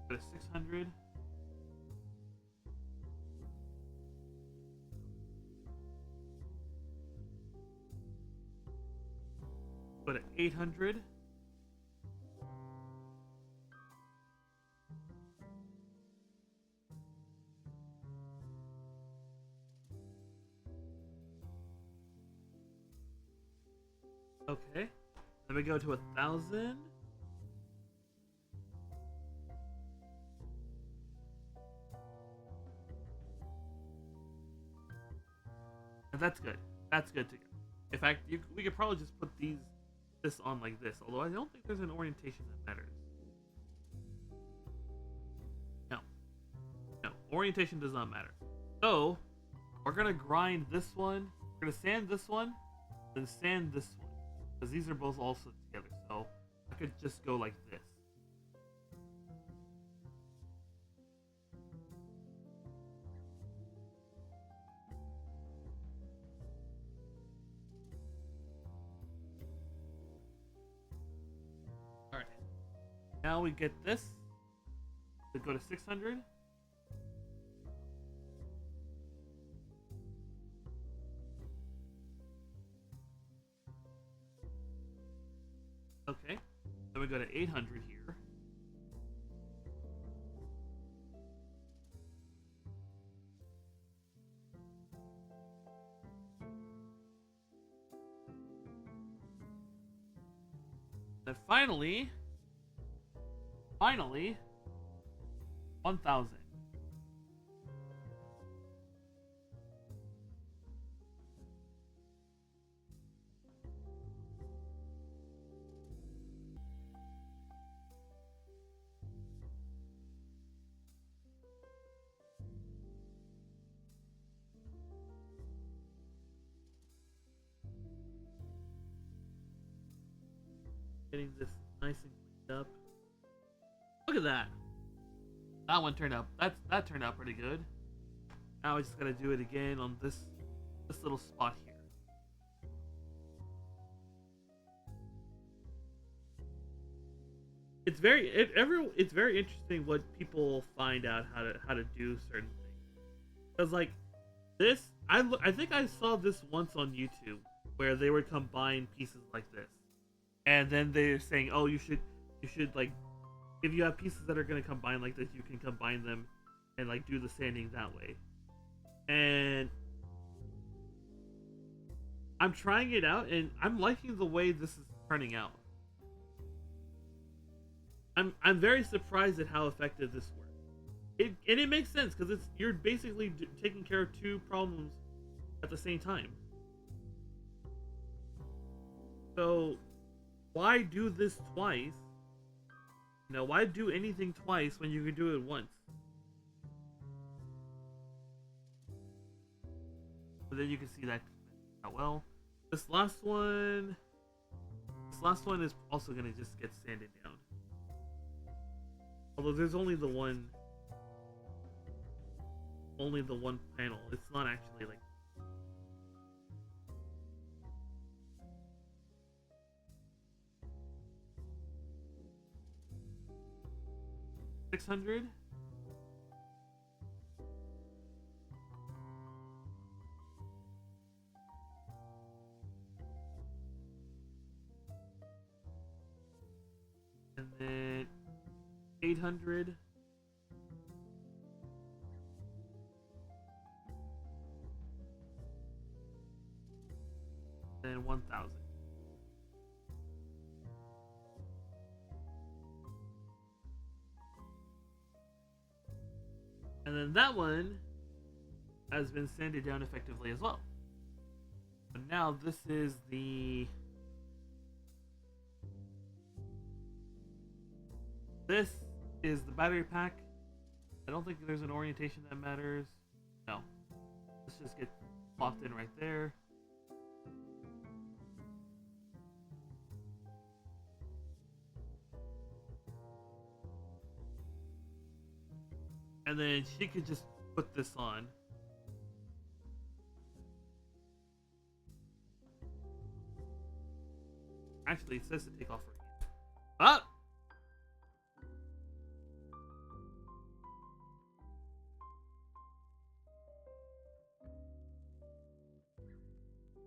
Go to 600. Go to 800. Okay. Then we go to 1,000. And that's good. That's good to go. In fact, we could probably just put this on like this. Although I don't think there's an orientation that matters. No. No. Orientation does not matter. So, we're going to grind this one. We're going to sand this one. Then sand this one. Because these are both also together. So, I could just go like this. Alright. Now we get this. We go to 600. Okay. Then we go to 800 here. Then finally, 1,000. Getting this nice and cleaned up. Look at that. That one turned out. That turned out pretty good. Now I just gotta do it again on this little spot here. It's very interesting what people find out how to do certain things. Cause like this, I think I saw this once on YouTube where they would combine pieces like this, and then they're saying, oh, you should like, if you have pieces that are gonna combine like this, you can combine them and like do the sanding that way. And I'm trying it out, and I'm liking the way this is turning out. I'm very surprised at how effective this works. And it makes sense because you're basically taking care of two problems at the same time. So why do this twice? You know, why do anything twice when you can do it once? But then you can see that out well. This last one is also gonna just get sanded down. Although there's only the one panel. It's not actually like 600. And then 800. And 1,000. And then that one has been sanded down effectively as well. But now this is the battery pack. I don't think there's an orientation that matters. No. Let's just get plopped in right there. And then she could just put this on. Actually, it says to take off her hand. Ah!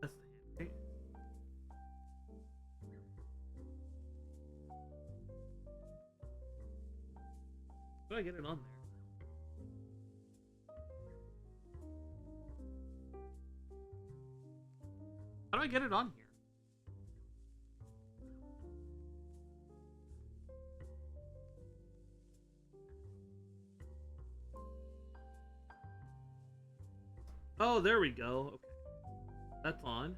That's the hand, right? How do I get it on there? How do I get it on here? Oh, there we go. Okay. That's on.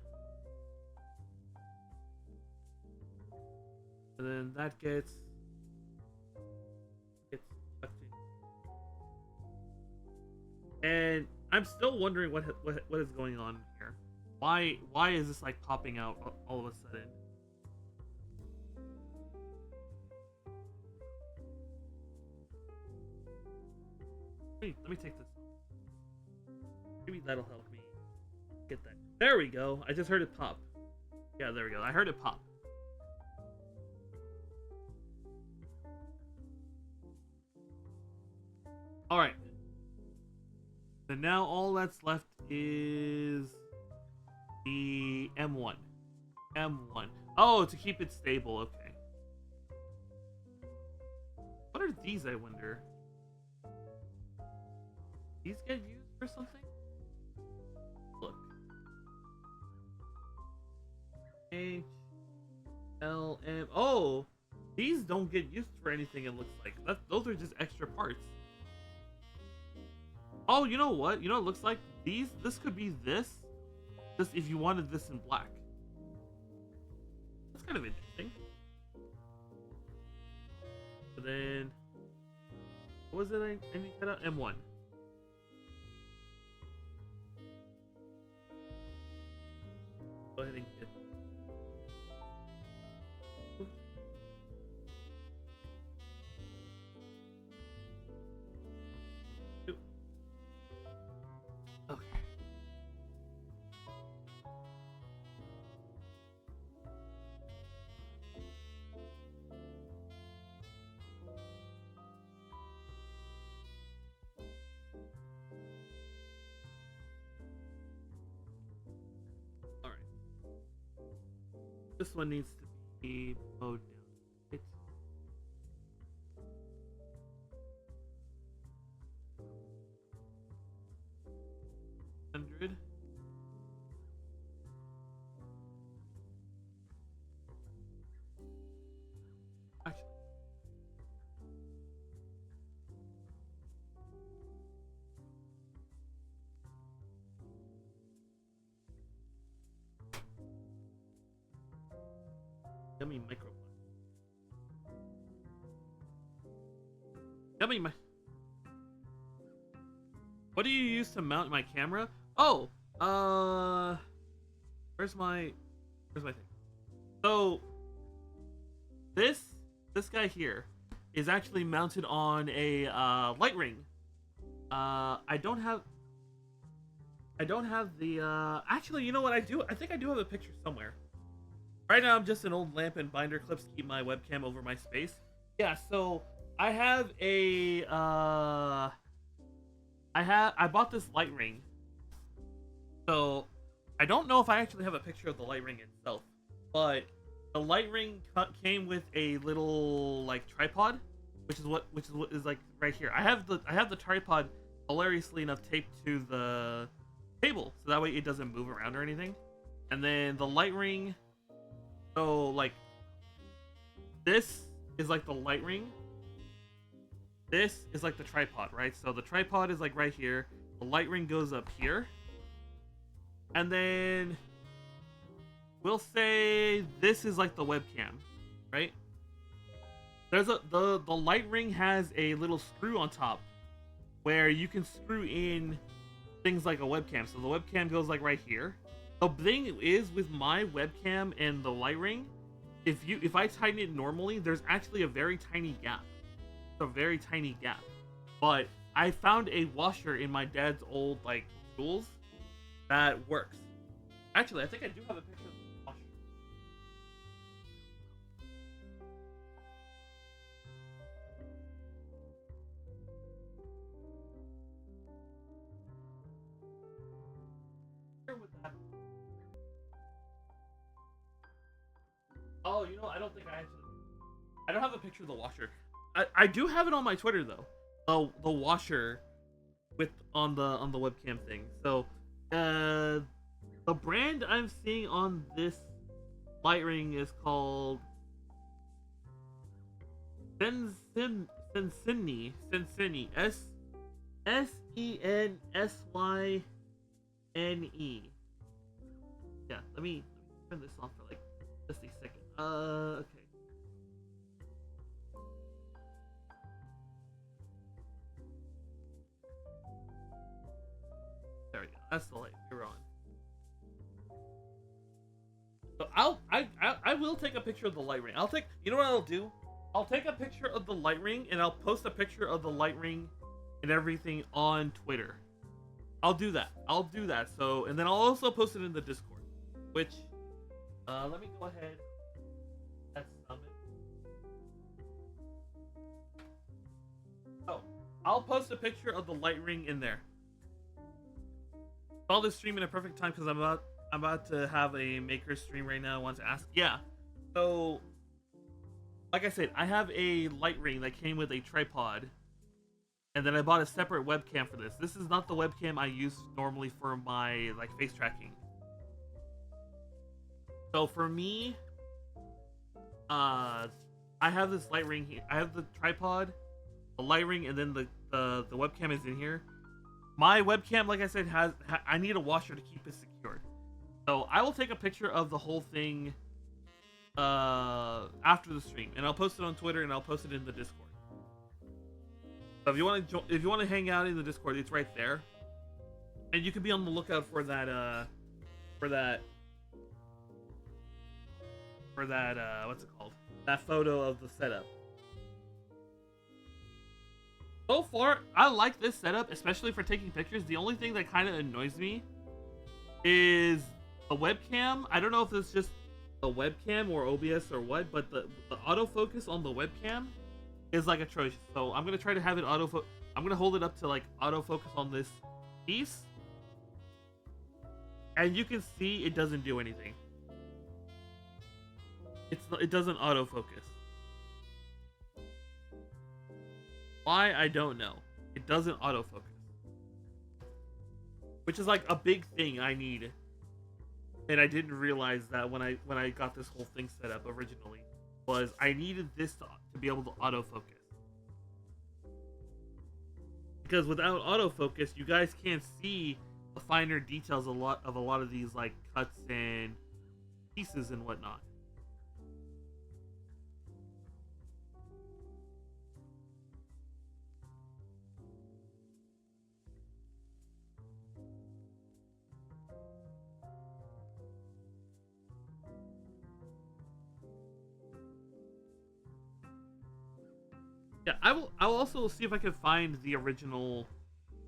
And then that gets tucked in. And I'm still wondering what is going on here. Why is this like popping out all of a sudden? Let me take this off. Maybe that'll help me get that. There we go. I just heard it pop. Yeah, there we go. I heard it pop. Alright. And now all that's left is the M1. M1. Oh, to keep it stable. Okay. What are these, I wonder? These get used for something? Look. H L M. Oh, these don't get used for anything. It looks like those are just extra parts. Oh, you know what? You know what it looks like? This could be this. Just if you wanted this in black. That's kind of interesting. But then, what was it? I need to cut out M1. Go ahead and get. Okay. All right. This one needs to be mowed down. It's 100. Actually, yummy microphone. Yummy my. What do you use to mount my camera? Oh, where's my thing? So this guy here is actually mounted on a light ring. I don't have the actually, you know what I do? I think I do have a picture somewhere. Right now I'm just an old lamp and binder clips to keep my webcam over my space. Yeah, so I have a I bought this light ring. So I don't know if I actually have a picture of the light ring itself, but the light ring came with a little like tripod, which is what is like right here. I have the tripod hilariously enough taped to the table, so that way it doesn't move around or anything. And then the light ring, so like this is like the light ring. This is like the tripod, right? So the tripod is like right here. The light ring goes up here. And then we'll say this is like the webcam, right? There's the light ring has a little screw on top where you can screw in things like a webcam. So the webcam goes like right here. The thing is with my webcam and the light ring, if I tighten it normally, there's actually a very tiny gap. It's a very tiny gap. But I found a washer in my dad's old like tools that works. Actually, I think I do have a picture of the washer. Where would that be? Oh, you know, I don't think I don't have a picture of the washer. I do have it on my Twitter though. The washer with on the webcam thing. So the brand I'm seeing on this light ring is called Sensini. Sensini. Sensiny. NE. Yeah, let me turn this off for like just a second. Okay. There we go. That's the light we're on. So I will take a picture of the light ring. You know what I'll do? I'll take a picture of the light ring and I'll post a picture of the light ring and everything on Twitter. I'll do that. So, and then I'll also post it in the Discord. Which, let me go ahead. That's Summit. Oh, I'll post a picture of the light ring in there. Saw this stream in a perfect time because I'm about to have a maker stream right now. I want to ask. Yeah. So, like I said, I have a light ring that came with a tripod. And then I bought a separate webcam for this. This is not the webcam I use normally for my like face tracking. So for me, I have this light ring here. I have the tripod, the light ring, and then the webcam is in here. My webcam, like I said, I need a washer to keep it secured. So I will take a picture of the whole thing after the stream, and I'll post it on Twitter and I'll post it in the Discord. So if you want to hang out in the Discord, it's right there, and you can be on the lookout for that what's it called? That photo of the setup. So far, I like this setup, especially for taking pictures. The only thing that kind of annoys me is the webcam. I don't know if it's just the webcam or OBS or what, but the autofocus on the webcam is like atrocious. So I'm gonna try to have it autofocus. I'm gonna hold it up to like autofocus on this piece, and you can see it doesn't do anything. It doesn't autofocus. Why, I don't know. It doesn't autofocus, which is like a big thing I need, and I didn't realize that when I got this whole thing set up originally, was I needed this to be able to autofocus. Because without autofocus, you guys can't see the finer details of a lot of these like cuts and pieces and whatnot. Yeah, I will also see if I can find the original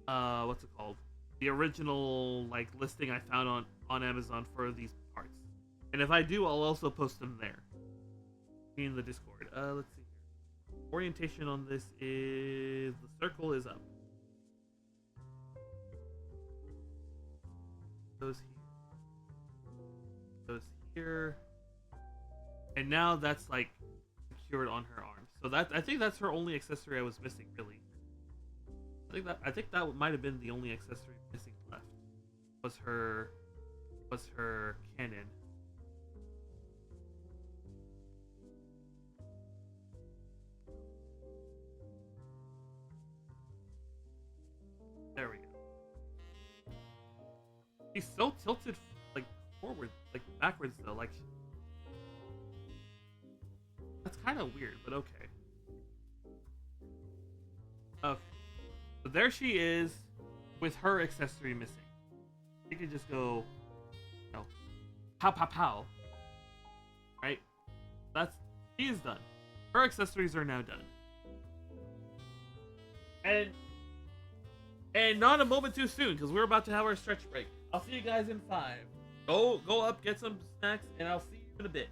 what's it called? The original like listing I found on Amazon for these parts. And if I do, I'll also post them there. In the Discord. Let's see here. Orientation on this is the circle is up. Goes here. Goes here. And now that's like secured on her arm. So I think that's her only accessory I was missing, really. I think that might have been the only accessory missing left. Was her cannon. There we go. She's so tilted like forward, like backwards though, like that's kind of weird, but okay. Okay. So there she is with her accessory missing. You could just go, you know, pow pow pow. Right? She is done. Her accessories are now done. And not a moment too soon, because we're about to have our stretch break. I'll see you guys in 5. Go up, get some snacks, and I'll see you in a bit.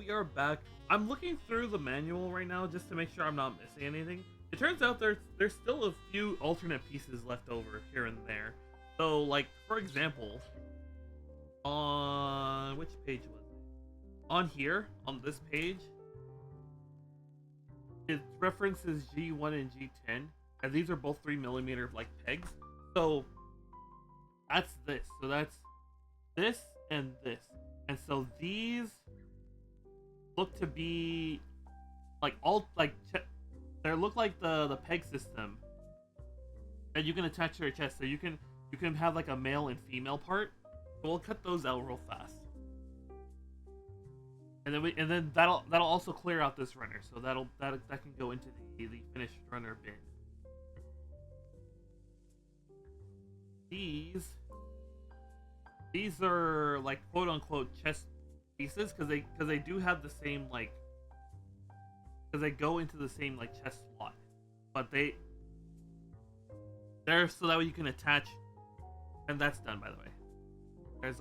we are back. I'm looking through the manual right now just to make sure I'm not missing anything. It turns out there's still a few alternate pieces left over here and there. So, like, for example, on which page was it? On here, on this page, it references G1 and G10, and these are both 3mm like pegs. So that's this. So that's this and this. And so these look to be like all like they look like the peg system that you can attach to your chest. So you can have like a male and female part. But we'll cut those out real fast. And then that'll also clear out this runner, so that can go into the finished runner bin. These are like quote unquote chest pieces because they do have the same like because they go into the same like chest slot, but they're so that way you can attach, and that's done by the way. There's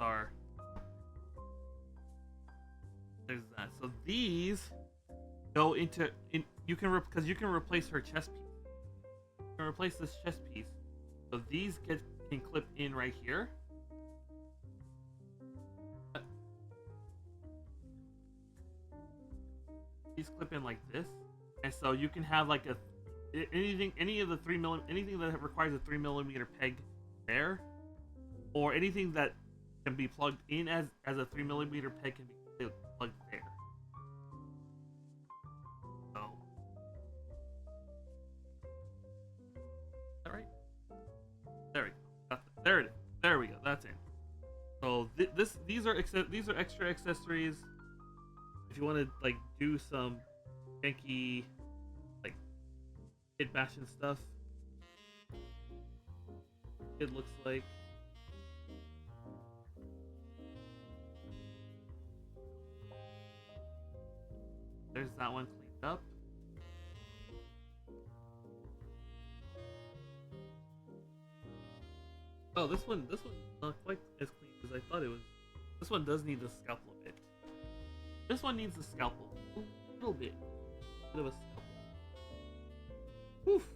that. So these go into you can replace her chest piece. You can replace this chest piece. So these can clip in right here. These clip in like this, and so you can have like any of the anything that requires a 3mm peg there, or anything that can be plugged in as a 3mm peg can be plugged there. So, is that right? There we go. There it is. There we go. That's it. So these are extra accessories. If you want to like do some janky like kid bashing stuff, it looks like. There's that one cleaned up. Oh, this one's not quite as clean as I thought it was. This one does need the scalpel a bit. This one needs the scalpel a little bit. A bit of a scalpel. Woof.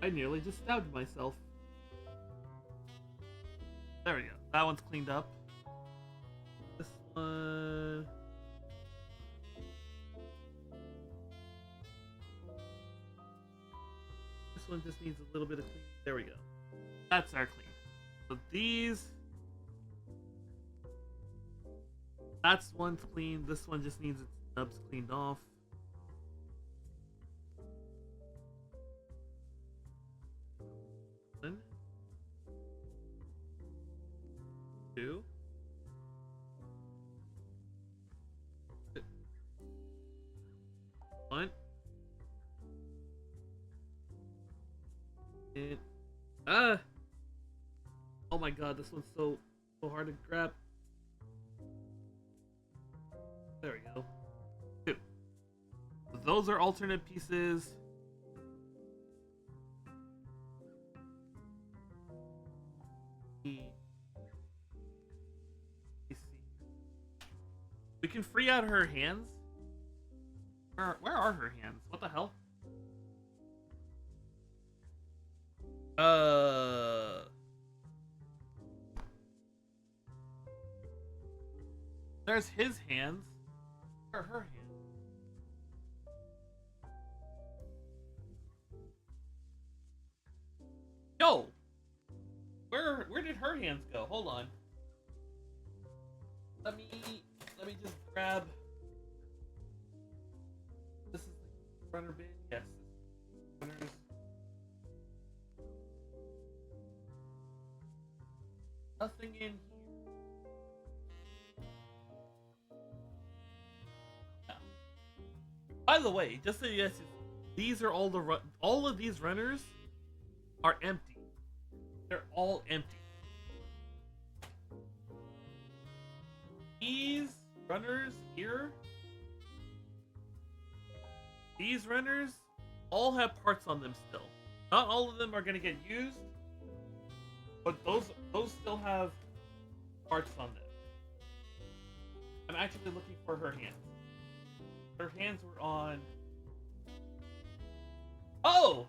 I nearly just stabbed myself. There we go. That one's cleaned up. This one. This one just needs a little bit of clean. There we go. That's our clean. So these. That's one's clean. This one just needs its nubs cleaned off. One. Two. One. And oh my god, this one's so hard to grab. There we go. Two. So those are alternate pieces. We can free out her hands. Where are her hands? What the hell? There's his hands. Where are her hands? Yo! Where did her hands go? Hold on. Let me just grab. This is the runner bin. Yes. Runners. Nothing in here. Yeah. By the way, just so you guys, these are all of these runners are empty. They're all empty. These runners here, these runners all have parts on them still. Not all of them are going to get used, but those still have parts on them. actually looking for her hands. Her hands were on. Oh!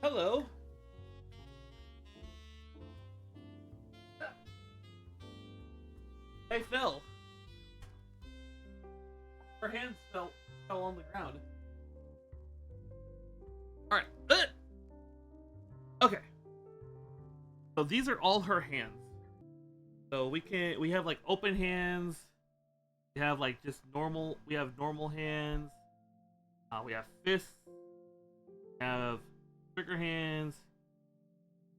Hello. Hey, Phil. Her hands fell on the ground. All right. Okay. So these are all her hands. So we have like open hands. We have like just normal. We have normal hands. We have fists. We have trigger hands.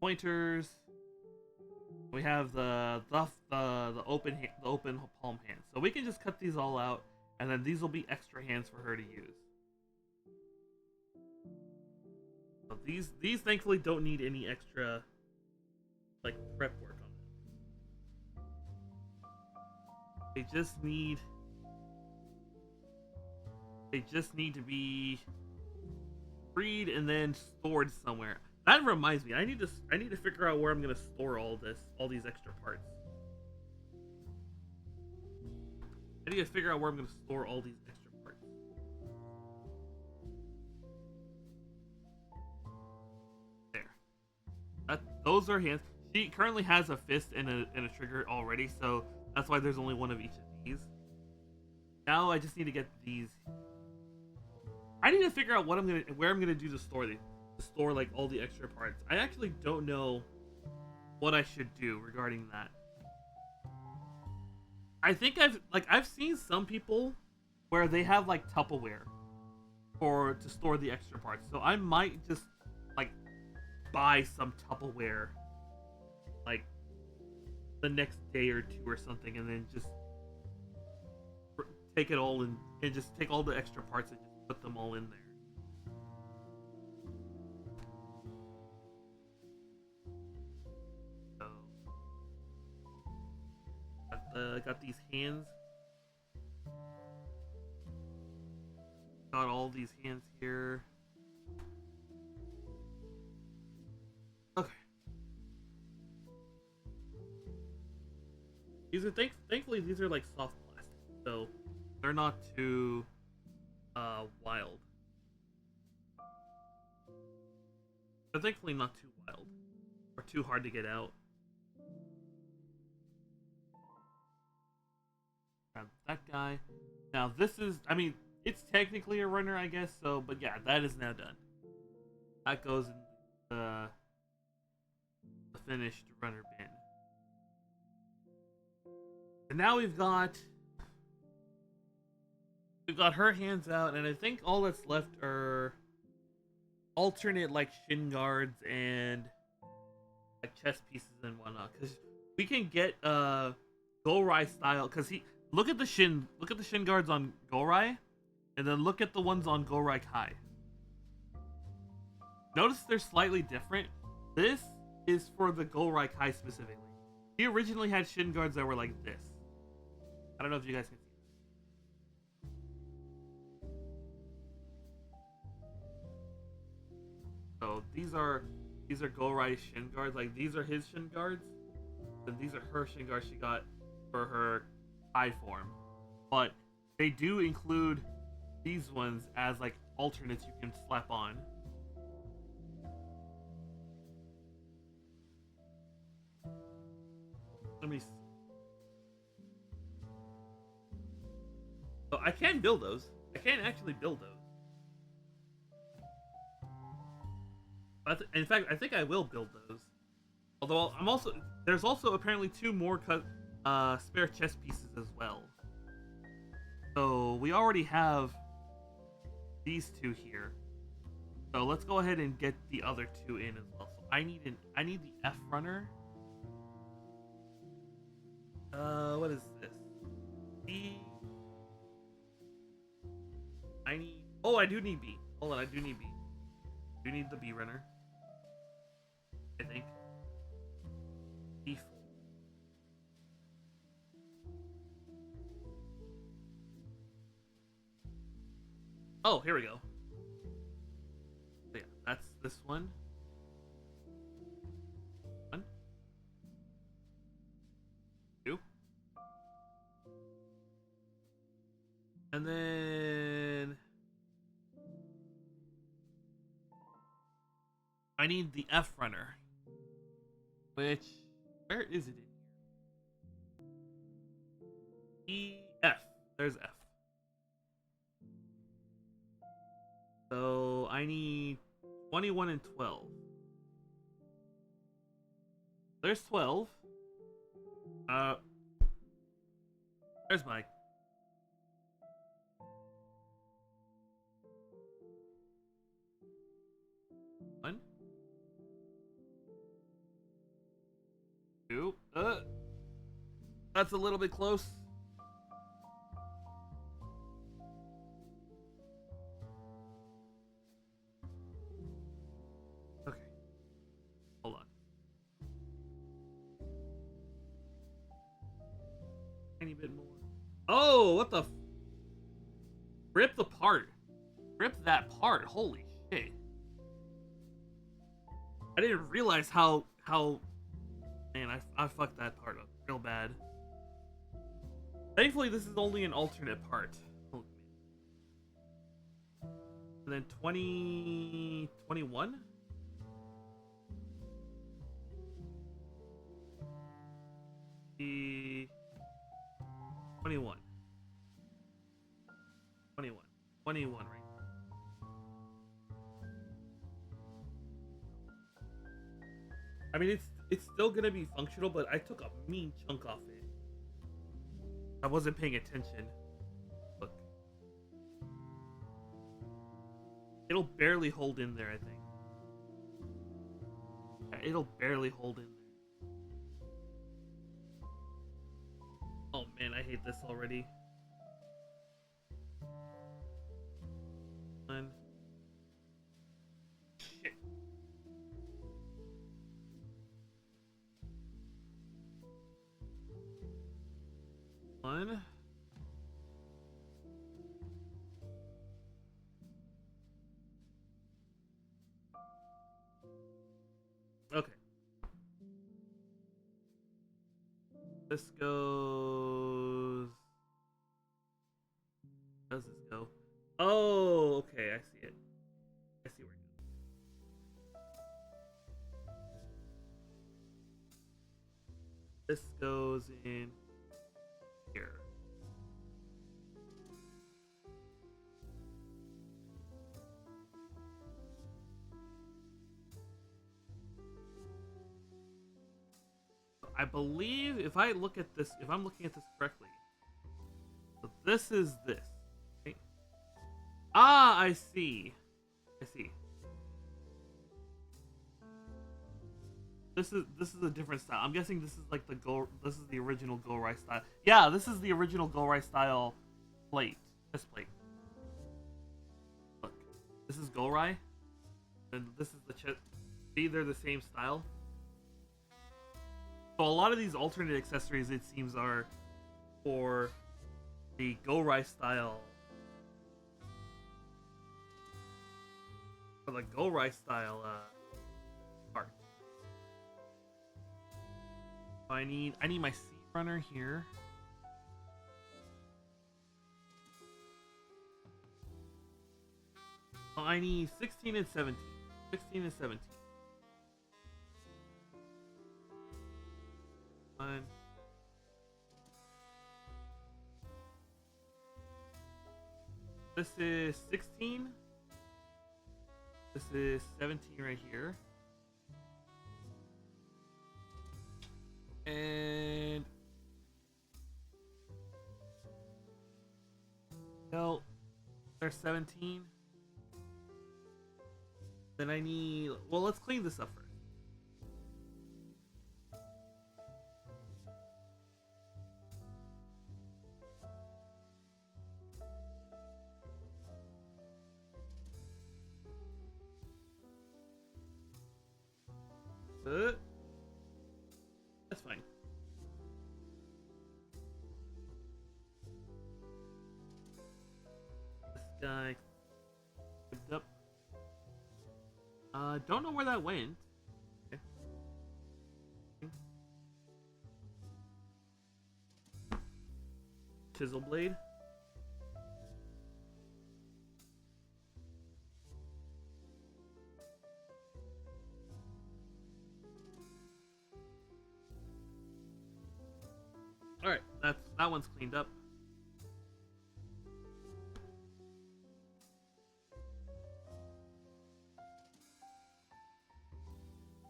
Pointers. We have the open palm hands. So we can just cut these all out, and then these will be extra hands for her to use. So these thankfully don't need any extra like prep work on them. They just need to be freed and then stored somewhere. That reminds me, I need to figure out where I'm gonna store all these extra parts. I need to figure out where I'm gonna store all these extra parts. There. Those are hands. She currently has a fist and a trigger already, so that's why there's only one of each of these. Now I just need to get these. I need to figure out where I'm gonna do to store these. To store like all the extra parts. I actually don't know what I should do regarding that. I think I've seen some people where they have like Tupperware to store the extra parts. So I might just like buy some Tupperware like the next day or two or something, and then just take it all and just take all the extra parts and just put them all in there. Got these hands. Got all these hands here. Okay. These are thankfully these are like soft plastic, so they're not too wild. They're thankfully not too wild or too hard to get out. That guy. Now this is, I mean, it's technically a runner, I guess. So, but yeah, that is now done. That goes in the finished runner bin. And now we've got her hands out, and I think all that's left are alternate like shin guards and like chest pieces and whatnot. Because we can get Gourai style. Because look at the shin guards on Gourai, and then look at the ones on Gourai-Kai. Notice they're slightly different. This is for the Gourai-Kai specifically. He originally had shin guards that were like this. I don't know if you guys can see that. So these are Gourai shin guards. Like these are his shin guards, and these are her shin guards she got for her Kai form. But they do include these ones as like alternates you can slap on. Let me see. So I can build those. I can actually build those. In fact, I think I will build those. Although there's also apparently 2 more spare chest pieces as well. So we already have these 2 here. So let's go ahead and get the other 2 in as well. So I need the F runner. What is this? B. I do need B. Hold on, I do need B. I do need the B runner. I think. B4. Oh, here we go. So yeah, that's this one. 1, 2, And then I need the F runner. Which, where is it in here? F. There's F. So I need 21 and 12. There's 12. There's my. One. Two. That's a little bit close. Okay. Hold on. Tiny bit more. Oh, what the? Rip the part. Rip that part. Holy shit. I didn't realize how man, I fucked that part up real bad. Thankfully, this is only an alternate part. Oh, and then 20, 21? The 21. 21. 21 right now. I mean, it's still gonna be functional, but I took a mean chunk off it. I wasn't paying attention. Look. It'll barely hold in there, I think. Yeah, it'll barely hold in there. Oh man, I hate this already. One. Shit. One. Okay. This goes. How does this go? Oh, okay, I see it. I see where it goes. This goes in here. I believe if I look at this, if I'm looking at this correctly, so this is this. Okay. Ah, I see. I see. This is a different style. I'm guessing this is like this is the original Gourai style. Yeah, this is the original Gourai style plate. This plate. Look. This is Gourai. And this is the chip. See, they're the same style. So a lot of these alternate accessories, it seems, are for the Gourai style. For the Gourai style part. So I need my seed runner here. So I need 16 and 17. 16 and 17. One. This is 16. This is 17 right here. And no, there's 17. Then I need, well, let's clean this up first. That's fine. This guy picked up. Don't know where that went. Okay. Chisel blade. All right, that one's cleaned up.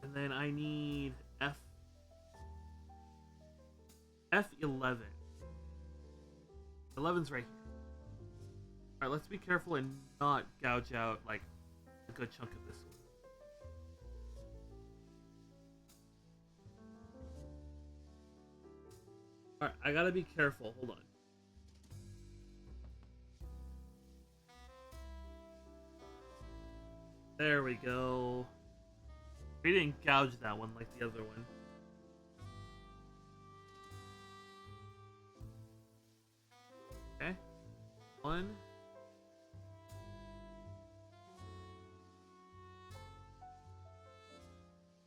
And then I need F11. 11's right here. All right, let's be careful and not gouge out like a good chunk of this one. All right, I gotta be careful. Hold on. There we go. We didn't gouge that one like the other one. Okay. 1.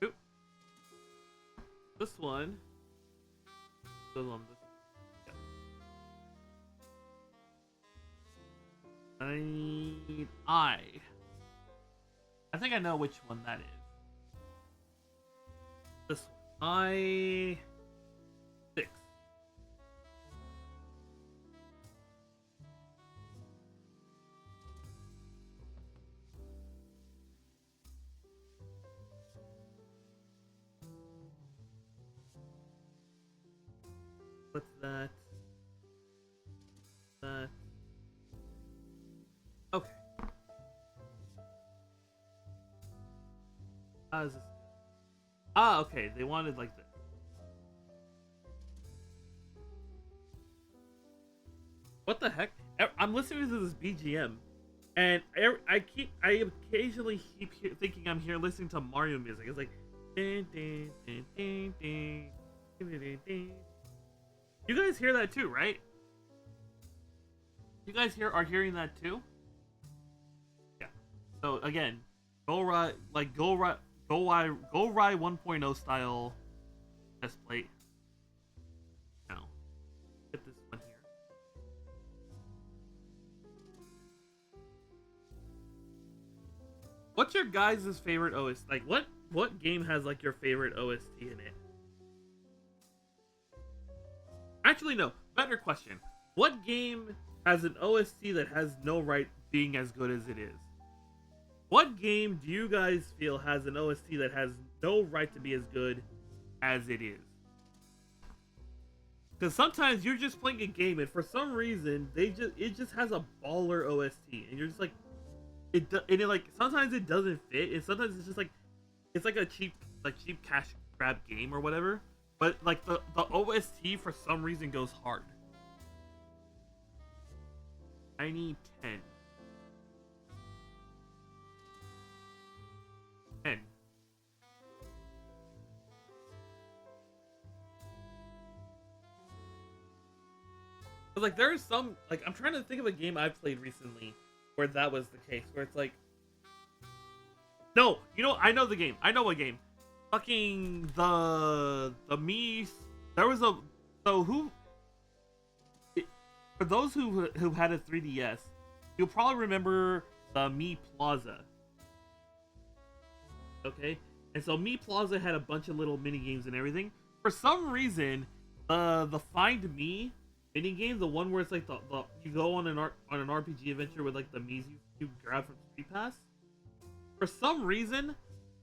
Two. This one. This one. Yeah. I need I think I know which one that is. This one. 6. What's that? That. Okay. How does this? Ah, okay. They wanted like this. What the heck? I'm listening to this BGM, and I occasionally keep thinking I'm here listening to Mario music. It's like, ding, ding, ding, ding, ding, ding, ding, ding. You guys hear that too, right? You guys are hearing that too? Yeah. So again, Gourai 1.0 style chest plate. Now, get this one here. What's your guys' favorite OST? Like, what game has like your favorite OST in it? Actually, no. Better question. What game has an OST that has no right being as good as it is? What game do you guys feel has an OST that has no right to be as good as it is? Because sometimes you're just playing a game and for some reason it just has a baller OST and you're just like sometimes it doesn't fit and sometimes it's just like it's like a cheap cash grab game or whatever. But like the OST for some reason goes hard. I need 10. 10. But like there is some like I'm trying to think of a game I played recently where that was the case, where it's like no, you know I know the game. I know what game. Fucking the me. There was a so who for those who had a 3DS, you'll probably remember the Me Plaza. Okay, and so Me Plaza had a bunch of little mini games and everything. For some reason, the Find Me mini game, the one where it's like the you go on an RPG adventure with like the Mii's you grab from Street Pass. For some reason,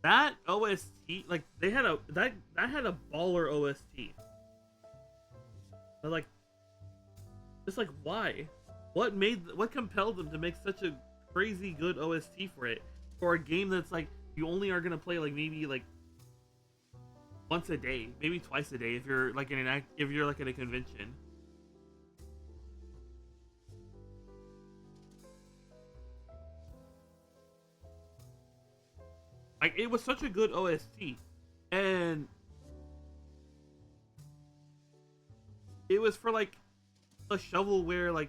that OST like they had that had a baller OST. But like, just like why? What compelled them to make such a crazy good OST for it for a game that's like you only are gonna play like maybe like once a day, maybe twice a day if you're like in a convention. Like it was such a good OST, and it was for like a shovelware like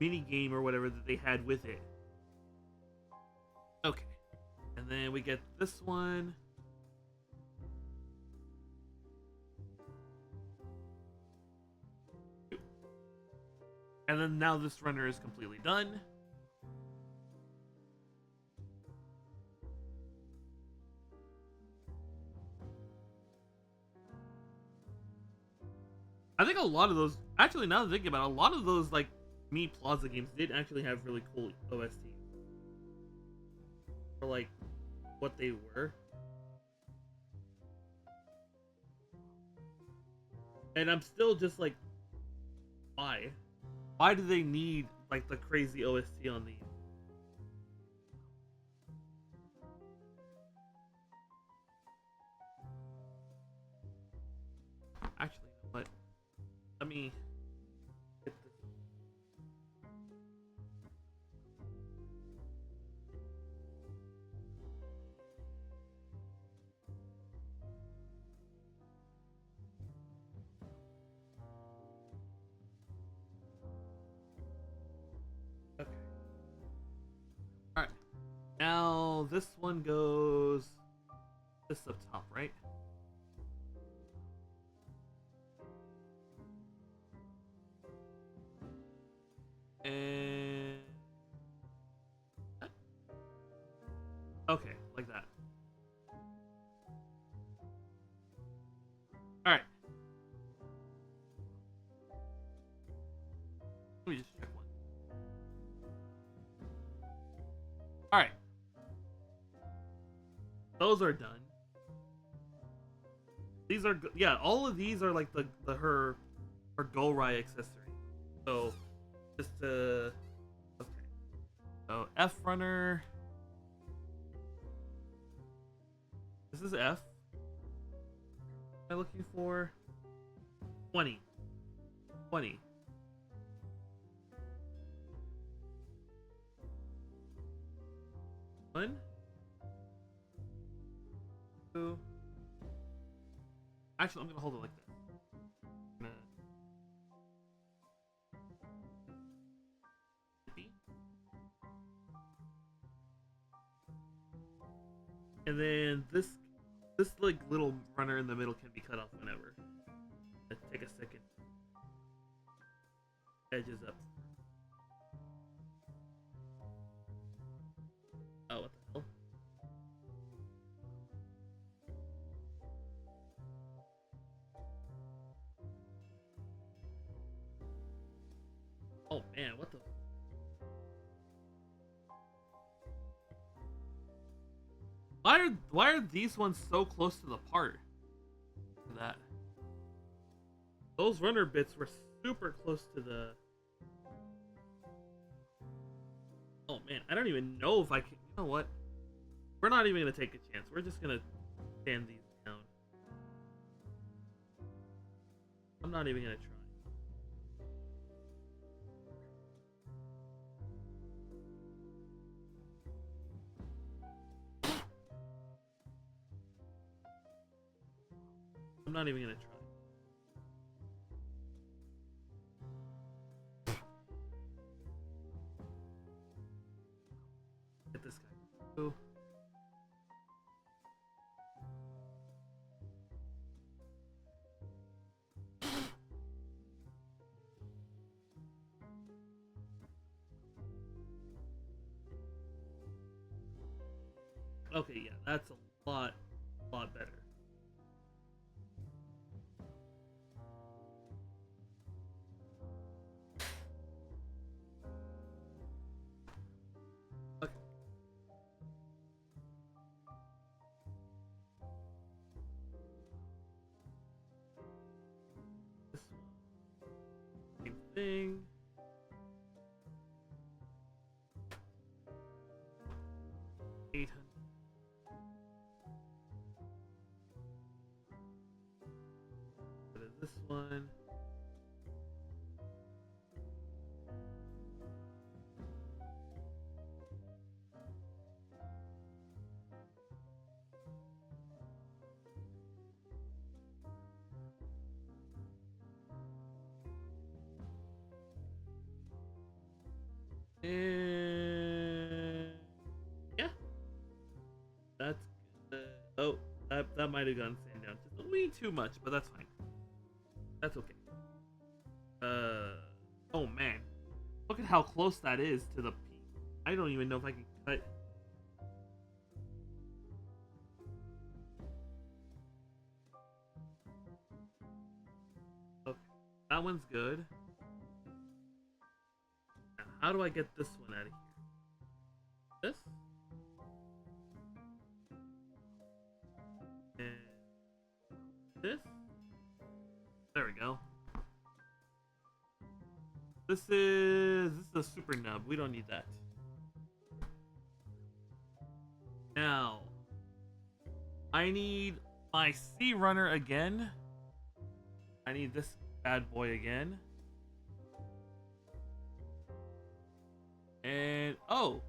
mini game or whatever that they had with it. Okay, and then we get this one. And then now this runner is completely done. I think a lot of those, actually, now that I'm thinking about it, a lot of those like Me Plaza games did actually have really cool OSTs for like what they were. And I'm still just like, why? Why do they need like the crazy OST on these? Actually, you know what? Let me get this. Okay. All right. Now this one goes this up top, right? And okay, like that. All right. Let me just check one. All right. Those are done. These are yeah. All of these are like her Gourai accessory. So just okay. So F runner. This is F. What am I looking for? 20. 20. One. Two. Actually, I'm gonna hold it like this. I'm gonna... And then this like little runner in the middle can be cut off whenever. Let's take a second. Edges up. Oh, what the hell? Oh man, what the? Why are these ones so close to the part? That those runner bits were super close to the. Oh man, I don't even know if I can. You know what? We're not even gonna take a chance. We're just gonna stand these down. I'm not even gonna try. I'm not even gonna try. Get this guy. Ooh. Okay, yeah, that's a lot better. Okay. This one. Same thing. $800. What is this one? And yeah, that's good. Oh, that might have gone sand down just a wee too much, but that's fine. That's okay. Oh man, look at how close that is to the peak. I don't even know if I can cut. Okay. That one's good. Now, how do I get this one out of here? This? And this? There we go. This is a super nub. We don't need that. Now, I need my sea runner again. I need this bad boy again. And oh,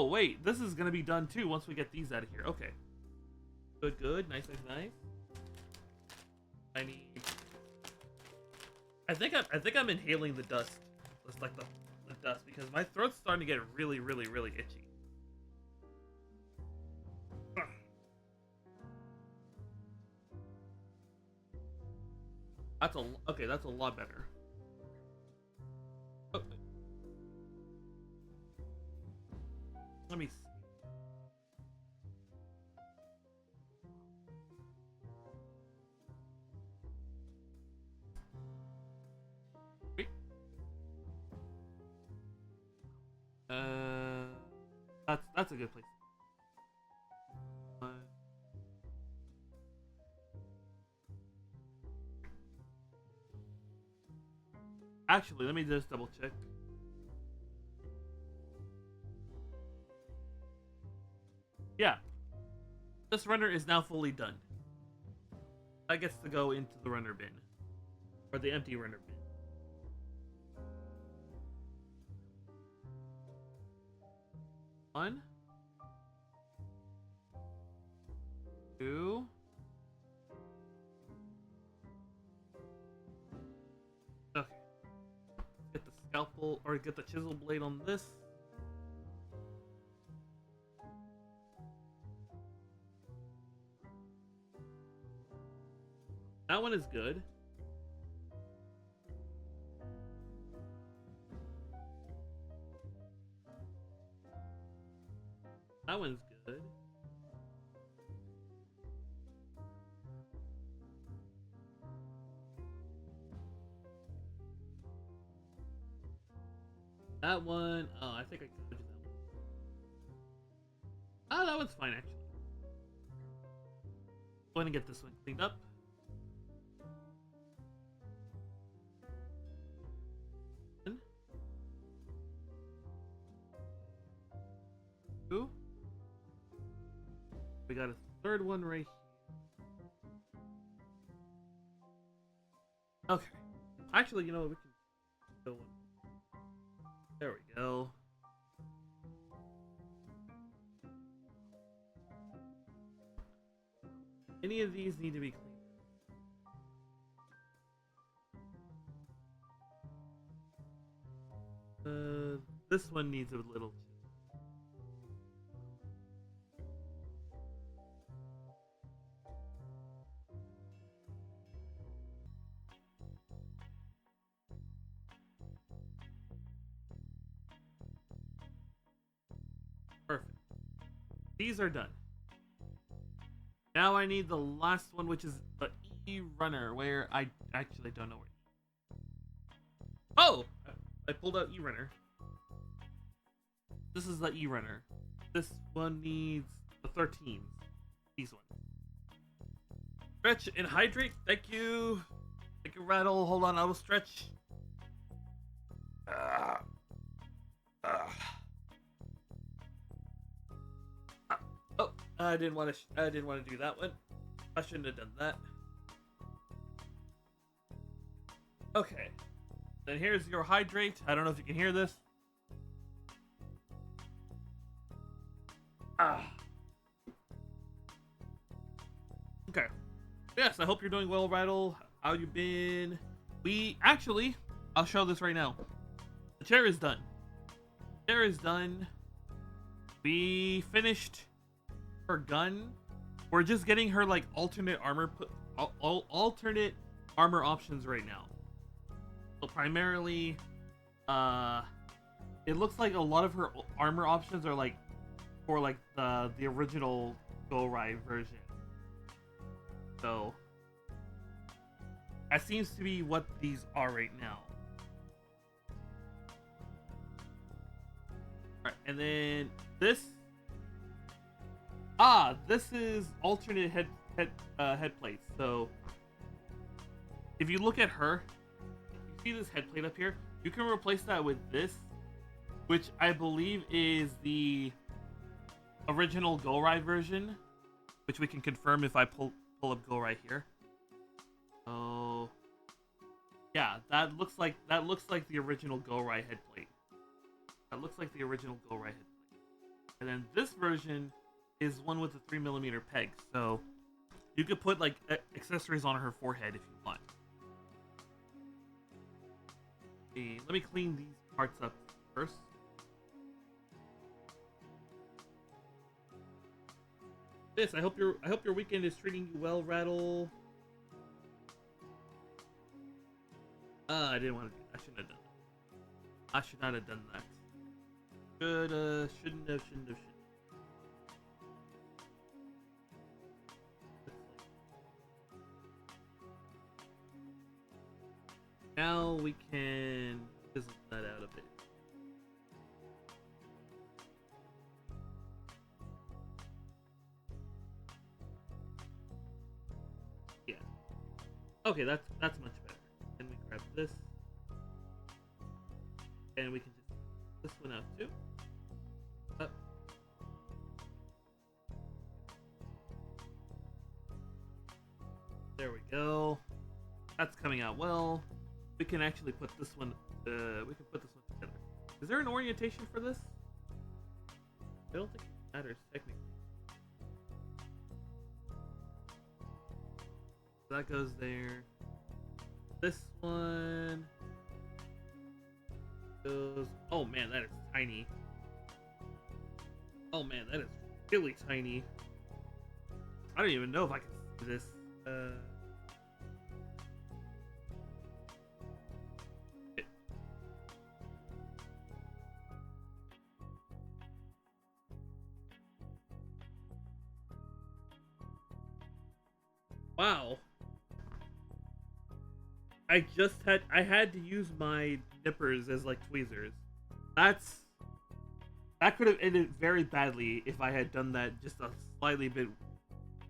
wait, this is gonna be done too once we get these out of here. Okay, good, nice. I need. I think I'm inhaling the dust, just like the dust, because my throat's starting to get really itchy. That's a lot better. Okay. Let me see. Wait. That's a good place. Actually, let me just double check. Yeah, this runner is now fully done. That gets to go into the runner bin, or the empty runner bin. One, two. Okay. Get the scalpel, or get the chisel blade on this. That one is good. That one's good. That one, oh, I think I could do that one. Oh, that one's fine actually. Go ahead and get this one cleaned up. Two. We got a third one right here. Okay. Actually, you know what? We can go one. There we go. Any of these need to be cleaned. This one needs a little. Perfect. These are done. Now I need the last one, which is the E-Runner, where I actually don't know where. Oh! I pulled out E-Runner. This is the E-Runner. This one needs the 13s. These ones. Stretch and hydrate. Thank you. Thank you, Rattle. Hold on, I will stretch. Oh, I didn't want to do that one. I shouldn't have done that. Okay. Then here's your hydrate. I don't know if you can hear this. Okay. Yes, I hope you're doing well, Rattle. How you been? I'll show this right now. The chair is done. The chair is done. We finished her gun. We're just getting her like alternate armor alternate armor options right now. So primarily, it looks like a lot of her armor options are like for like the original Gourai version. So That seems to be what these are right now. Alright, and then this. This is alternate head plates. So if you look at her, you see this head plate up here. You can replace that with this, which I believe is the original Gourai version, which we can confirm if I pull up Gourai here. Oh, yeah, that looks like the original Gourai head plate. That looks like the original Gourai head plate. And then this version is one with the 3mm peg, so you could put like accessories on her forehead if you want. Okay, let me clean these parts up first. I hope your weekend is treating you well, Rattle. I didn't want to do that. I shouldn't have done that. I should not have done that. Shouldn't have. Now we can fizzle that out a bit. Yeah. Okay, that's much better. Then we grab this, and we can just this one out too. Up. There we go. That's coming out well. We can actually put this one. We can put this one together. Is there an orientation for this? I don't think it matters technically. That goes there. This one goes. Oh man, that is tiny. Oh man, that is really tiny. I don't even know if I can do this. Wow. I had to use my nippers as like tweezers. That could have ended very badly if I had done that just a slightly bit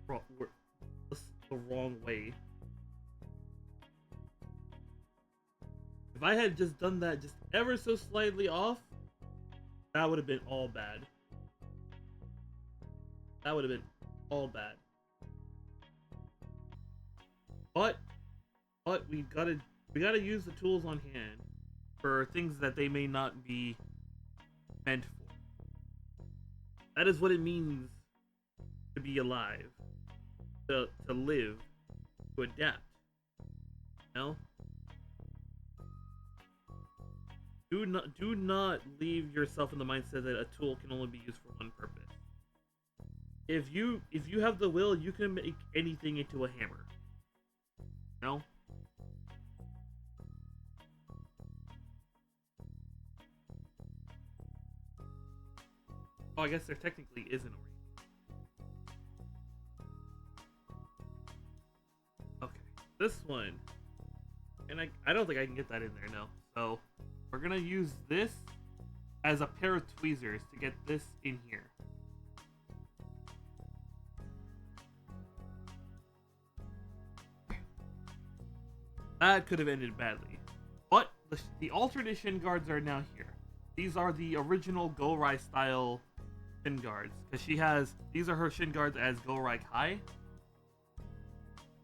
the wrong way. If I had just done that just ever so slightly off, that would have been all bad. That would have been all bad. But we gotta use the tools on hand for things that they may not be meant for. That is what it means to be alive, to live, to adapt. You know? Do not leave yourself in the mindset that a tool can only be used for one purpose. If you have the will, you can make anything into a hammer. No? Oh, I guess there technically is an orient. Okay, this one, and I don't think I can get that in there now. So we're gonna use this as a pair of tweezers to get this in here. That could have ended badly. But the alternate shin guards are now here. These are the original Gourai style shin guards. Because these are her shin guards as Gourai-Kai.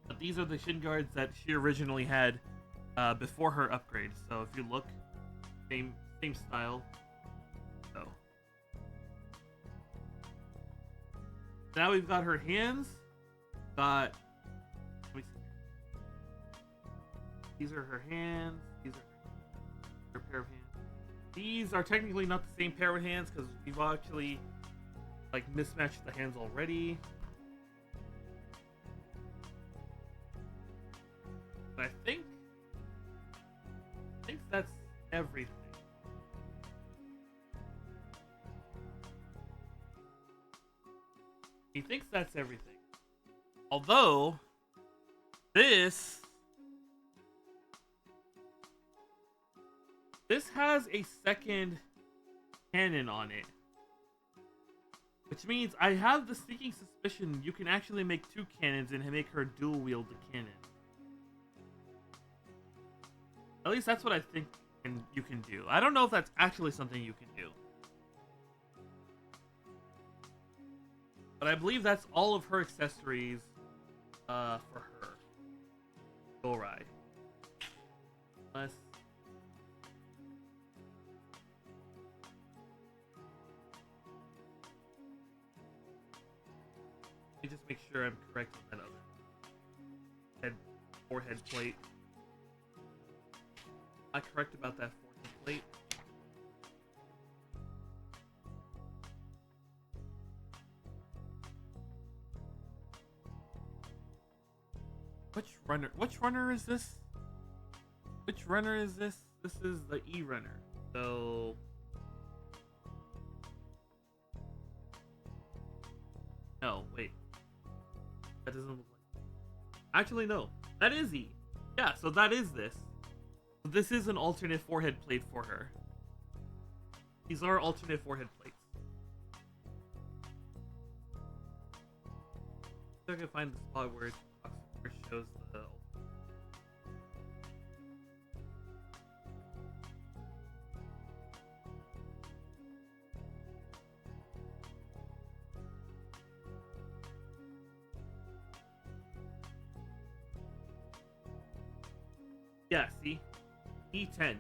But these are the shin guards that she originally had before her upgrade. So if you look, same style. So now we've got her hands. Let me see. These are her hands. These are her pair of hands. These are technically not the same pair of hands because we've actually like mismatched the hands already. But I think that's everything. He thinks that's everything. Although this This has a second cannon on it. Which means I have the sneaking suspicion you can actually make two cannons and make her dual wield the cannon. At least that's what I think you can do. I don't know if that's actually something you can do. But I believe that's all of her accessories for her. Gourai. Unless... Let me just make sure I'm correct on that other forehead plate. Am I correct about that forehead plate? Which runner is this? Which runner is this? This is the E runner. So no, wait. That doesn't look like... Actually, no. That is E. Yeah, so that is this. This is an alternate forehead plate for her. These are alternate forehead plates. I can find the spot where it shows the... Yeah, see? E10.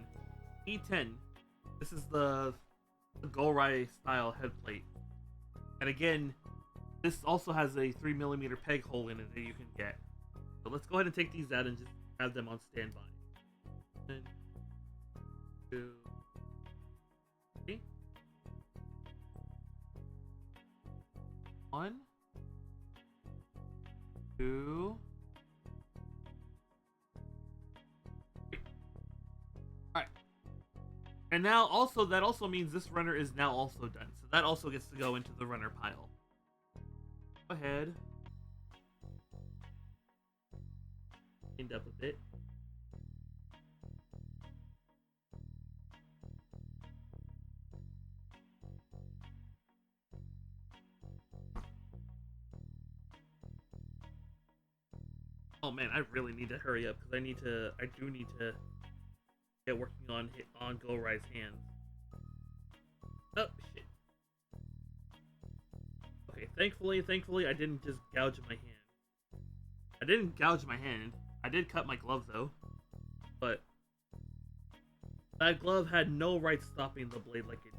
E10. This is the Gourai style head plate. And again, this also has a 3mm peg hole in it that you can get. So let's go ahead and take these out and just have them on standby. 1, 2, 3. 1, 2. Alright. And now also, that also means this runner is now also done. So that also gets to go into the runner pile. Go ahead. Cleaned up a bit. Oh man, I really need to hurry up because I do need to get working on Gourai's hands. Oh shit. Okay, thankfully I didn't just gouge my hand. I didn't gouge my hand. I did cut my glove though. But that glove had no right stopping the blade like it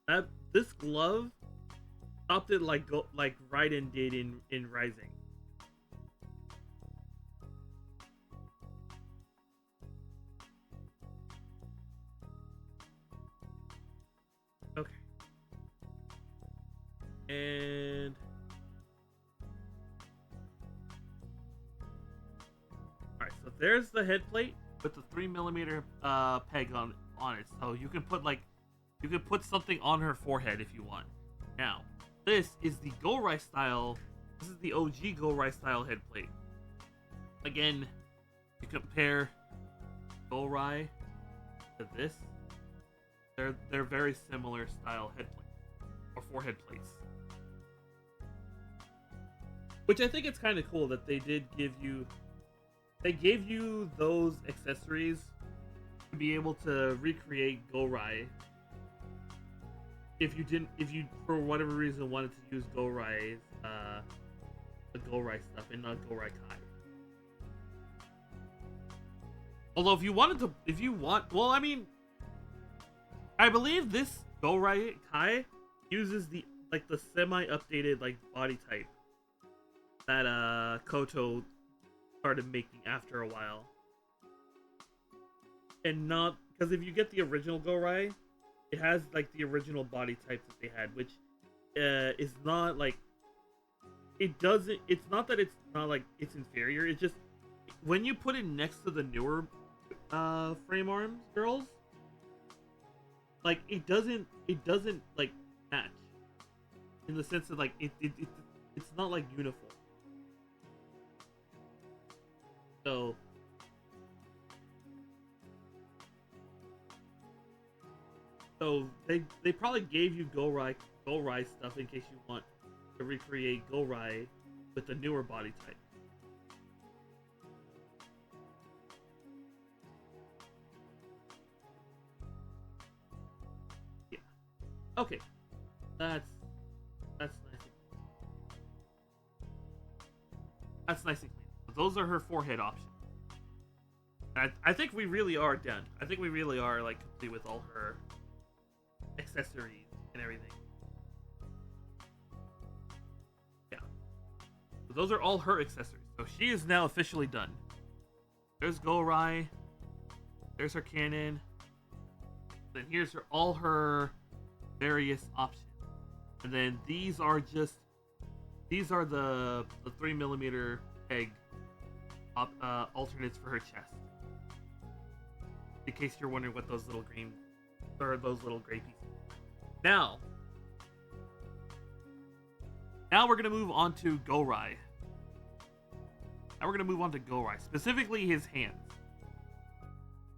did. This glove stopped it like Raiden did in Rising. Okay. And alright, so there's the head plate with the 3mm peg on it. So you can put something on her forehead if you want. Now, this is the Gourai style. This is the OG Gourai style head plate. Again, you compare Gourai to this. They're very similar style head plates or forehead plates. Which I think it's kind of cool that they did give you. They gave you those accessories to be able to recreate Gourai. If you for whatever reason wanted to use Gourai's the Gourai stuff and not Gourai-Kai. Although well, I mean, I believe this Gourai-Kai uses the semi-updated body type that Koto started making after a while. And not because if you get the original Gourai, it has the original body type that they had, which is not it's not that it's not it's inferior, it's just when you put it next to the newer frame arms girls, it doesn't match in the sense that it's not uniform. So So they probably gave you Gourai stuff in case you want to recreate Gourai with the newer body type. Yeah. Okay. That's nice. That's nice and clean. Those are her forehead options. I think we really are done. I think we really are like complete with all her accessories and everything. Yeah. So those are all her accessories. So she is now officially done. There's Gourai. There's her cannon. Then here's all her various options. And then these are the 3mm peg alternates for her chest. In case you're wondering what those little green or those little gray pieces. Now we're gonna move on to Gourai. Specifically his hands.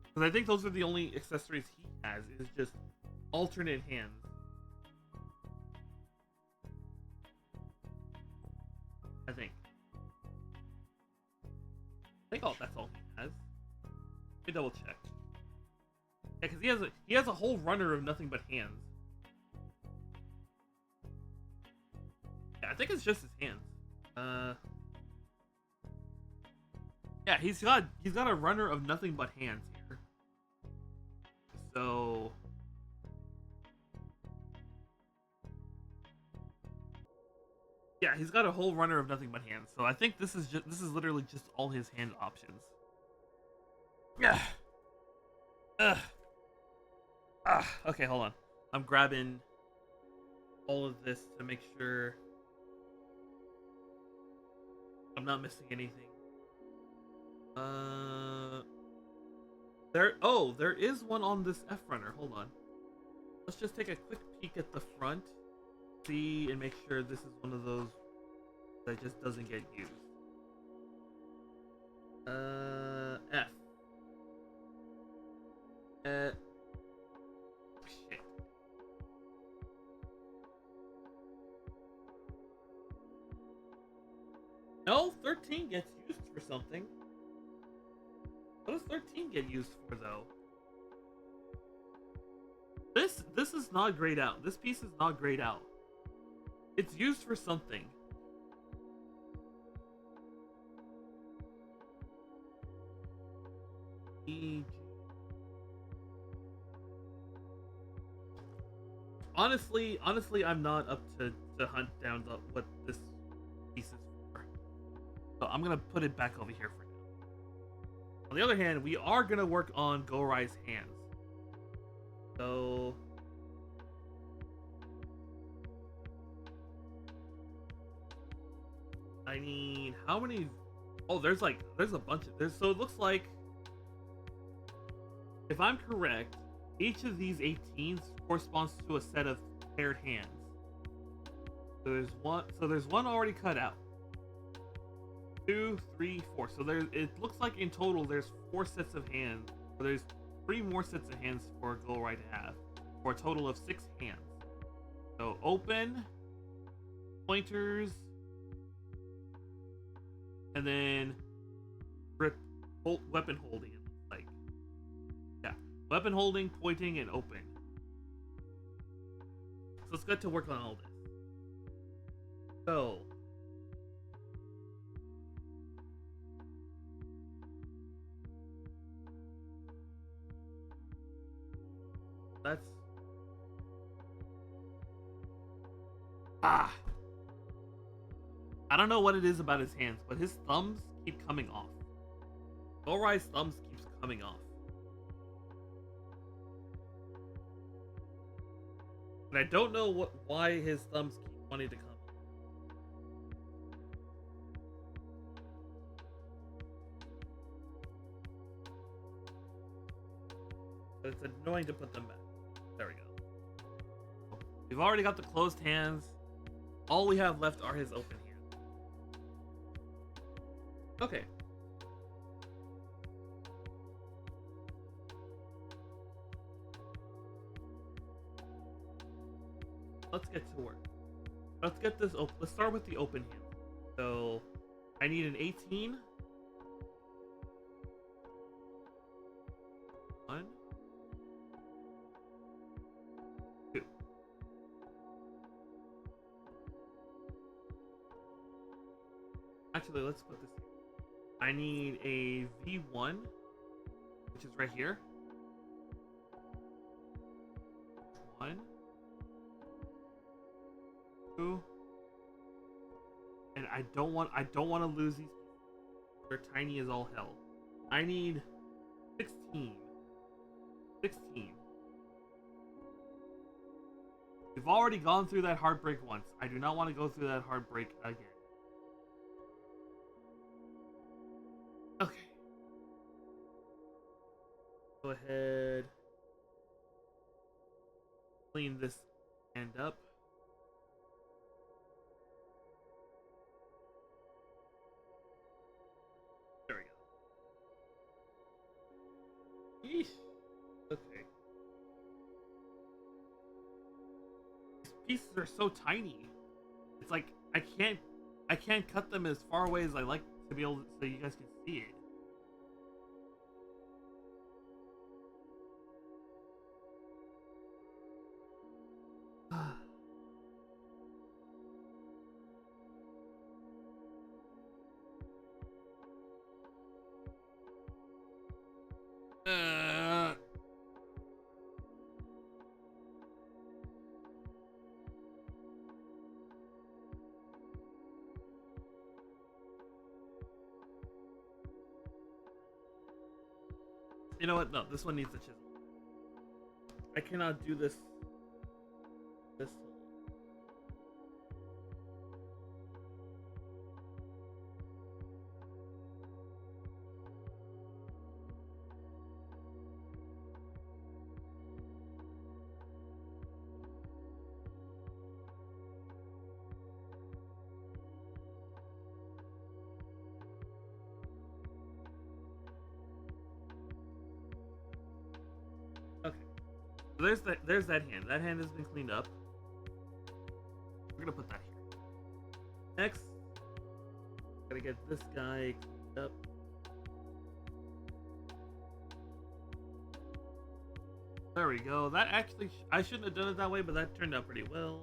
Because I think those are the only accessories he has, is just alternate hands. I think that's all he has. Let me double check. Yeah, because he has a whole runner of nothing but hands. Yeah, I think it's just his hands. Yeah, he's got a runner of nothing but hands here. So yeah, he's got a whole runner of nothing but hands. So I think this is literally just all his hand options. Yeah. Okay, hold on. I'm grabbing all of this to make sure I'm not missing anything. There is one on this F runner. Hold on. Let's just take a quick peek at the front. See and make sure this is one of those that just doesn't get used. F. Shit. No, 13 gets used for something. What does 13 get used for, though? This is not grayed out. This piece is not grayed out. It's used for something. Honestly, I'm not up to hunt down what this piece is for. So I'm gonna put it back over here for now. On the other hand, we are gonna work on Gourai's hands. So I need how many? Oh, there's a bunch of so it looks like, if I'm correct, each of these 18s corresponds to a set of paired hands. So there's one already cut out. 2, 3, 4. So it looks like in total there's 4 sets of hands. So there's 3 more sets of hands for Gourai to have, for a total of 6 hands. So open, pointers, and then grip, weapon holding. Like, yeah, weapon holding, pointing, and open. So let's get to work on all this. So that's I don't know what it is about his hands, but his thumbs keep coming off. Gourai's thumbs keeps coming off. And I don't know why his thumbs keep wanting to come. But it's annoying to put them back. There we go. We've already got the closed hands. All we have left are his open hands. Okay. let's get to work. Let's get this open. Let's start with the open hand. So I need an 18. 1, 2. Actually, let's put this here. I need a V1, which is right here. 1, 2, and I don't want to lose these. They're tiny as all hell. I need 16. 16. We've already gone through that heartbreak once. I do not want to go through that heartbreak again. Okay. Go ahead. Clean this hand up. There we go. Yeesh. Okay. These pieces are so tiny. It's like I can't cut them as far away as I like to be able to, so you guys can see it. You know what? No, this one needs a chisel. I cannot do this. This. Okay. So there's that hand. That hand has been cleaned up. We're gonna put that here. Next, gotta get this guy cleaned up. There we go. That actually, I shouldn't have done it that way, but that turned out pretty well.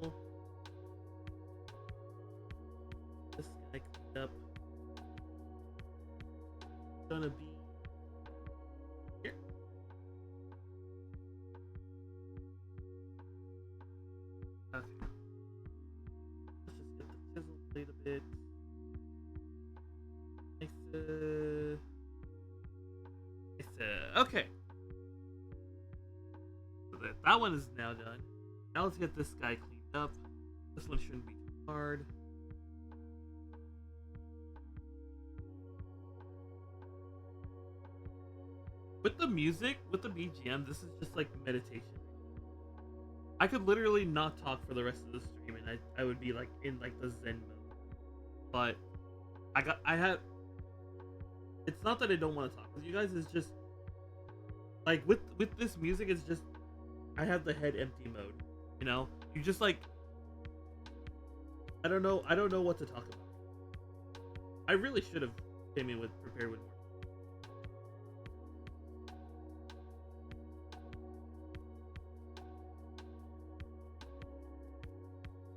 This guy cleaned up. Gonna be here. Okay. Let's just get the chisel blade a bit. Nice. Okay. So that one is now done. Now let's get this guy cleaned up. This one shouldn't be too hard. With the music, with the BGM, this is just like meditation. I could literally not talk for the rest of the stream and I would be like in like the zen mode. But I had it's not that I don't want to talk, because you guys is just like with this music, it's just I have the head empty mode. You know? You just like I don't know what to talk about. I really should have came in with prepared with more.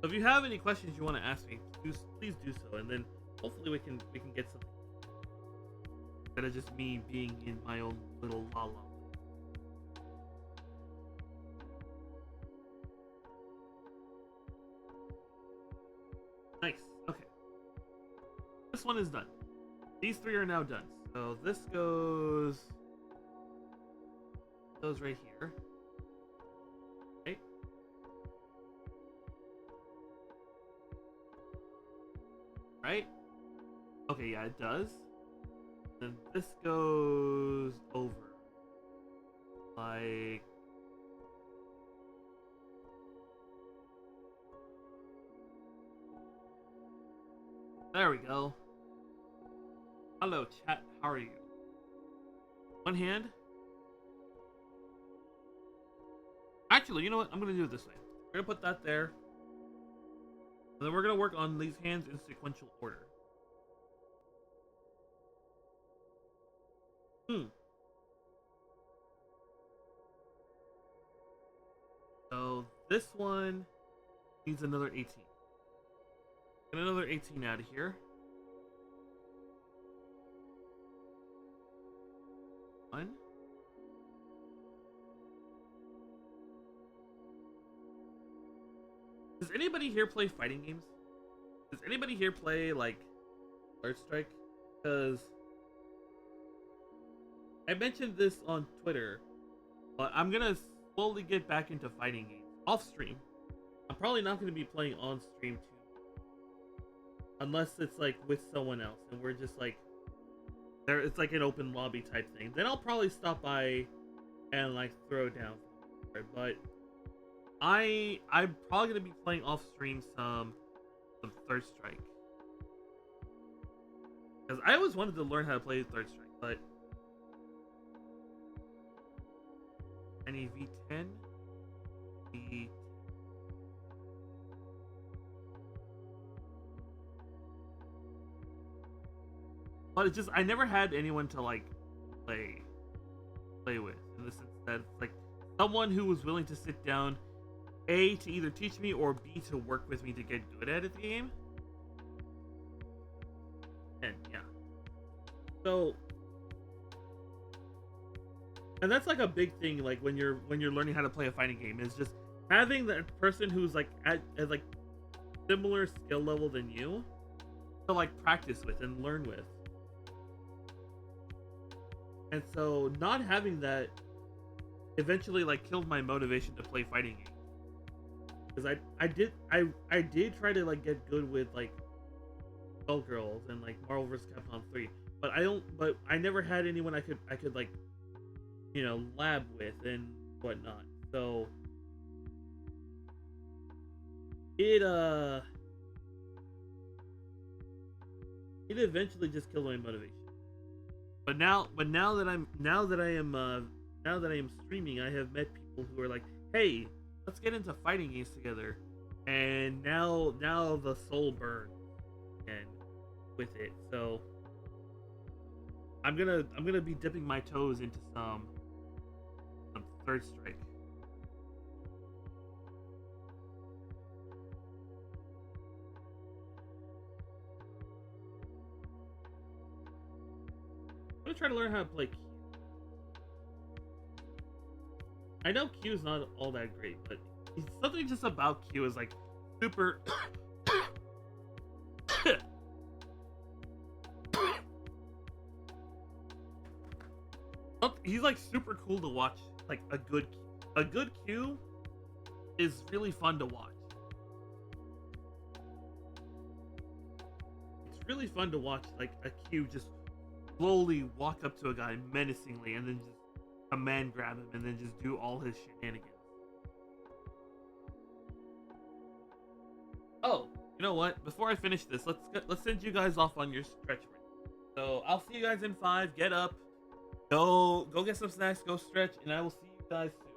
So if you have any questions you want to ask me, please do so, and then hopefully we can get something. Instead of just me being in my own little la la. Nice. Okay. This one is done. These three are now done. So this goes right here. Okay. Right? Okay, yeah, it does. Then this goes over. Like there we go. Hello, chat. How are you? One hand. Actually, you know what? I'm gonna do it this way. We're gonna put that there. And then we're gonna work on these hands in sequential order. So this one needs another 18. Get another 18 out of here. One. Does anybody here play fighting games? Does anybody here play like Third Strike? Because I mentioned this on Twitter, but I'm gonna slowly get back into fighting games off stream. I'm probably not gonna be playing on stream too, unless it's like with someone else and we're just like there. It's like an open lobby type thing. Then I'll probably stop by and like throw down. But I'm probably gonna be playing off stream some Third Strike because I always wanted to learn how to play Third Strike, but I need V10, V. But it's just I never had anyone to like play with in the sense that it's like someone who was willing to sit down, A, to either teach me or B, to work with me to get good at the game. And yeah. So and that's like a big thing like when you're learning how to play a fighting game is just having that person who's like at like similar skill level than you to like practice with and learn with. And so not having that eventually like killed my motivation to play fighting games. Because I did try to like get good with like Girls and like Marvel vs. Capcom 3, but I never had anyone I could like, you know, lab with and whatnot. So it eventually just killed my motivation. But now that I am streaming, I have met people who are like, "Hey, let's get into fighting games together." And now the soul burns and with it. So I'm gonna be dipping my toes into some Third Strike. I'm gonna try to learn how to play Q. I know Q is not all that great, but something just about Q is like super. He's like super cool to watch. Like a good Q is really fun to watch. It's really fun to watch like a Q just slowly walk up to a guy menacingly and then just command grab him and then just do all his shenanigans. Oh, you know what? Before I finish this, let's send you guys off on your stretch break. So I'll see you guys in 5. Get up, go get some snacks, go stretch, and I will see you guys soon.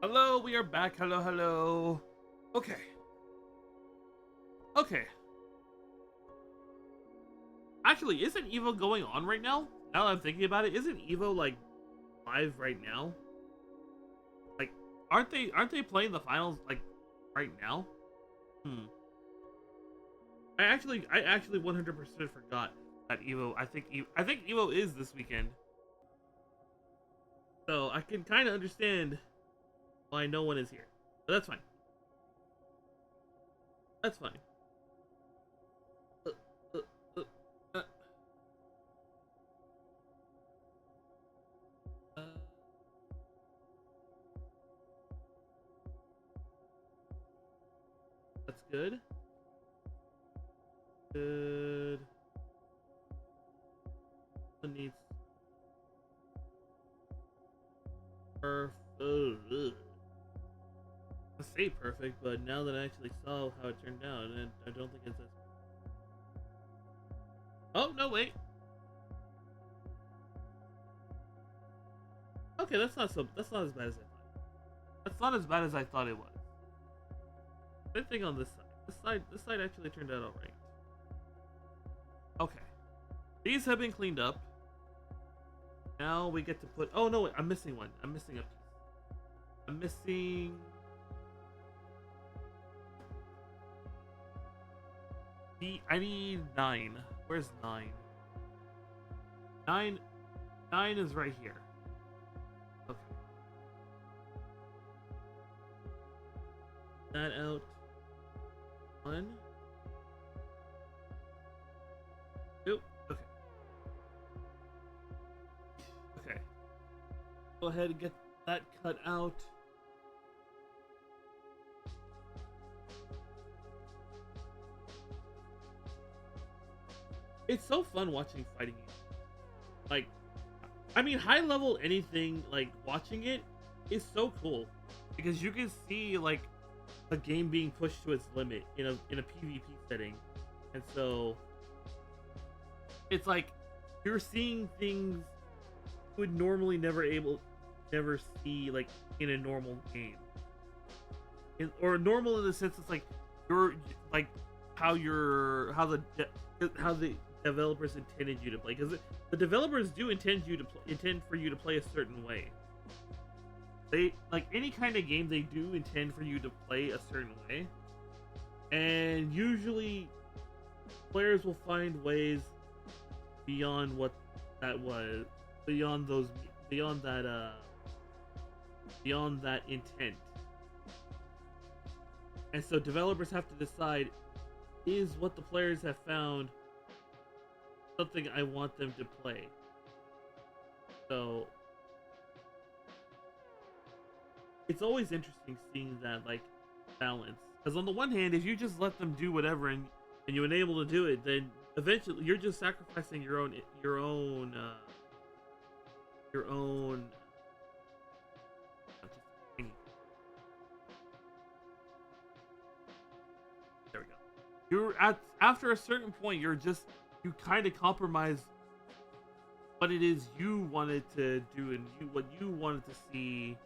Hello, we are back. Hello, hello. Okay. Okay. Actually, isn't Evo going on right now? Now that I'm thinking about it, isn't Evo like live right now? Like, aren't they playing the finals like right now? Hmm. I actually 100% forgot that Evo. I think Evo is this weekend. So I can kind of understand why no one is here. But that's fine. That's fine. Uh, uh, uh, uh, uh, that's good. Good. One needs perfect. I say perfect, but now that I actually saw how it turned out, I don't think it's as. Oh no, wait. Okay, that's not so. That's not as bad as I thought. That's not as bad as I thought it was. Same thing on this side. This side actually turned out alright. Okay, these have been cleaned up. Now we get to put. Oh no, wait, I'm missing one. I'm missing a piece. I'm missing. I need 9. Where's 9? 9. 9 is right here. Okay. That out. 1. 2. Okay. Okay. Go ahead and get that cut out. It's so fun watching fighting games. Like, I mean, high level anything, like, watching it is so cool. Because you can see, like, a game being pushed to its limit in a PvP setting. And so, it's like, you're seeing things you would normally never see, like, in a normal game. Or normal in the sense it's like, you're, like, how the developers intended you to play, because the developers do intend for you to play a certain way. They like any kind of game, they do intend for you to play a certain way, and usually players will find ways beyond what that was, beyond that intent. And so developers have to decide, is what the players have found something I want them to play? So it's always interesting seeing that, like, balance. Because on the one hand, if you just let them do whatever and you enable to do it, then eventually you're just sacrificing your own there we go. After a certain point, you kind of compromise what it is you wanted to do and what you wanted to see,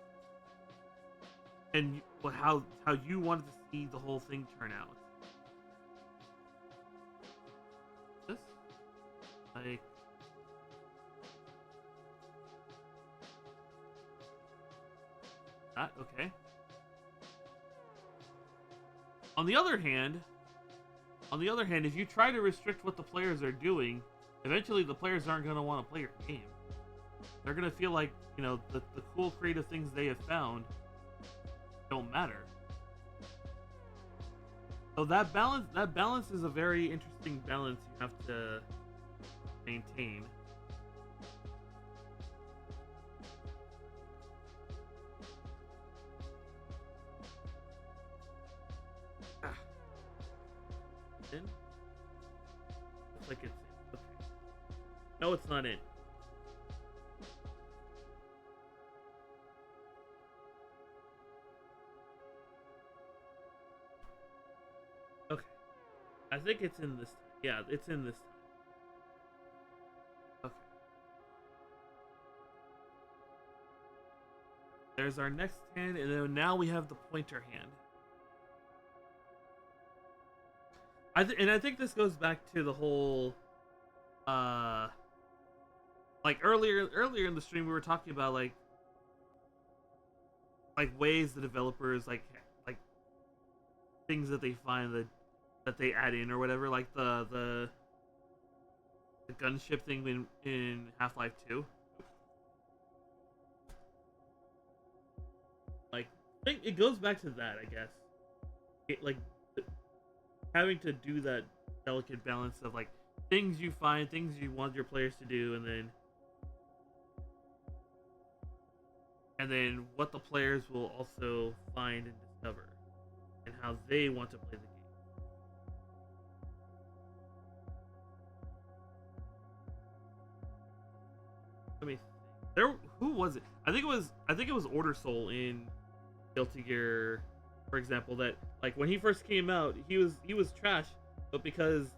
and how you wanted to see the whole thing turn out. This, like, that, okay. On the other hand, if you try to restrict what the players are doing, eventually the players aren't going to want to play your game. They're going to feel like, the cool creative things they have found don't matter. So that balance is a very interesting balance you have to maintain. In? Looks like it's in. Okay. No, it's not in. Okay. I think it's in this time. Yeah, it's in this time. Okay. There's our next hand, and then now we have the pointer hand. I think this goes back to the whole, like earlier in the stream we were talking about like ways the developers like things that they find that they add in or whatever, like the gunship thing in Half-Life 2. Like, I think it goes back to that, I guess. Like having to do that delicate balance of like things you find, things you want your players to do, and then what the players will also find and discover, and how they want to play the game. Let me think. Who was it? I think it was Order Soul in Guilty Gear, for example, that like when he first came out, he was trash, but because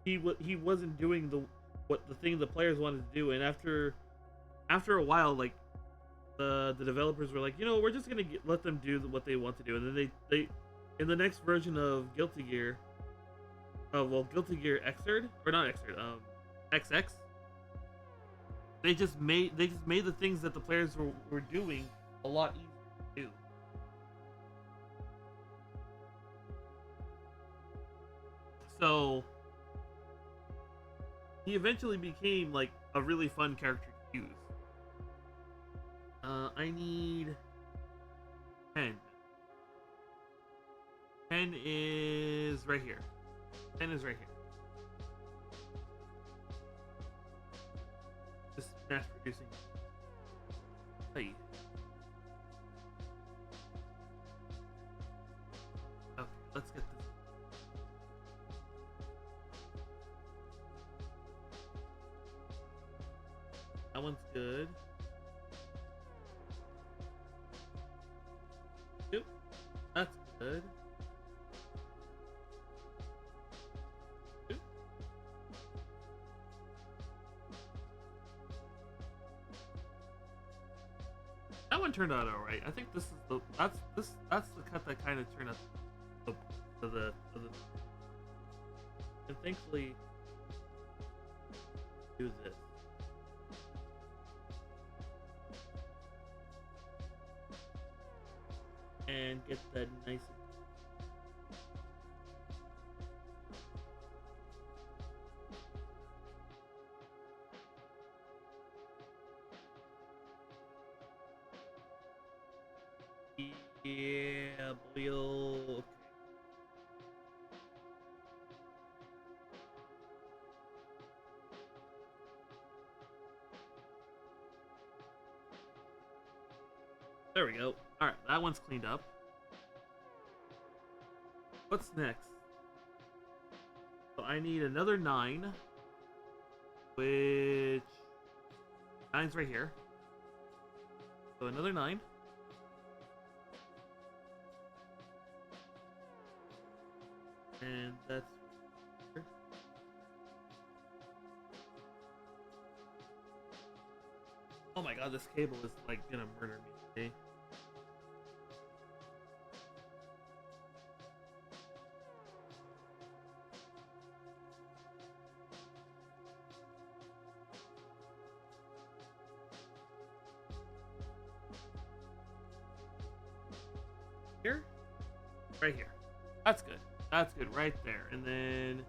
he wasn't doing the thing the players wanted to do, and after a while, like the developers were like, we're just gonna let them do what they want to do, and then they in the next version of Guilty Gear, Guilty Gear Xrd, or not Xrd, XX, they just made the things that the players were doing a lot easier to do. So he eventually became like a really fun character to use. I need 10. 10 is right here. 10 is right here. Just mass producing. Hey. Okay, let's get this. That one's good. Yep, that's good. Yep. That one turned out alright. I think this is that's the cut that kind of turned out to the and thankfully do this. And get that nice. Yeah, boy. Okay. There we go. Alright, that one's cleaned up. What's next? So I need another 9. Which... 9's right here. So another 9. And that's... here. Oh my god, this cable is like gonna murder me today. Here? Right here. That's good. That's good right there. And then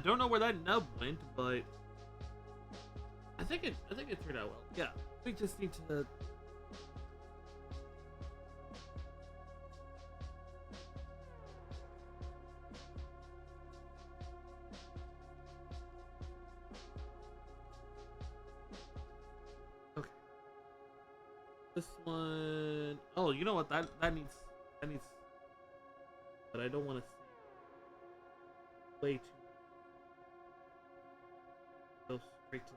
don't know where that nub went, but I think it turned out well. Yeah. We just need to this one. Oh, you know what? That needs. But I don't want to see way too. Go straight to.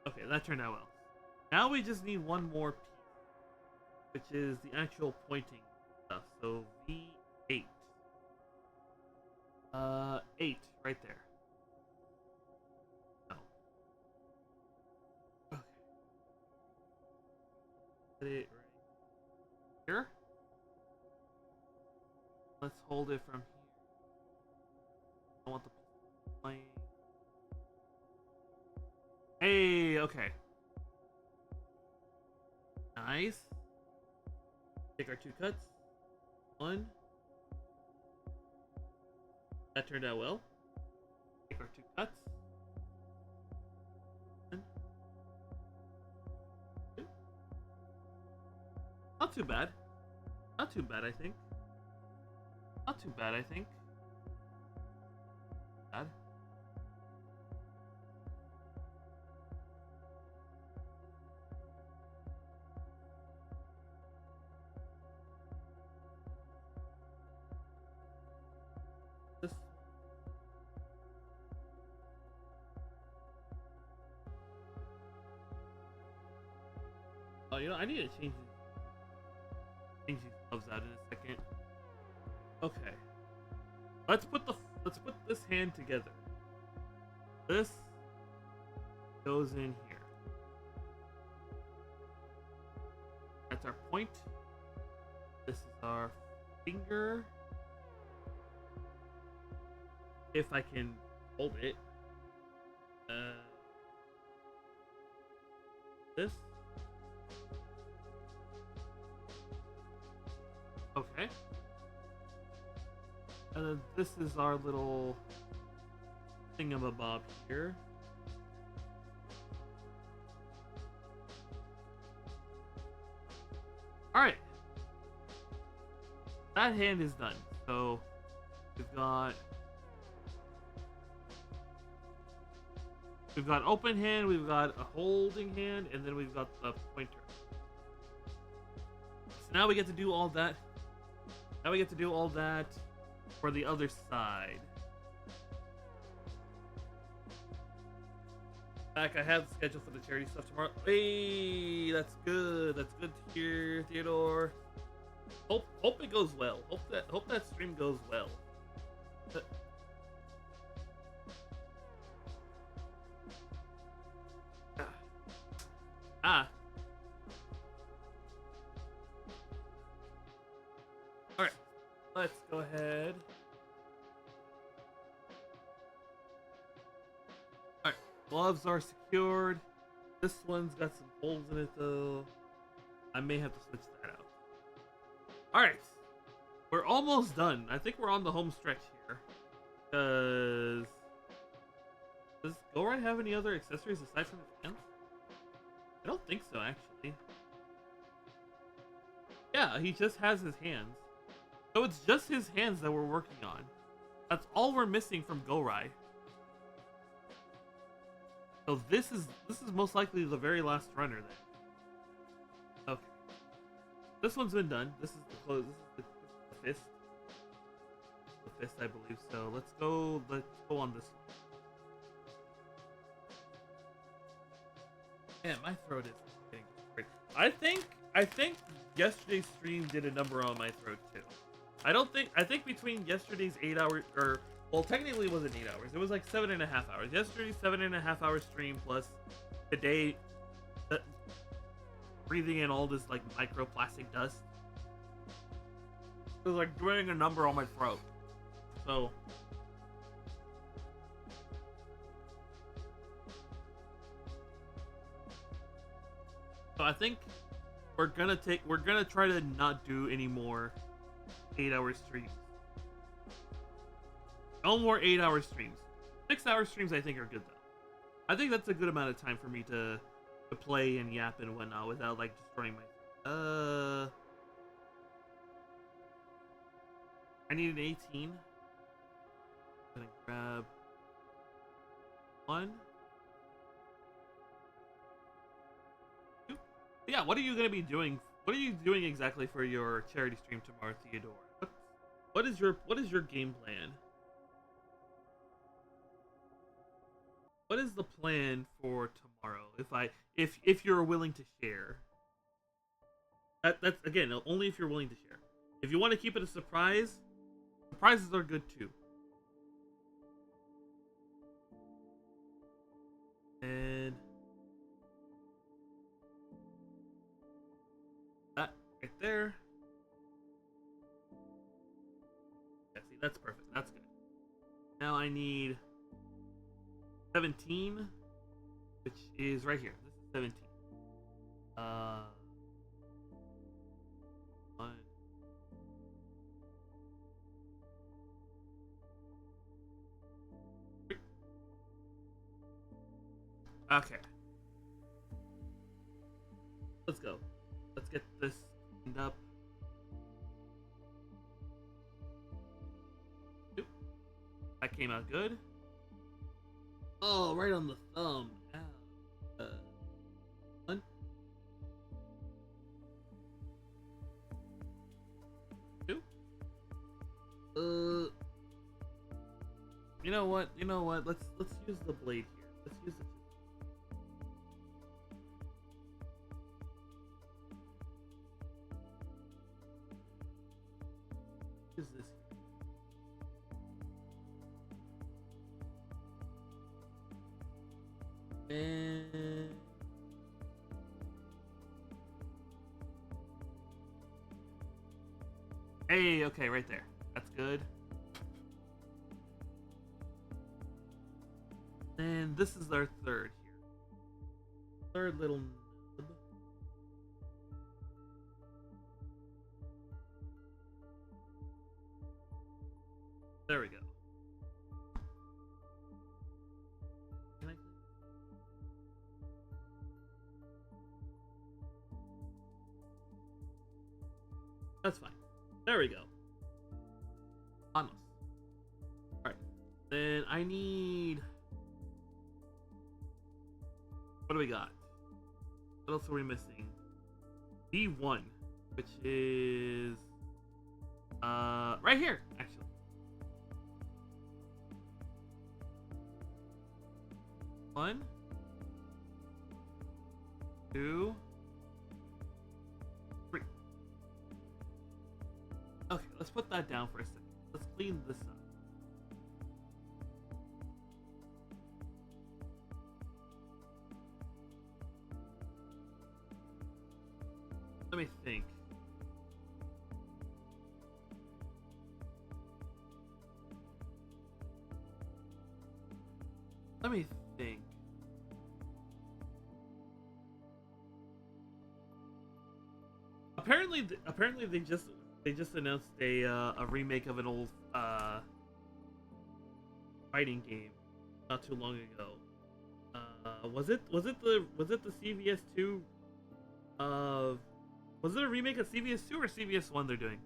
Okay, that turned out well. Now we just need one more piece, which is the actual pointing stuff. So V8. 8 right there. No. Okay. Put it right here. Let's hold it from here. I want the plane. Hey, okay. Nice. Take our 2 cuts. 1. That turned out well. Take our 2 cuts. 1. 2. Not too bad. Not too bad, I think. Not too bad, I think. Bad. This. Oh, you know, I need to change these gloves out in a second. Okay. Let's put this hand together. This goes in here. That's our point. This is our finger. If I can hold it. This. Okay. And then this is our little thingamabob here. Alright. That hand is done. So we've got open hand, we've got a holding hand, and then we've got the pointer. So now we get to do all that. Now we get to do all that for the other side. Back, I have the schedule for the charity stuff tomorrow. Hey, that's good. That's good to hear, Theodore. Hope it goes well. Hope that stream goes well. Ah. Alright. Let's go ahead. Alright. Gloves are secured. This one's got some holes in it though. I may have to switch that out. Alright. We're almost done. I think we're on the home stretch here. Because does Gourai have any other accessories aside from his hands? I don't think so, actually. Yeah, he just has his hands. So it's just his hands that we're working on. That's all we're missing from Gourai. So this is most likely the very last runner then. Okay. This one's been done. This is the close. This is the fist. The fist, I believe. So let's go on this one. Man, my throat is getting great. I think yesterday's stream did a number on my throat too. I think between yesterday's 8 hours, well, technically it wasn't 8 hours. It was like 7.5 hours. Yesterday's 7.5 hour stream plus today, breathing in all this like microplastic dust. It was like doing a number on my throat. So. So I think we're gonna try to not do any more 8 hour streams. No more 8 hour streams. 6 hour streams I think are good though. I think that's a good amount of time for me to play and yap and whatnot without like destroying my I need an 18. I'm gonna grab 1. Yeah, what are you gonna be doing? What are you doing exactly for your charity stream tomorrow, Theodore? What is your game plan? What is the plan for tomorrow? If you're willing to share. That's again only if you're willing to share. If you want to keep it a surprise, surprises are good too. there. Yeah, see, that's perfect. That's good. Now I need 17, which is right here. This is 17. One. Okay. Let's go. Let's get this cleaned up. Oop. That came out good. Oh, right on the thumb. Ow. One. Two. You know what? You know what? Let's use the blade here. Let's use it. Use this here. And hey, okay, right there. That's good. And this is our third here. Third little nub. There we go. Can I... That's fine. There we go. Almost. Alright. Then I need... What do we got? What else are we missing? B1, which is right here, actually. One, two, three. Okay, let's put that down for a second. Let's clean this up. Let me think. Let me think. Apparently they just announced a remake of an old fighting game not too long ago. Was it the CVS 2 was it a remake of CVS 2 or CVS 1 they're doing?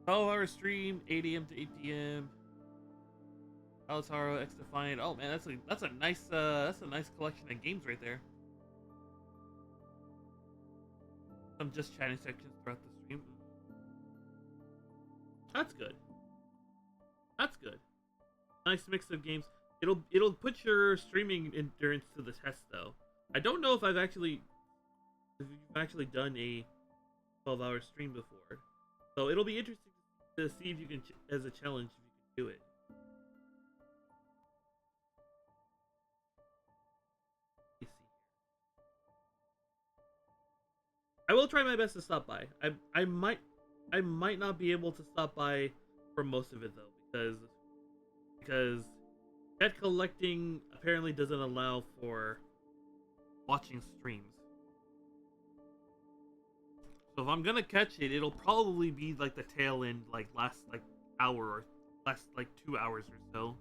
12-hour stream, 8 AM to 8 PM. Alataro, X Defiant. Oh man, that's a nice collection of games right there. Some just chatting sections throughout the stream. That's good. That's good. Nice mix of games. It'll put your streaming endurance to the test though. I don't know if you've actually done a 12-hour stream before, so it'll be interesting to see if you can, as a challenge, if you can do it. I will try my best to stop by. I might not be able to stop by for most of it though, because pet collecting apparently doesn't allow for watching streams. So if I'm gonna catch it, it'll probably be like the tail end, like last like hour or last like 2 hours or so.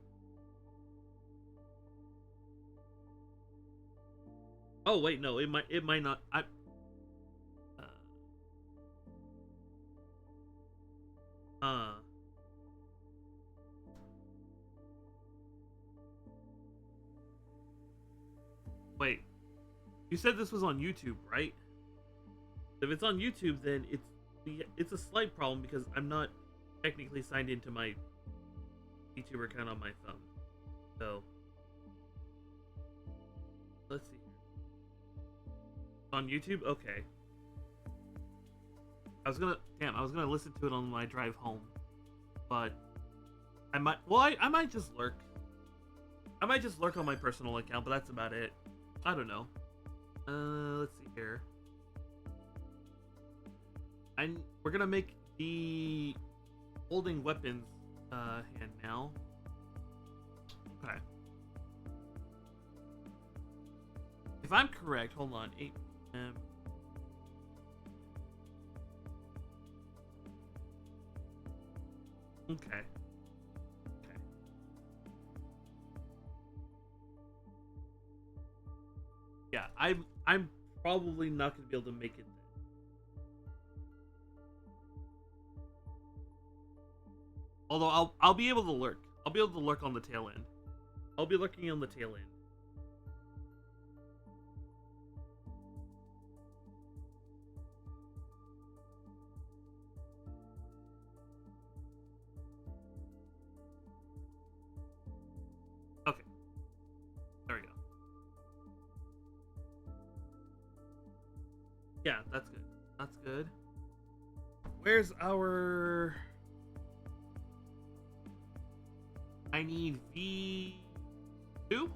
Oh wait, no, it might not. Wait. You said this was on YouTube, right? If it's on YouTube, then it's a slight problem because I'm not technically signed into my VTuber account on my phone. So let's see. On YouTube? Okay. I was gonna listen to it on my drive home, but I might just lurk. I might just lurk on my personal account, but that's about it. I don't know. Let's see here. we're gonna make the holding weapons hand now. Okay. If I'm correct, hold on. 8 p.m. Okay. Okay. Yeah, I'm probably not gonna be able to make it then. Although I'll be able to lurk. I'll be able to lurk on the tail end. I'll be lurking on the tail end. Okay. There we go. Yeah, that's good. That's good. Where's our... I need V2? V2.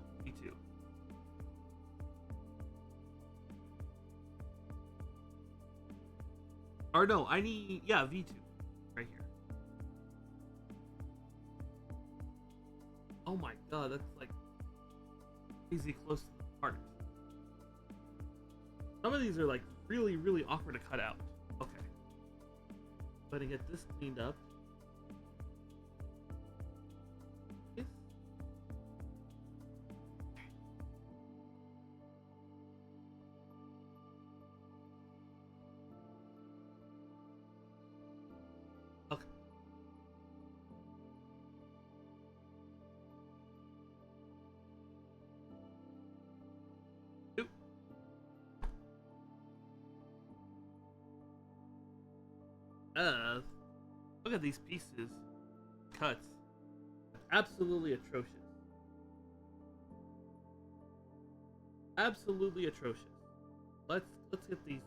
Or no, I need... Yeah, V2. Right here. Oh my god, that's like... crazy close to the heart. Some of these are like really, really awkward to cut out. Okay. But to get this cleaned up. Okay. Two. Look at these pieces. Cuts. Absolutely atrocious. Absolutely atrocious. Let's get these.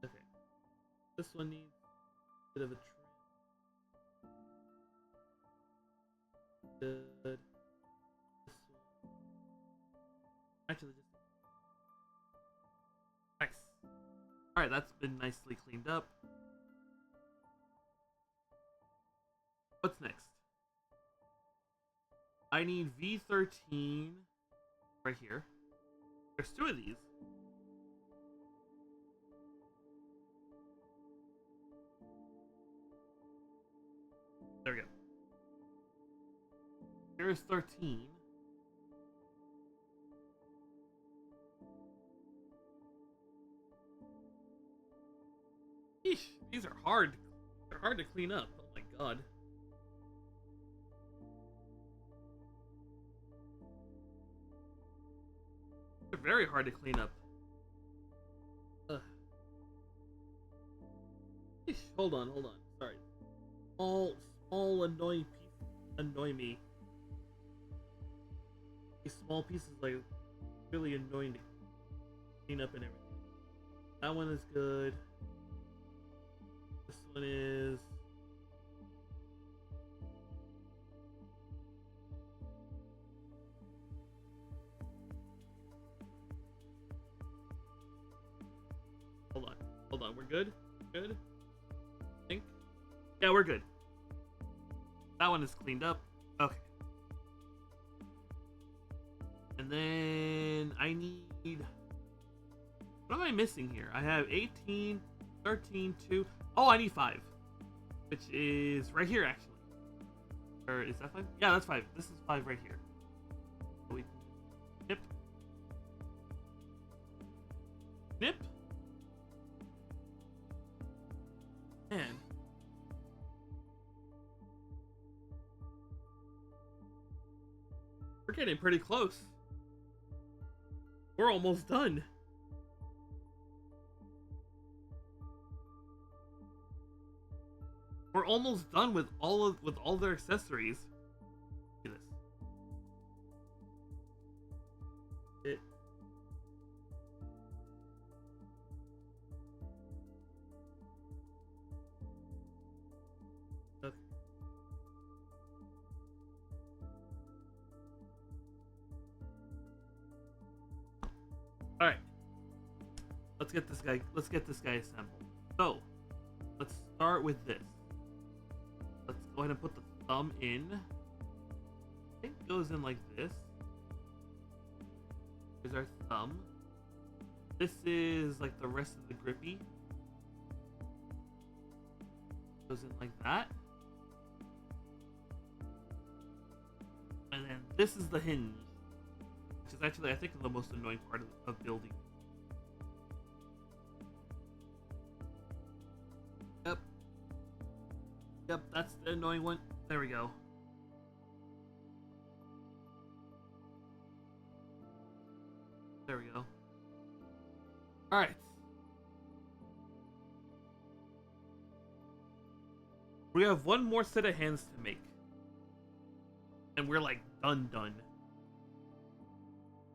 Okay. This one needs a bit of a trim. Good. This one. Actually, just nice. All right, that's been nicely cleaned up. What's next? I need V13 right here. There's two of these. There we go. Here's 13. Eesh, these are hard. They're hard to clean up. Oh my god. They're very hard to clean up. Ugh. Eesh, hold on. Sorry. Small annoying pieces annoy me. These small pieces like really annoying to clean up and everything. That one is good. This one is... Hold on, we're good? Good? I think? Yeah, we're good. That one is cleaned up. Okay. And then I need... What am I missing here? I have 18, 13, 2... Oh, I need 5. Which is right here, actually. Or is that 5? Yeah, that's 5. This is 5 right here. So we snip. Snip. Man. We're getting pretty close. We're almost done. We're almost done with all their accessories. Look at this. Okay. All right, let's get this guy. Let's get this guy assembled. So, let's start with this. Let's go ahead and put the thumb in. I think it goes in like this. Here's our thumb. This is like the rest of the grippy. Goes in like that. And then this is the hinge, which is actually, I think, the most annoying part of building. Yep. Yep, that's the annoying one. There we go. There we go. Alright. We have one more set of hands to make. And we're like done.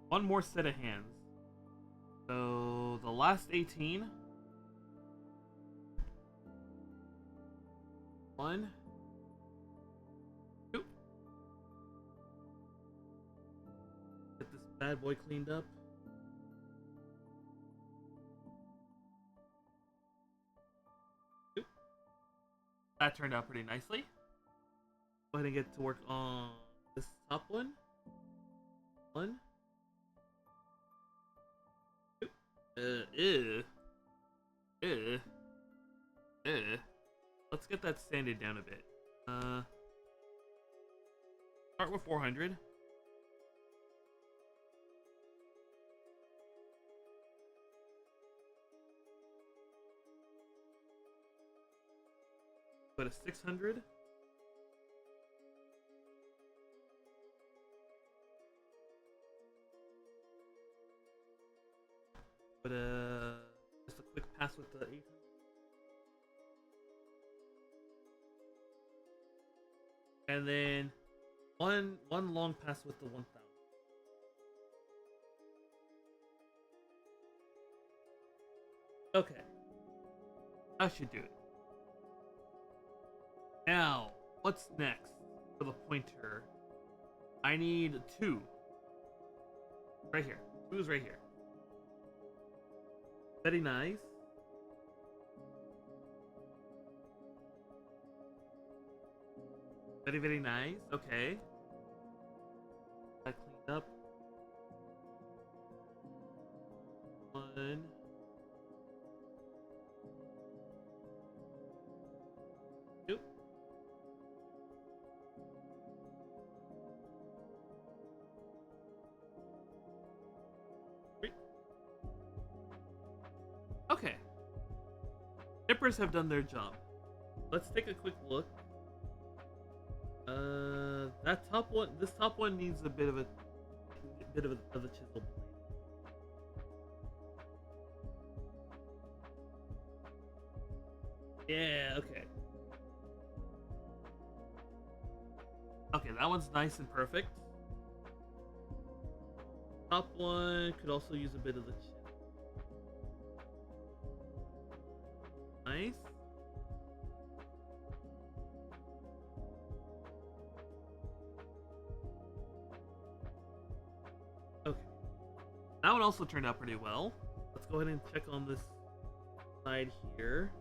One more set of hands. So the last 18. 1, 2. Get this bad boy cleaned up. That turned out pretty nicely. Go ahead and get to work on this top one. 1, 2. Let's get that sanded down a bit. Start with 400. Go to 600. But just a quick pass with the 800. And then one long pass with the 1000. Okay. That should do it. Now, what's next for the pointer? I need 2. Right here. 2 is right here. Very nice. Very nice. Okay. That cleaned up. 1. 2. Okay. Nippers have done their job. Let's take a quick look. That top one, this top one needs a bit of a chisel blade. Yeah, okay. Okay, that one's nice and perfect. Top one could also use a bit of the chisel. Nice. Okay. That one also turned out pretty well. Let's go ahead and check on this side here.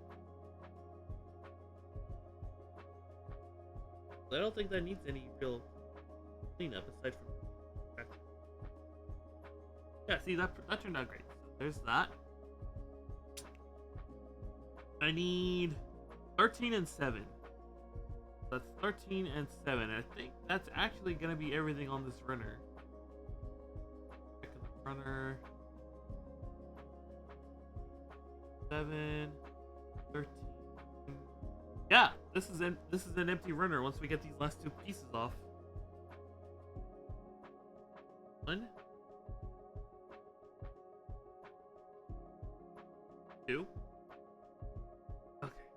I don't think that needs any real cleanup aside from... Yeah, see, that turned out great. So there's that. I need 13 and 7. That's 13 and 7. I think that's actually going to be everything on this runner. Check the runner. 7, 13. Yeah, this is an empty runner once we get these last 2 pieces off. 1, 2. Okay.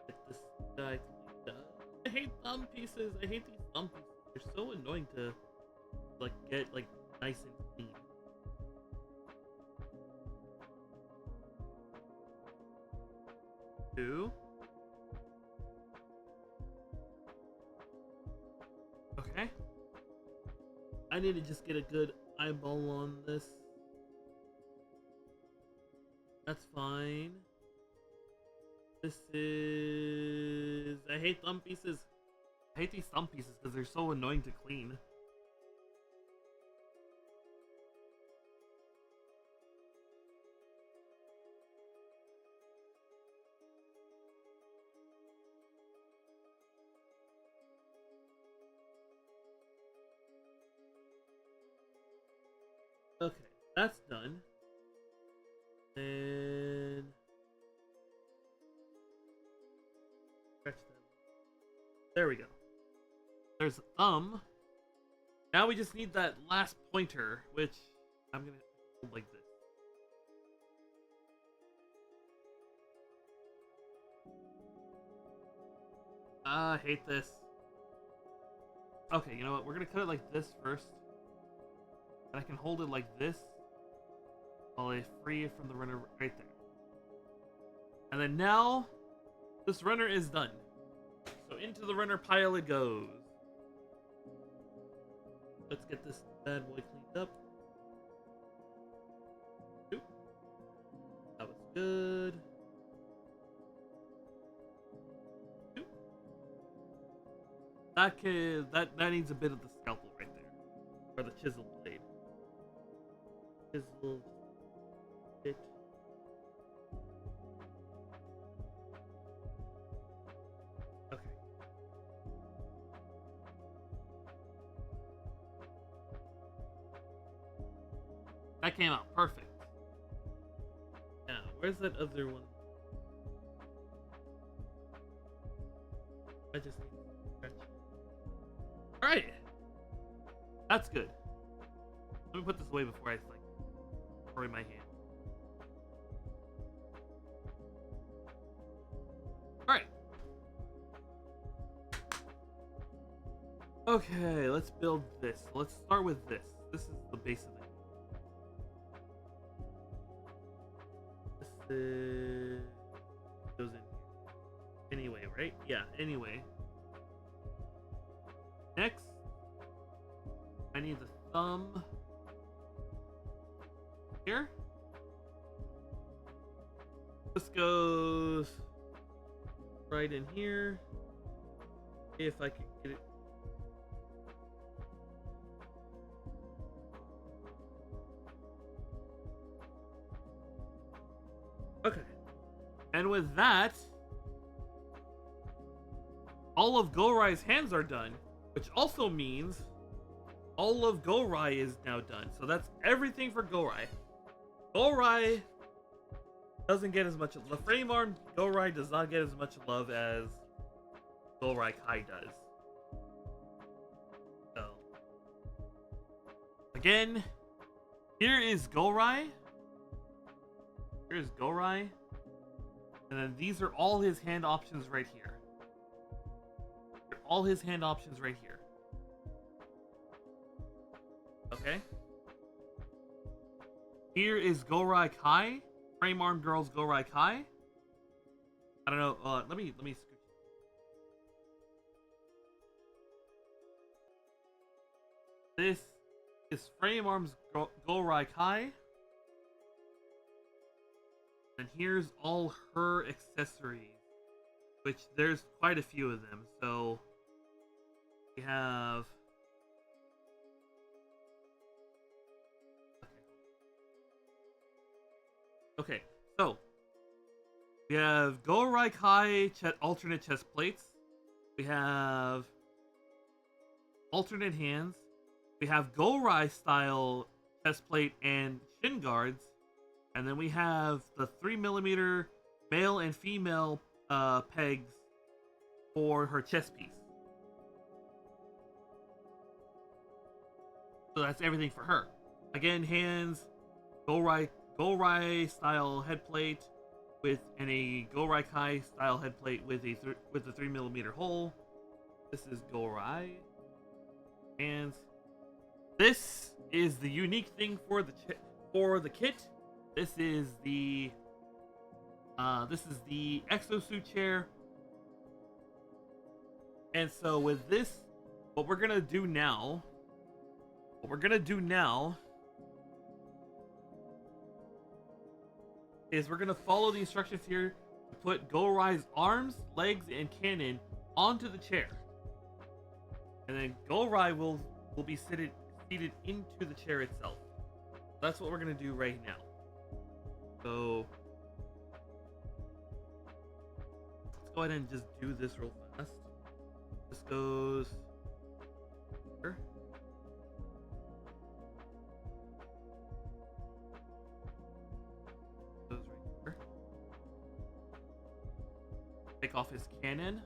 Get this guy cleaned up. I hate thumb pieces. I hate these thumb pieces. They're so annoying to like get like nice and clean. Two. Okay. I need to just get a good eyeball on this. That's fine. This is... I hate thumb pieces. I hate these thumb pieces because they're so annoying to clean. Okay, that's done. And stretch them. There we go. There's a thumb. Now we just need that last pointer, which I'm gonna hold like this. I hate this. Okay, you know what? We're gonna cut it like this first. And I can hold it like this while I free it from the runner right there. And then now, this runner is done. So into the runner pile it goes. Let's get this bad boy cleaned up. Oop. That was good. Oop. That needs a bit of the scalpel right there. Or the chisel blade. Chisel bit. Okay. That came out perfect. Now, where's that other one? I just need to stretch. Alright! That's good. Let me put this away before I like destroy my hand. Alright. Okay, let's build this. Let's start with this. This is the base of it. This goes in here. Anyway, right? Yeah, anyway. Next, I need the thumb here. This goes right in here. If I can get it. Okay. And with that, all of Gourai's hands are done, which also means all of Gourai is now done. So that's everything for Gourai. Gourai doesn't get as much. The frame arm Gourai does not get as much love as Gourai-Kai does. So again, here is Gourai. Here's Gourai. And then these are all his hand options right here. All his hand options right here. Okay. Here is Gourai-Kai. Frame arm girls Gourai-Kai. I don't know. Let me scooch. This is frame arms Gourai-Kai. And here's all her accessories, which there's quite a few of them. So we have okay, so we have Gourai-Kai alternate chest plates. We have alternate hands. We have Gourai style chest plate and shin guards. And then we have the 3mm male and female pegs for her chest piece. So that's everything for her. Again, hands, Gourai style head plate with and a Gourai-Kai style head plate with a 3mm hole. This is Gourai. Hands. This is the unique thing for the kit. This is the exosuit chair. And so with this, what we're gonna do now is we're gonna follow the instructions here to put Gourai's arms, legs, and cannon onto the chair. And then Gourai will be seated into the chair itself. That's what we're gonna do right now. So let's go ahead and just do this real fast. This goes here. Goes right here. Take off his cannon.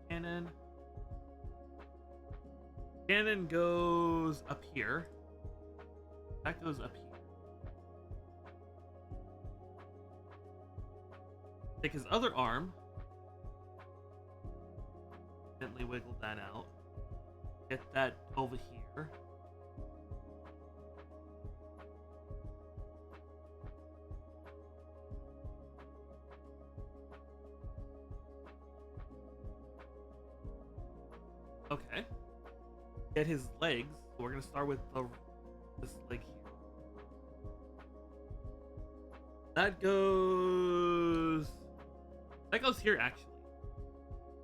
Cannon. Cannon goes up here. That goes up here. Take his other arm. Gently wiggle that out. Get that over here. Okay. Get his legs. So we're gonna start with this leg here. That goes here actually.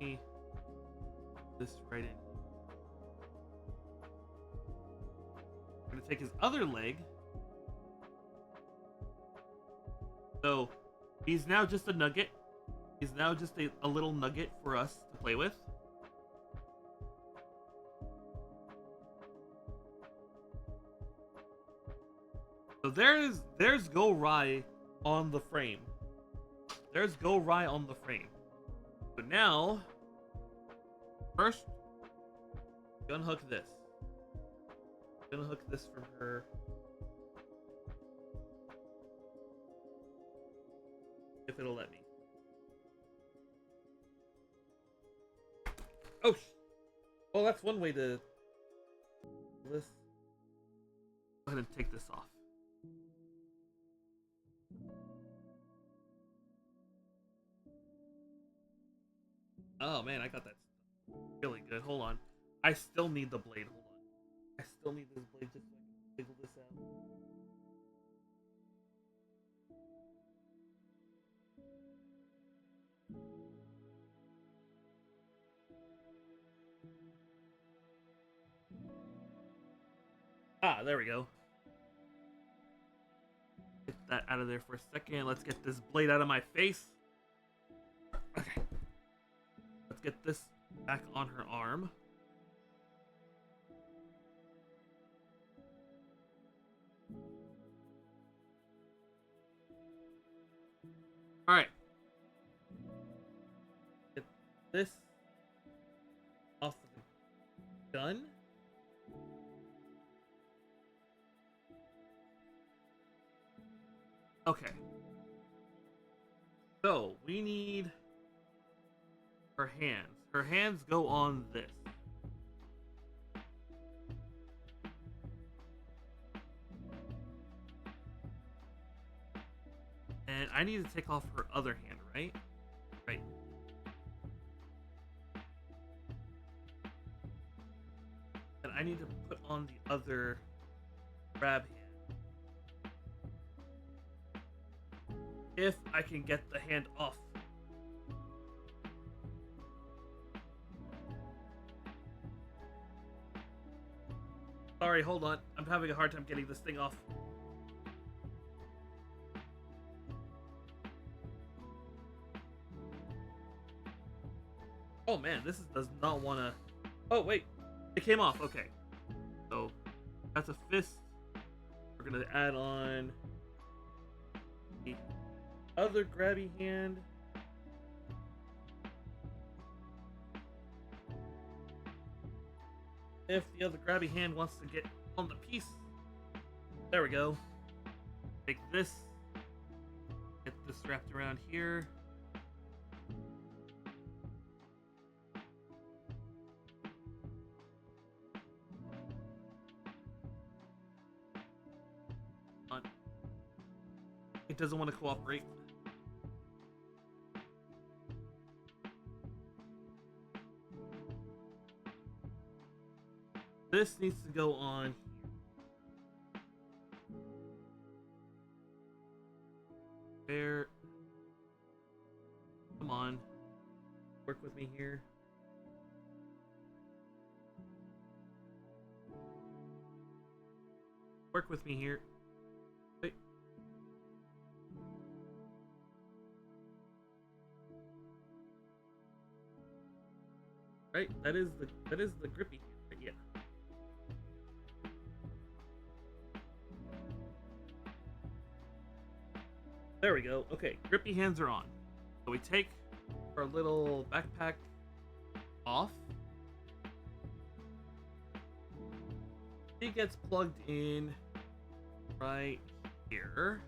Let me put this right in. We're gonna take his other leg. So he's now just a nugget. He's now just a little nugget for us to play with. So there's Gourai on the frame. There's Gourai on the frame. So now, first, unhook this. Unhook this from her. If it'll let me. Oh, well, that's one way to do this. Go ahead and take this off. Oh man, I got that really good. Hold on. I still need the blade. Hold on. I still need this blade just so I can wiggle this out. Ah, there we go. Get that out of there for a second. Let's get this blade out of my face. Okay. Let's get this back on her arm. Alright. Get this off the gun. Okay. So, we need her hands. Her hands go on this. And I need to take off her other hand, right? Right. And I need to put on the other grab hand. If I can get the hand off. Sorry, hold on. I'm having a hard time getting this thing off. Oh man, this does not want to... Oh wait, it came off. Okay. So, that's a fist. We're going to add on the other grabby hand. If the other grabby hand wants to get on the piece. There we go. Take this. Get this wrapped around here. It doesn't want to cooperate. This needs to go on here. Where? Come on. Work with me here. Work with me here. Wait. Right, that is the grippy hand, yeah. There we go. Okay, grippy hands are on. So we take our little backpack off. It gets plugged in right here.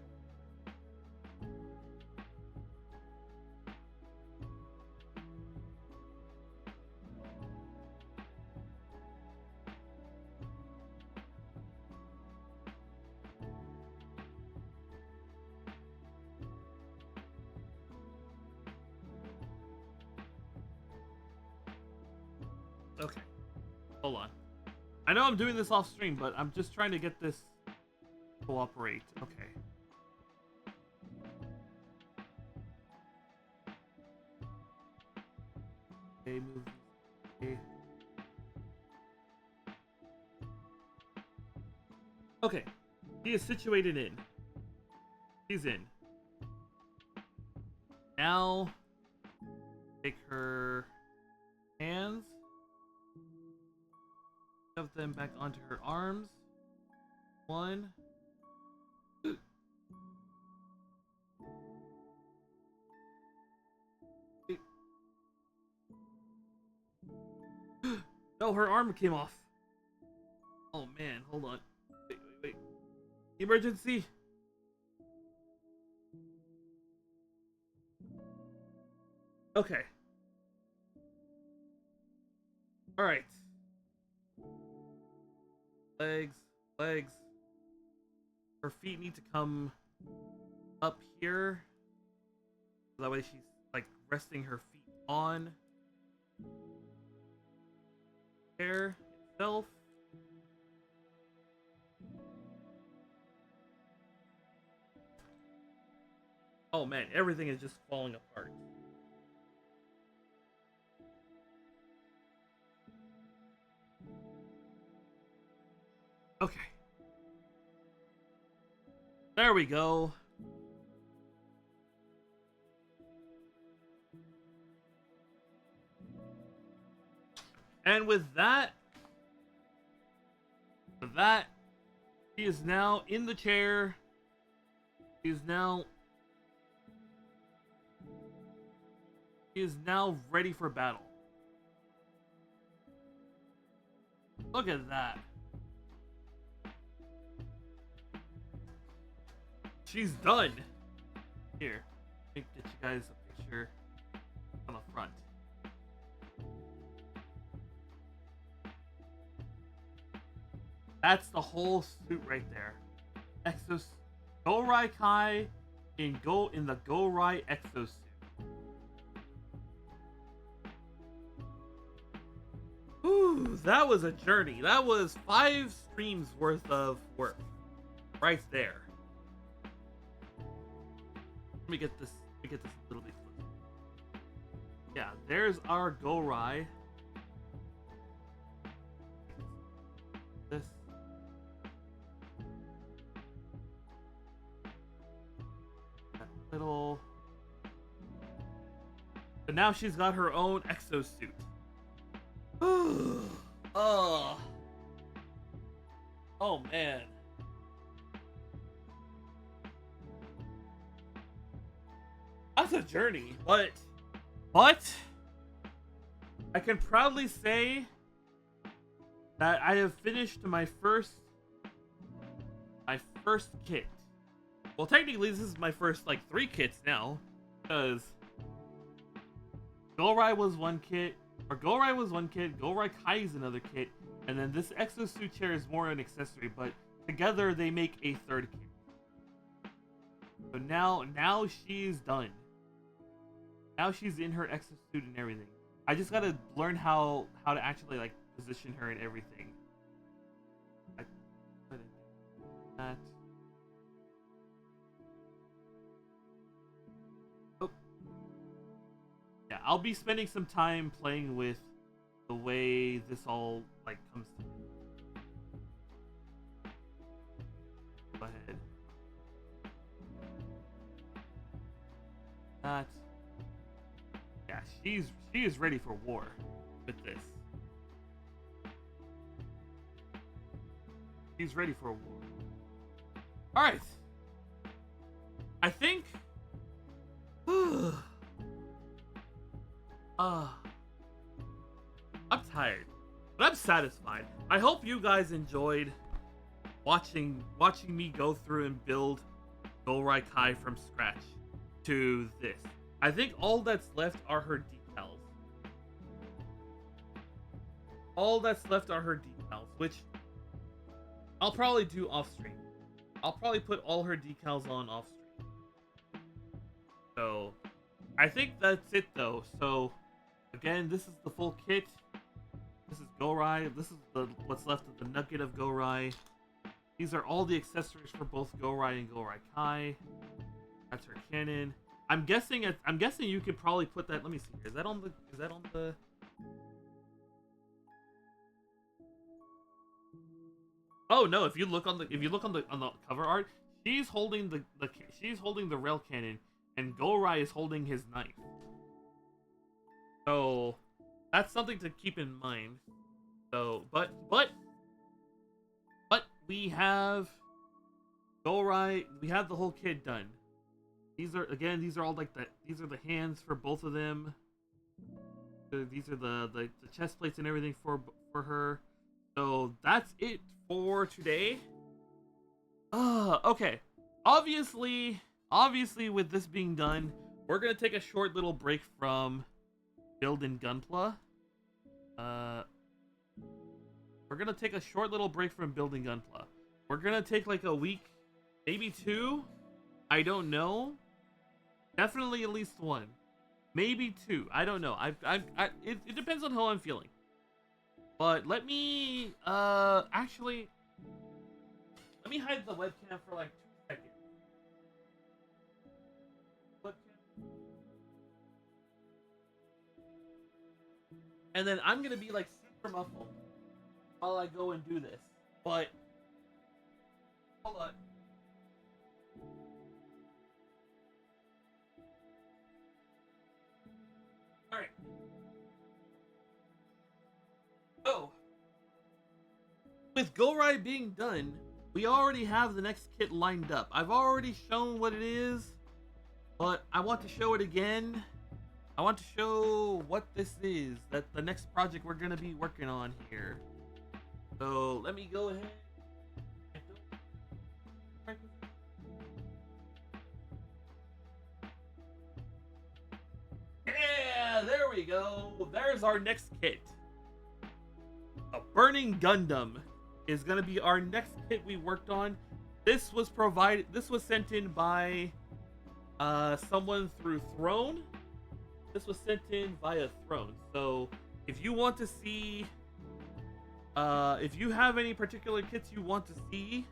Okay, hold on. I know I'm doing this off stream, but I'm just trying to get this to cooperate. Okay. Okay, move. Okay. Okay. He is situated in. He's in. Now, take her hands. Shove them back onto her arms. One. No, her arm came off. Oh man, hold on. Wait. Emergency. Okay. All right. Legs. Her feet need to come up here. So that way she's like resting her feet on chair itself. Oh man, everything is just falling apart. Okay. There we go. And with that, he is now in the chair. He is now ready for battle. Look at that. She's done. Here, let me get you guys a picture on the front. That's the whole suit right there. Exos Gourai-Kai in the Gourai exosuit. Ooh, that was a journey. That was 5 streams worth of work right there. Let me get this a little bit closer. Yeah, there's our Gourai. This. That little. But now she's got her own exosuit. Oh. Oh man. That's a journey, but I can proudly say that I have finished my first kit. Well, technically this is my first like 3 kits now, because Gourai was one kit, Gourai-Kai is another kit, and then this exosuit chair is more an accessory, but together they make a 3rd kit. So now she's done. Now she's in her exosuit and everything. I just gotta learn how to actually like position her and everything. That. I'll be spending some time playing with the way this all like comes to. Go ahead. That. Yeah, she is ready for war with this. She's ready for a war. All right. I think. I'm tired, but I'm satisfied. I hope you guys enjoyed watching me go through and build Gourai-Kai from scratch to this. I think all that's left are her decals. All that's left are her decals, which I'll probably do off stream. I'll probably put all her decals on off stream. So I think that's it though. So again, this is the full kit. This is Gourai. This is what's left of the nugget of Gourai. These are all the accessories for both Gourai and Gourai-Kai. That's her cannon. I'm guessing you could probably put that. Let me see. Is that on the Oh no, if you look on the cover art, she's holding the rail cannon and Gourai is holding his knife. So that's something to keep in mind. So but we have Gourai, we have the whole kit done. These are all like these are the hands for both of them. These are the chest plates and everything for her. So that's it for today. Okay. Obviously with this being done, we're gonna take a short little break from building Gunpla. We're gonna take a short little break from building Gunpla. We're gonna take like a week, maybe 2. I don't know. Definitely at least 1, maybe 2. I don't know. It depends on how I'm feeling. But let me actually let me hide the webcam for like 2 seconds. Webcam. And then I'm gonna be like super muffled while I go and do this. But hold on. Alright. Oh. With Gourai being done, we already have the next kit lined up. I've already shown what it is, but I want to show it again. I want to show what this is, that the next project we're going to be working on here. So let me go ahead. Yeah, there we go. There's our next kit. A Burning Gundam is going to be our next kit we worked on. This was sent in by someone through Throne. This was sent in via Throne. So if you want to see, if you have any particular kits you want to see,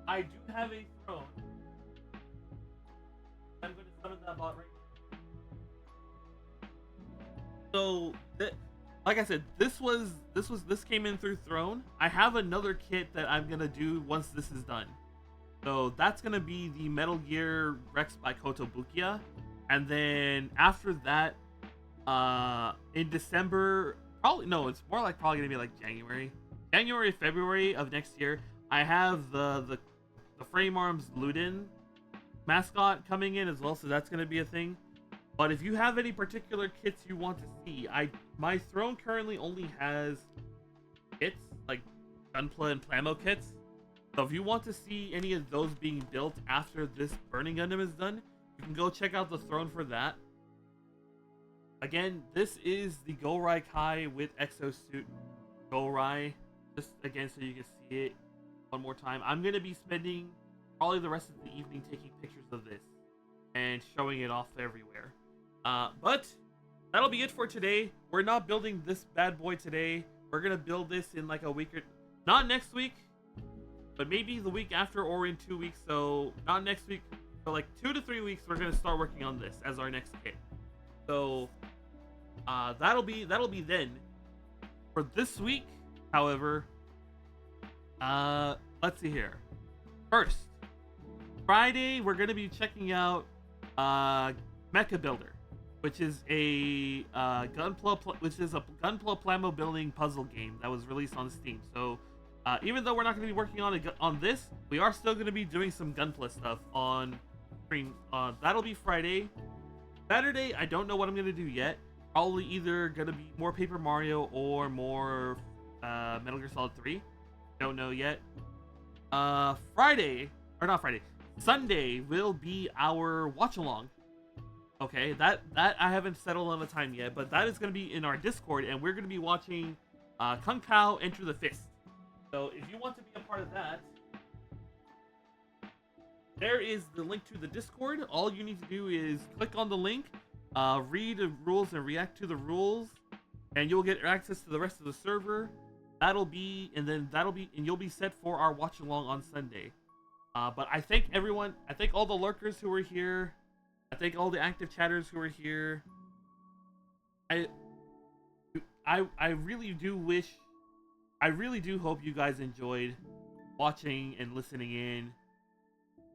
I do have a Throne. I'm going to summon that bot right now. So like I said, this came in through Throne. I have another kit that I'm gonna do once this is done. So that's gonna be the Metal Gear Rex by Kotobukiya, and then after that, in December, it's more like probably gonna be like January, February of next year. I have the Frame Arms Luden mascot coming in as well, so that's gonna be a thing. But if you have any particular kits you want to see, my Throne currently only has kits, like Gunpla and Plamo kits. So if you want to see any of those being built after this Burning Gundam is done, you can go check out the Throne for that. Again, this is the Gourai-Kai with Exosuit Gourai. Just again so you can see it one more time. I'm going to be spending probably the rest of the evening taking pictures of this and showing it off everywhere. But that'll be it for today. We're not building this bad boy today. We're gonna build this in like a week or not next week, but maybe the week after or in 2 weeks. So not next week, but like 2 to 3 weeks, we're gonna start working on this as our next kit. So that'll be then. For this week, however, let's see here. First, Friday we're gonna be checking out Mecha Builder, which is a Gunpla Plamo Building puzzle game that was released on Steam. So even though we're not going to be working on this, we are still going to be doing some Gunpla stuff on stream. That'll be Friday. Saturday, I don't know what I'm going to do yet. Probably either going to be more Paper Mario or more Metal Gear Solid 3. Don't know yet. Sunday will be our watch along. Okay, that I haven't settled on the time yet, but that is going to be in our Discord, and we're going to be watching Kung Pao Enter the Fist. So if you want to be a part of that, there is the link to the Discord. All you need to do is click on the link, read the rules and react to the rules, and you'll get access to the rest of the server. And you'll be set for our watch along on Sunday. But I thank all the lurkers who were here. I thank all the active chatters who are here. I really do hope you guys enjoyed watching and listening in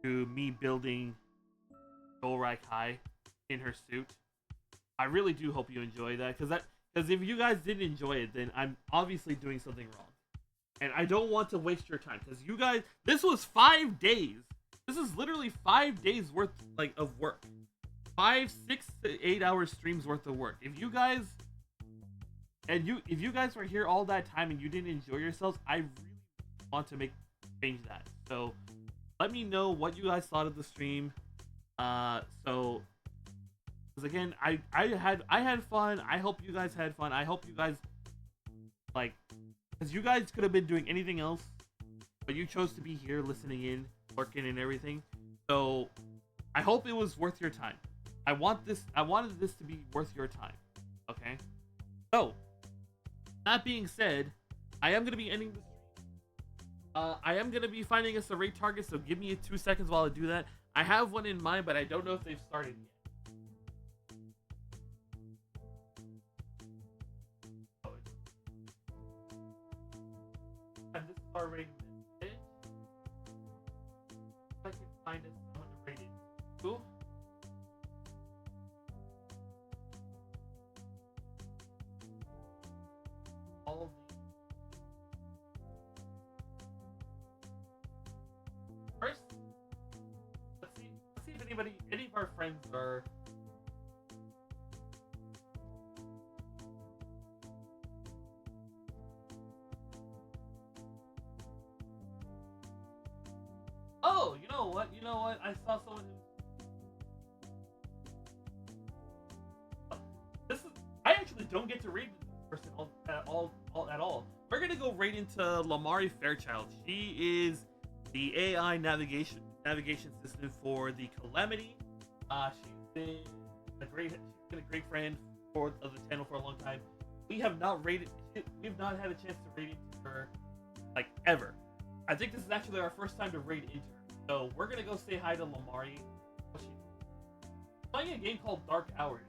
to me building Gourai-Kai in her suit. I really do hope you enjoy that, because if you guys didn't enjoy it, then I'm obviously doing something wrong. And I don't want to waste your time, because you guys, this was 5 days. This is literally 5 days worth of work. 5, 6 to 8 hour streams worth of work. If you guys were here all that time and you didn't enjoy yourselves, I really want to change that. So let me know what you guys thought of the stream. Because again, I had fun. I hope you guys had fun. I hope you guys because you guys could have been doing anything else, but you chose to be here listening in, working and everything. So I hope it was worth your time. I wanted this to be worth your time. Okay? So that being said, I am gonna be ending this. I am gonna be finding us a raid target, so give me 2 seconds while I do that. I have one in mind, but I don't know if they've started yet. And this is our raid message. If I can find it, someone to raid it. Cool. All first, let's see if any of our friends are. Oh, you know what? I saw someone. I actually don't get to read this person at all. We're gonna go right into Lamari Fairchild. She is the AI navigation system for the Calamity. She's been a great friend of the channel for a long time. We've not had a chance to raid into her ever. I think this is actually our first time to raid into her. So we're gonna go say hi to Lamari. She's playing a game called Dark Hours.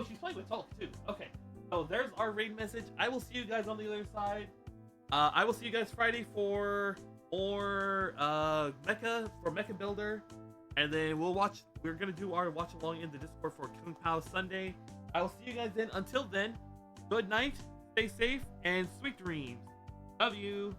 She's playing with Tulk too. Okay. So there's our raid message. I will see you guys on the other side. I will see you guys Friday for more Mecha Builder. And then we're gonna do our watch along in the Discord for Kung Pao Sunday. I will see you guys then. Until then, good night, stay safe, and sweet dreams. Love you.